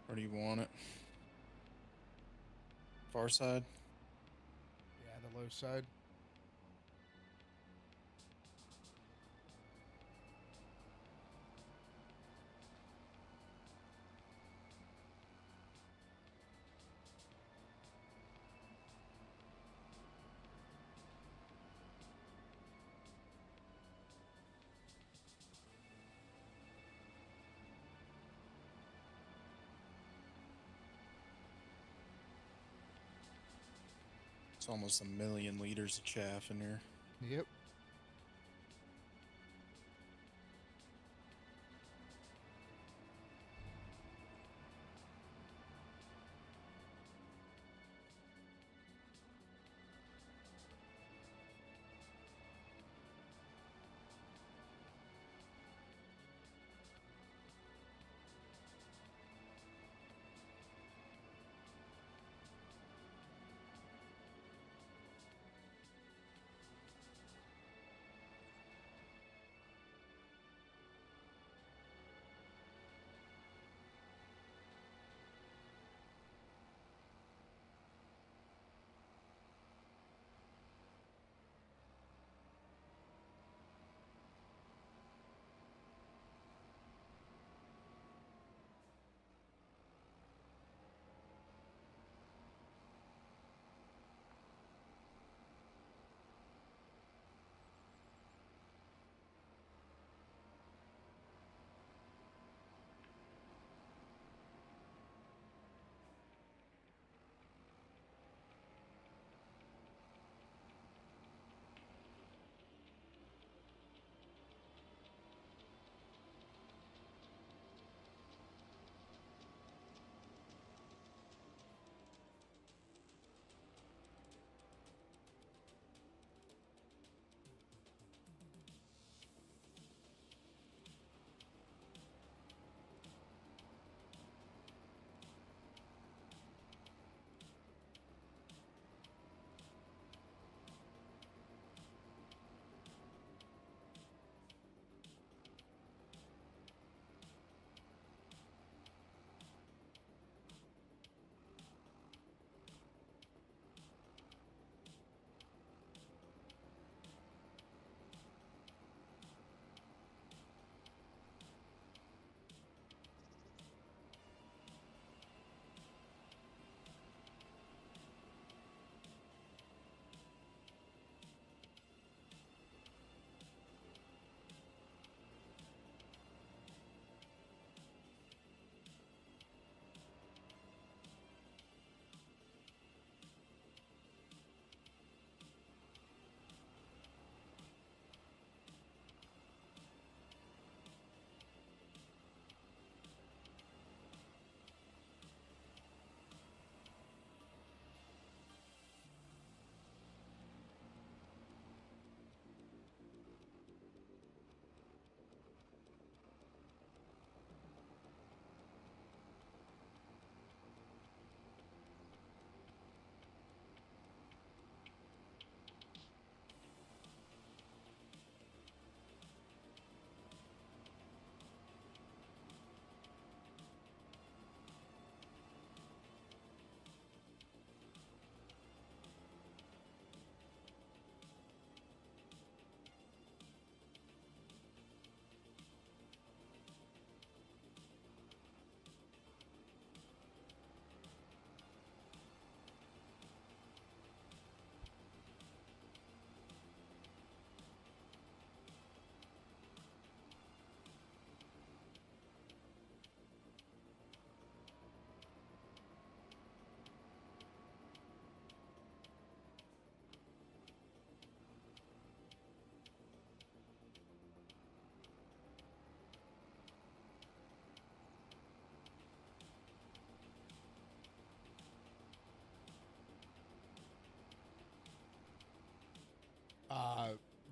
Where do you want it? Far side? Yeah, the low side. It's almost 1,000,000 liters of chaff in here. Yep.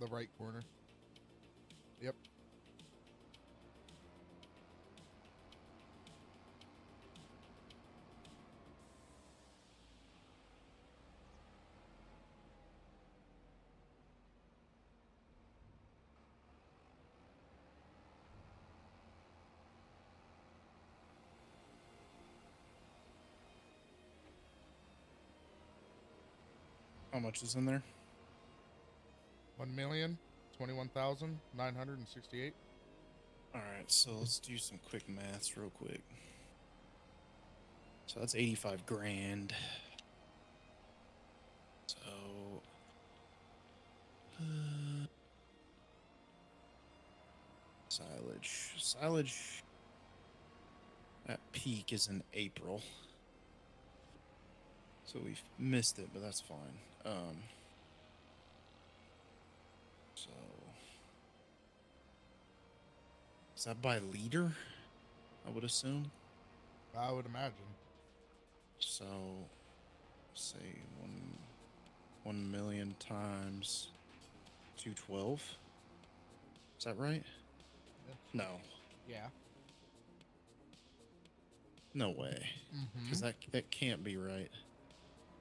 the right corner. Yep. How much is in there? 1,021,968. All right, so let's do some quick maths real quick. So that's 85 grand. So silage at peak is in April. So we've missed it, but that's fine. So is that by liter? I would assume. I would imagine. So say 1 million times 212. Is that right? No. Yeah. No way. Mm-hmm. Because that can't be right.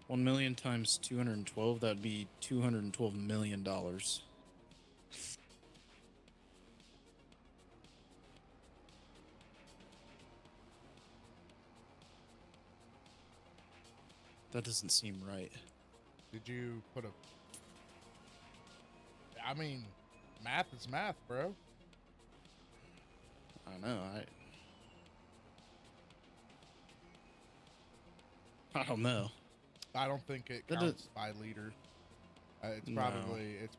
1 million times 212, that'd be $212 million. That doesn't seem right. Did you put a... I mean, math is math, bro. I know. I don't know. I don't think it That counts is- by liter. It's No.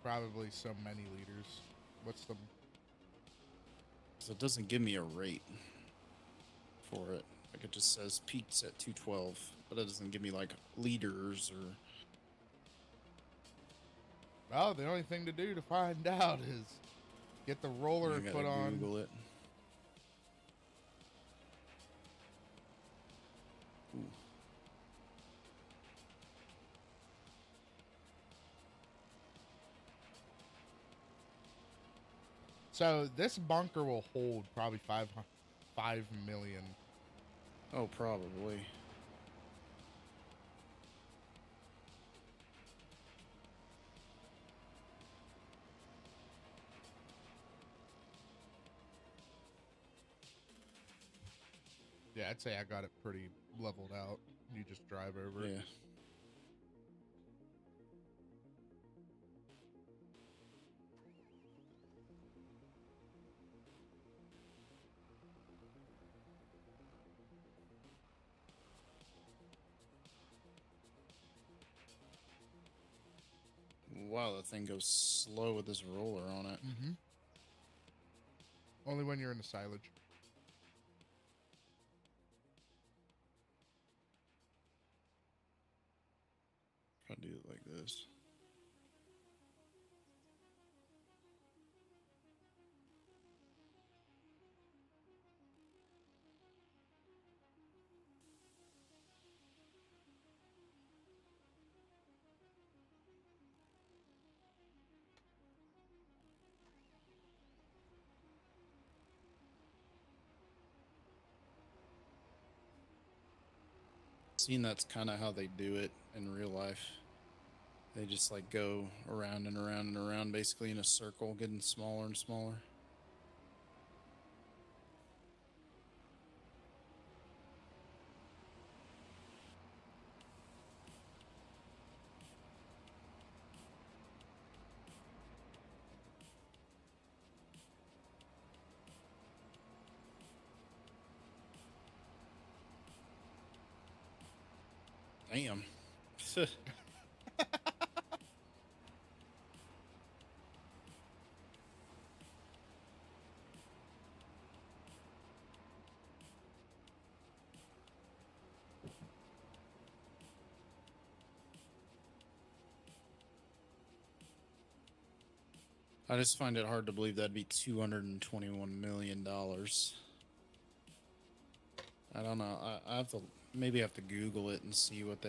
probably so many liters. What's the... So it doesn't give me a rate for it. Like it just says peaks at 212, but it doesn't give me like liters or... Well, the only thing to do to find out is get the roller I gotta put on. Google it. Ooh. So this bunker will hold probably 5 million. Oh, probably. Yeah, I'd say I got it pretty leveled out. You just drive over it. Yeah. Wow, that thing goes slow with this roller on it. Mm-hmm. Only when you're in the silage. If I do it like this. Seen that's kind of how they do it in real life. They just like go around and around and around basically in a circle, getting smaller and smaller. Damn. I just find it hard to believe that'd be $221 million. I don't know. I have to maybe have to Google it and see what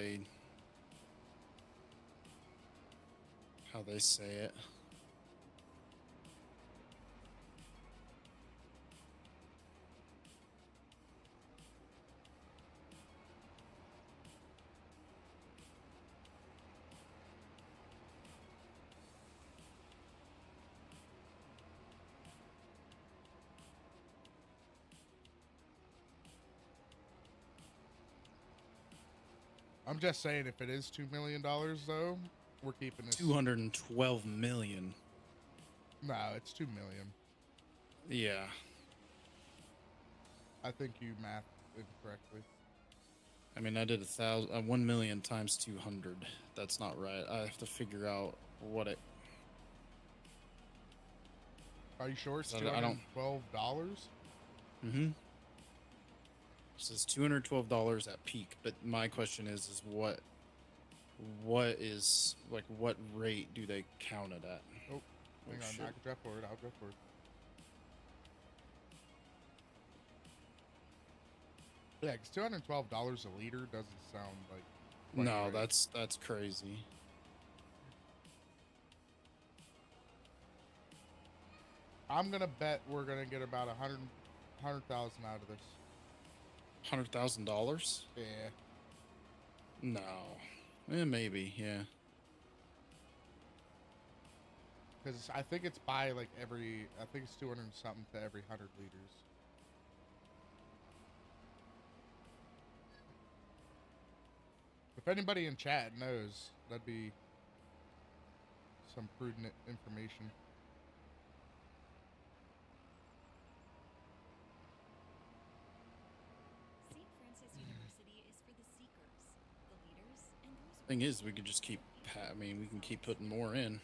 how they say it. I'm just saying, if it is $2 million, though, we're keeping this. 212 million. No, it's 2 million. Yeah. I think you mathed incorrectly. I mean, I did 1 million times 200. That's not right. I have to figure out what it. Are you sure it's I don't- $212? Mm-hmm. It says $212 at peak, but my question is what is, like, what rate do they count it at? Oh, hang on. shit. I can drive forward. I'll go forward. Yeah, because $212 a liter doesn't sound like. quite No, right. that's crazy. I'm gonna bet we're gonna get about 100,000 out of this. $100,000? Yeah. No. Maybe, yeah. Because I think it's by like I think it's 200 and something to every 100 liters. If anybody in chat knows, that'd be some prudent information. St. Francis University is for the seekers, the leaders, and those who Thing is, we could just keep. I mean, we can keep putting more in.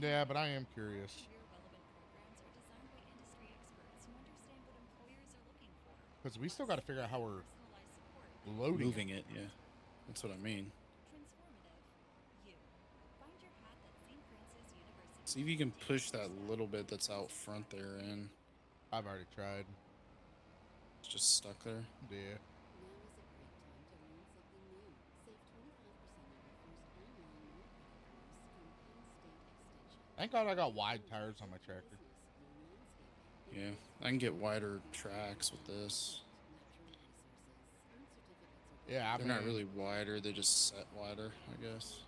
Yeah, but I am curious. career-relevant programs are designed by industry experts who understand what employers are looking for. Because we still got to figure out how we're Personalized support. loading Moving it, yeah. That's what I mean. Transformative. You. Find your path at St. Francis University. See if you can push that little bit that's out front there in. I've already tried. It's just stuck there. Yeah. Thank God I got wide tires on my tractor. Yeah, I can get wider tracks with this. Yeah, They're not really wider, they just set wider, I guess.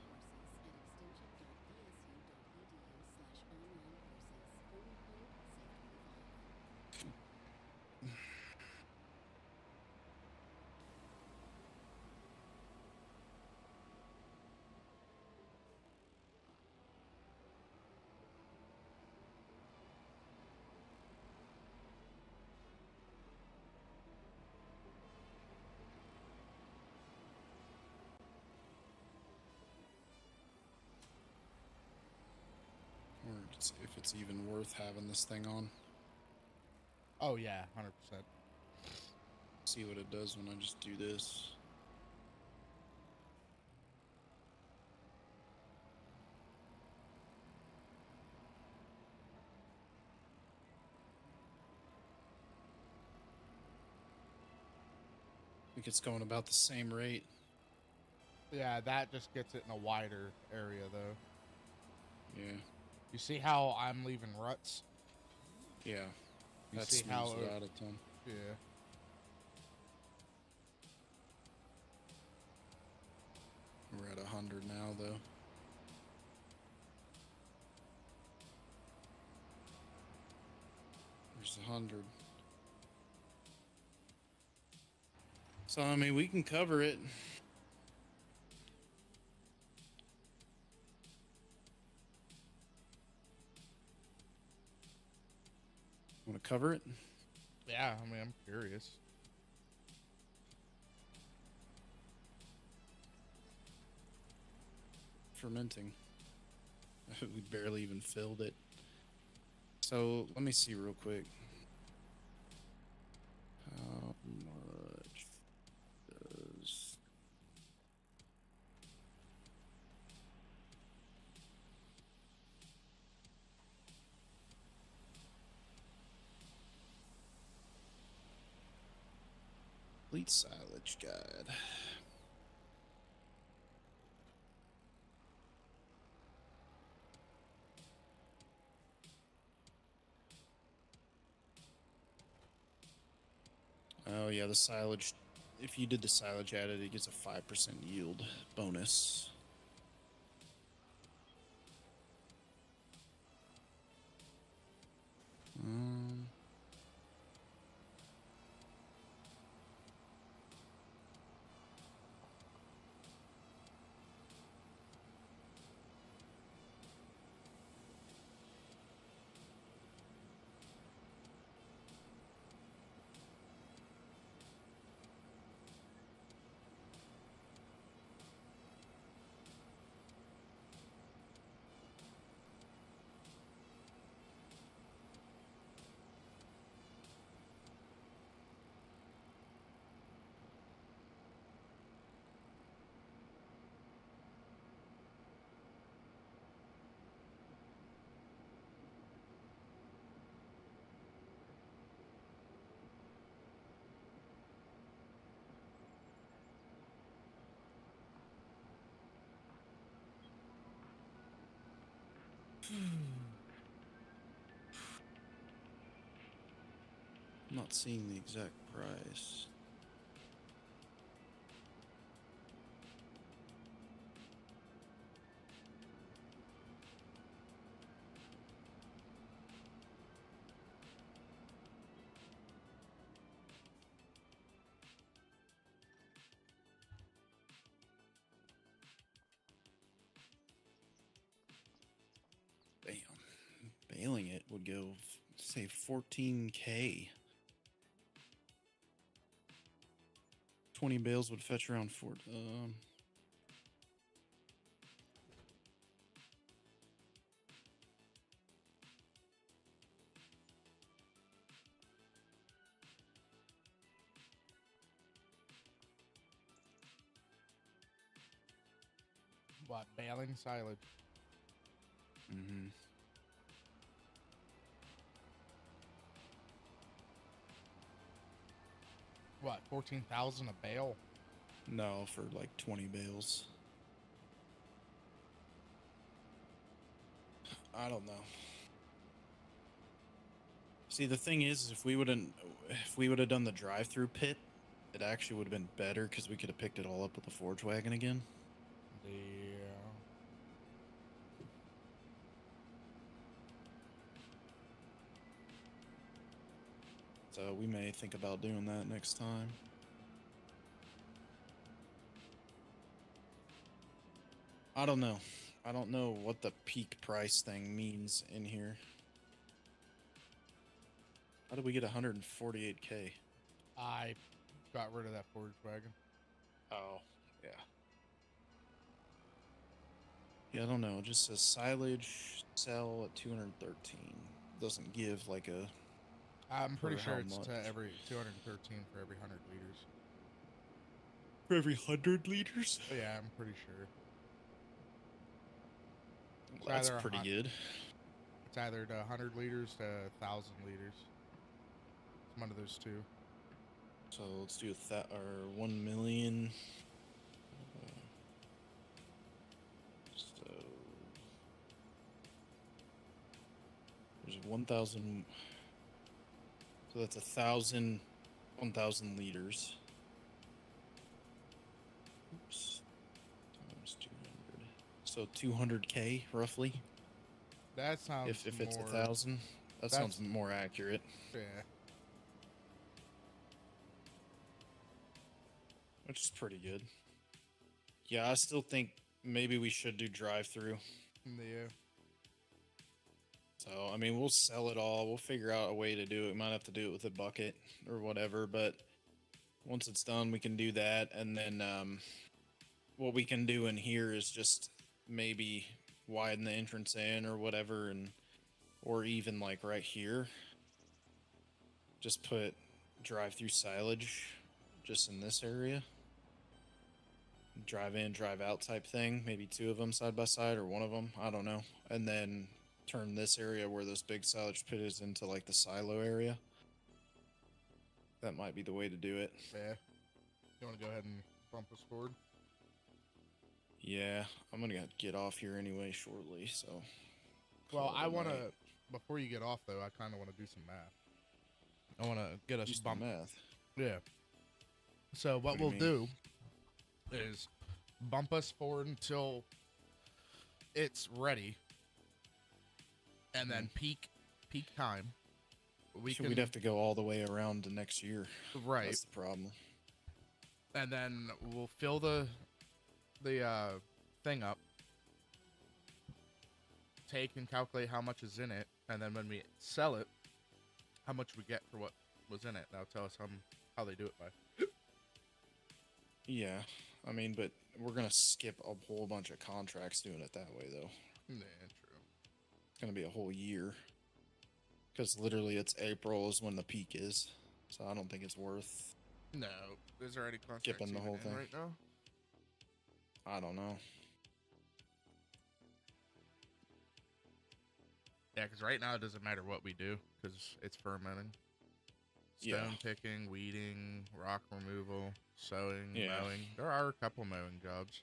Or if it's even worth having this thing on. Oh yeah, 100%. See what it does when I just do this. I think it's going about the same rate. Yeah, that just gets it in a wider area though. Yeah. You see how I'm leaving ruts? Yeah. You That see how smooths it out a ton. Yeah. We're at 100 now, though. There's 100. So, I mean, we can cover it. Want to cover it? Yeah, I mean, I'm curious. Fermenting. We barely even filled it. So let me see real quick. How much does complete silage guide? Oh yeah, the silage. If you did the silage added, it gets a 5% yield bonus. Um, I'm not seeing the exact price. Damn. Bailing it would go, say, 14K. 20 bales would fetch around 4. What, baling silage? Mm-hmm. What, 14,000 a bale? No, for like 20 bales. I don't know. See, the thing is if we would have done the drive-through pit, it actually would have been better because we could have picked it all up with the forge wagon again. Yeah. So we may think about doing that next time. I don't know. I don't know what the peak price thing means in here. How did we get 148K? I got rid of that forage wagon. Oh, yeah. Yeah, I don't know. It just says silage sell at 213. Doesn't give like a. I'm pretty for sure how it's much. to every 213 for every 100 liters. For every 100 liters? Oh, yeah, I'm pretty sure. It's That's either pretty good. It's either to 100 liters to 1,000 liters. It's one of those two. So let's do or 1 million. So there's 1,000. So that's 1,000 liters. Oops. Times 200. So 200K roughly. That sounds If it's more... 1,000, that sounds more accurate. Yeah. Which is pretty good. Yeah, I still think maybe we should do drive-through. Yeah. So, I mean, we'll sell it all. We'll figure out a way to do it. We might have to do it with a bucket or whatever, but once it's done, we can do that. And then what we can do in here is just maybe widen the entrance in or whatever, or even like right here, just put drive-through silage just in this area. Drive in, drive out type thing. Maybe 2 of them side by side or 1 of them. I don't know. And then turn this area where this big silage pit is into like the silo area. That might be the way to do it. Yeah. You want to go ahead and bump us forward? Yeah, I'm going to get off here anyway shortly, so. Well, I want to, before you get off though, I kind of want to do some math. I want to get us bumped. Math. Yeah. So what we'll do is bump us forward until it's ready, and then peak time. We'd have to go all the way around to next year. Right. That's the problem. And then we'll fill the thing up, take and calculate how much is in it, and then when we sell it, how much we get for what was in it. That'll tell us how they do it by. Yeah, I mean, but we're gonna skip a whole bunch of contracts doing it that way, though. Yeah, true. It's gonna be a whole year. Because literally, it's April is when the peak is, so I don't think it's worth. No, is there any contracts skipping the whole in thing right now? I don't know. Yeah, because right now it doesn't matter what we do because it's fermenting. Stone picking, weeding, rock removal, sowing, mowing. There are a couple mowing jobs.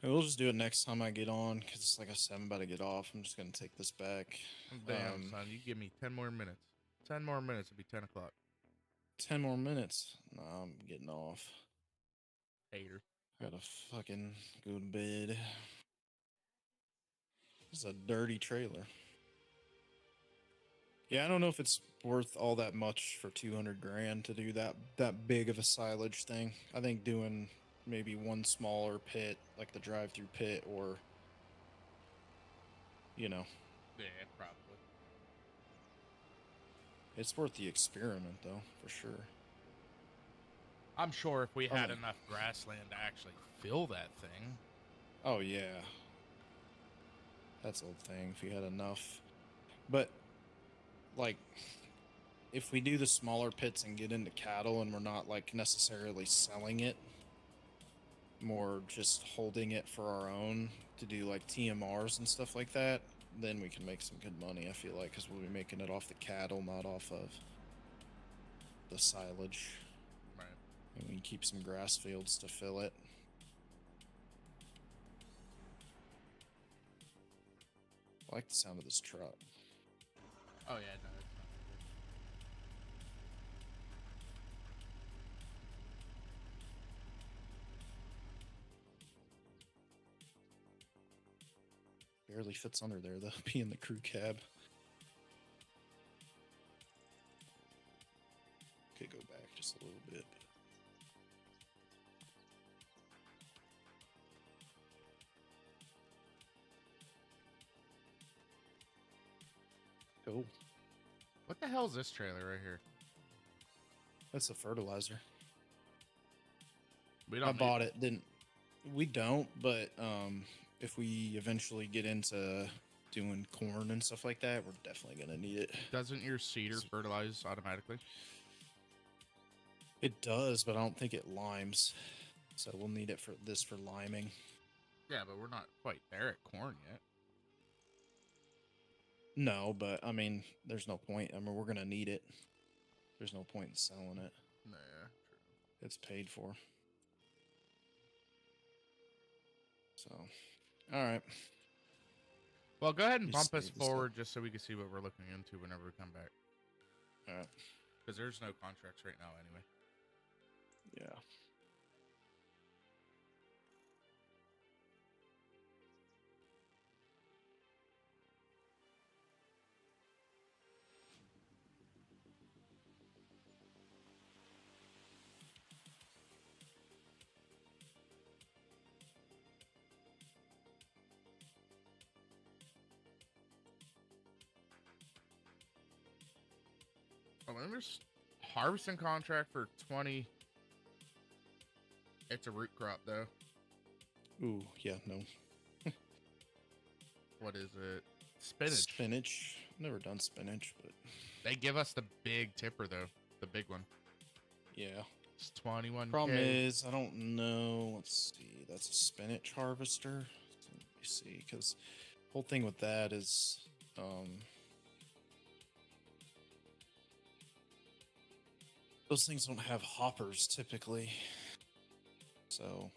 We'll just do it next time I get on, because like I said, I'm about to get off. I'm just gonna take this back. Damn, son, you give me 10 more minutes. 10 more minutes, it'll be 10 o'clock. 10 more minutes. Nah, I'm getting off. Hater. Gotta fucking go to bed. It's a dirty trailer. Yeah, I don't know if it's worth all that much for 200 grand to do that big of a silage thing. I think doing maybe one smaller pit, like the drive-through pit, or you know, Yeah, probably. it's worth the experiment though, for sure. I'm sure if we had Only- enough grassland to actually fill that thing. Oh yeah, that's the thing. If you had enough, but like, if we do the smaller pits and get into cattle, and we're not like necessarily selling it, more just holding it for our own to do like TMRs and stuff like that, then we can make some good money. I feel like, because we'll be making it off the cattle, not off of the silage. Right. And we can keep some grass fields to fill it. I like the sound of this truck. Oh, yeah, no, it's not Barely fits under there, though, being the crew cab. Could go back just a little bit. Cool. What the hell is this trailer right here? That's the fertilizer. We I bought it. Didn't we? Don't. But if we eventually get into doing corn and stuff like that, we're definitely gonna need it. Doesn't your seeder fertilize automatically? It does, but I don't think it limes. So we'll need it for this for liming. Yeah, but we're not quite there at corn yet. No, but I mean, there's no point. I mean, we're gonna need it. There's no point in selling it. Nah, true. It's paid for. So, all right. Well, go ahead and You bump us save this forward just so we can see what we're looking into whenever we come back. All right. Because there's no contracts right now anyway. Yeah. Oh, there's harvesting contract for 20. It's a root crop though. Ooh, yeah, no. What is it? Spinach. Spinach. Never done spinach, but They give us the big tipper though, the big one. yeah. It's 21. Problem is, I don't know. Let's see. That's a spinach harvester. Let me see, because whole thing with that is, those things don't have hoppers typically. So,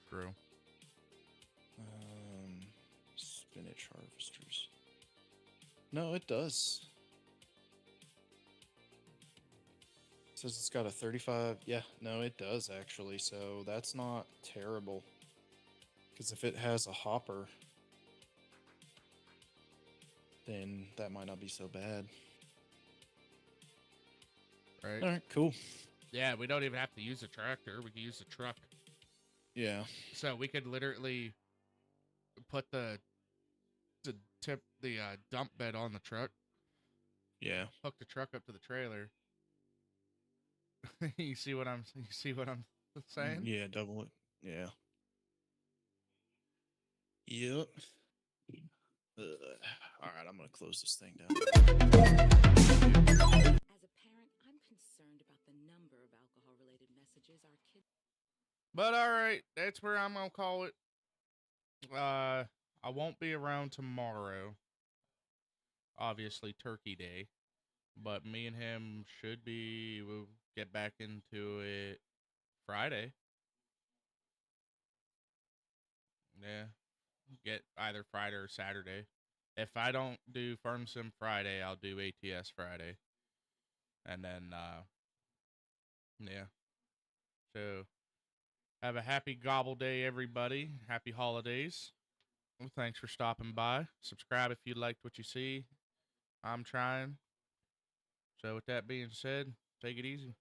True. spinach harvesters. No, it does. It says it's got a 35. Yeah, no, it does actually. So that's not terrible. Because if it has a hopper, then that might not be so bad. Right. All right, cool. Yeah, we don't even have to use a tractor. We can use a truck. Yeah. So we could literally put the dump bed on the truck, Yeah. hook the truck up to the trailer. You see what I'm saying? Yeah, double it. Yeah. Yep. All right, I'm going to close this thing down. As a parent, I'm concerned about the number of alcohol-related messages our kids. But all right, that's where I'm gonna call it. I won't be around tomorrow. Obviously, Turkey Day. But me and him we'll get back into it Friday. Yeah. Get either Friday or Saturday. If I don't do Firm Sim Friday, I'll do ATS Friday. And then, yeah. So, have a happy gobble day, everybody. Happy holidays. Well, thanks for stopping by. Subscribe if you liked what you see. I'm trying. So, with that being said, take it easy.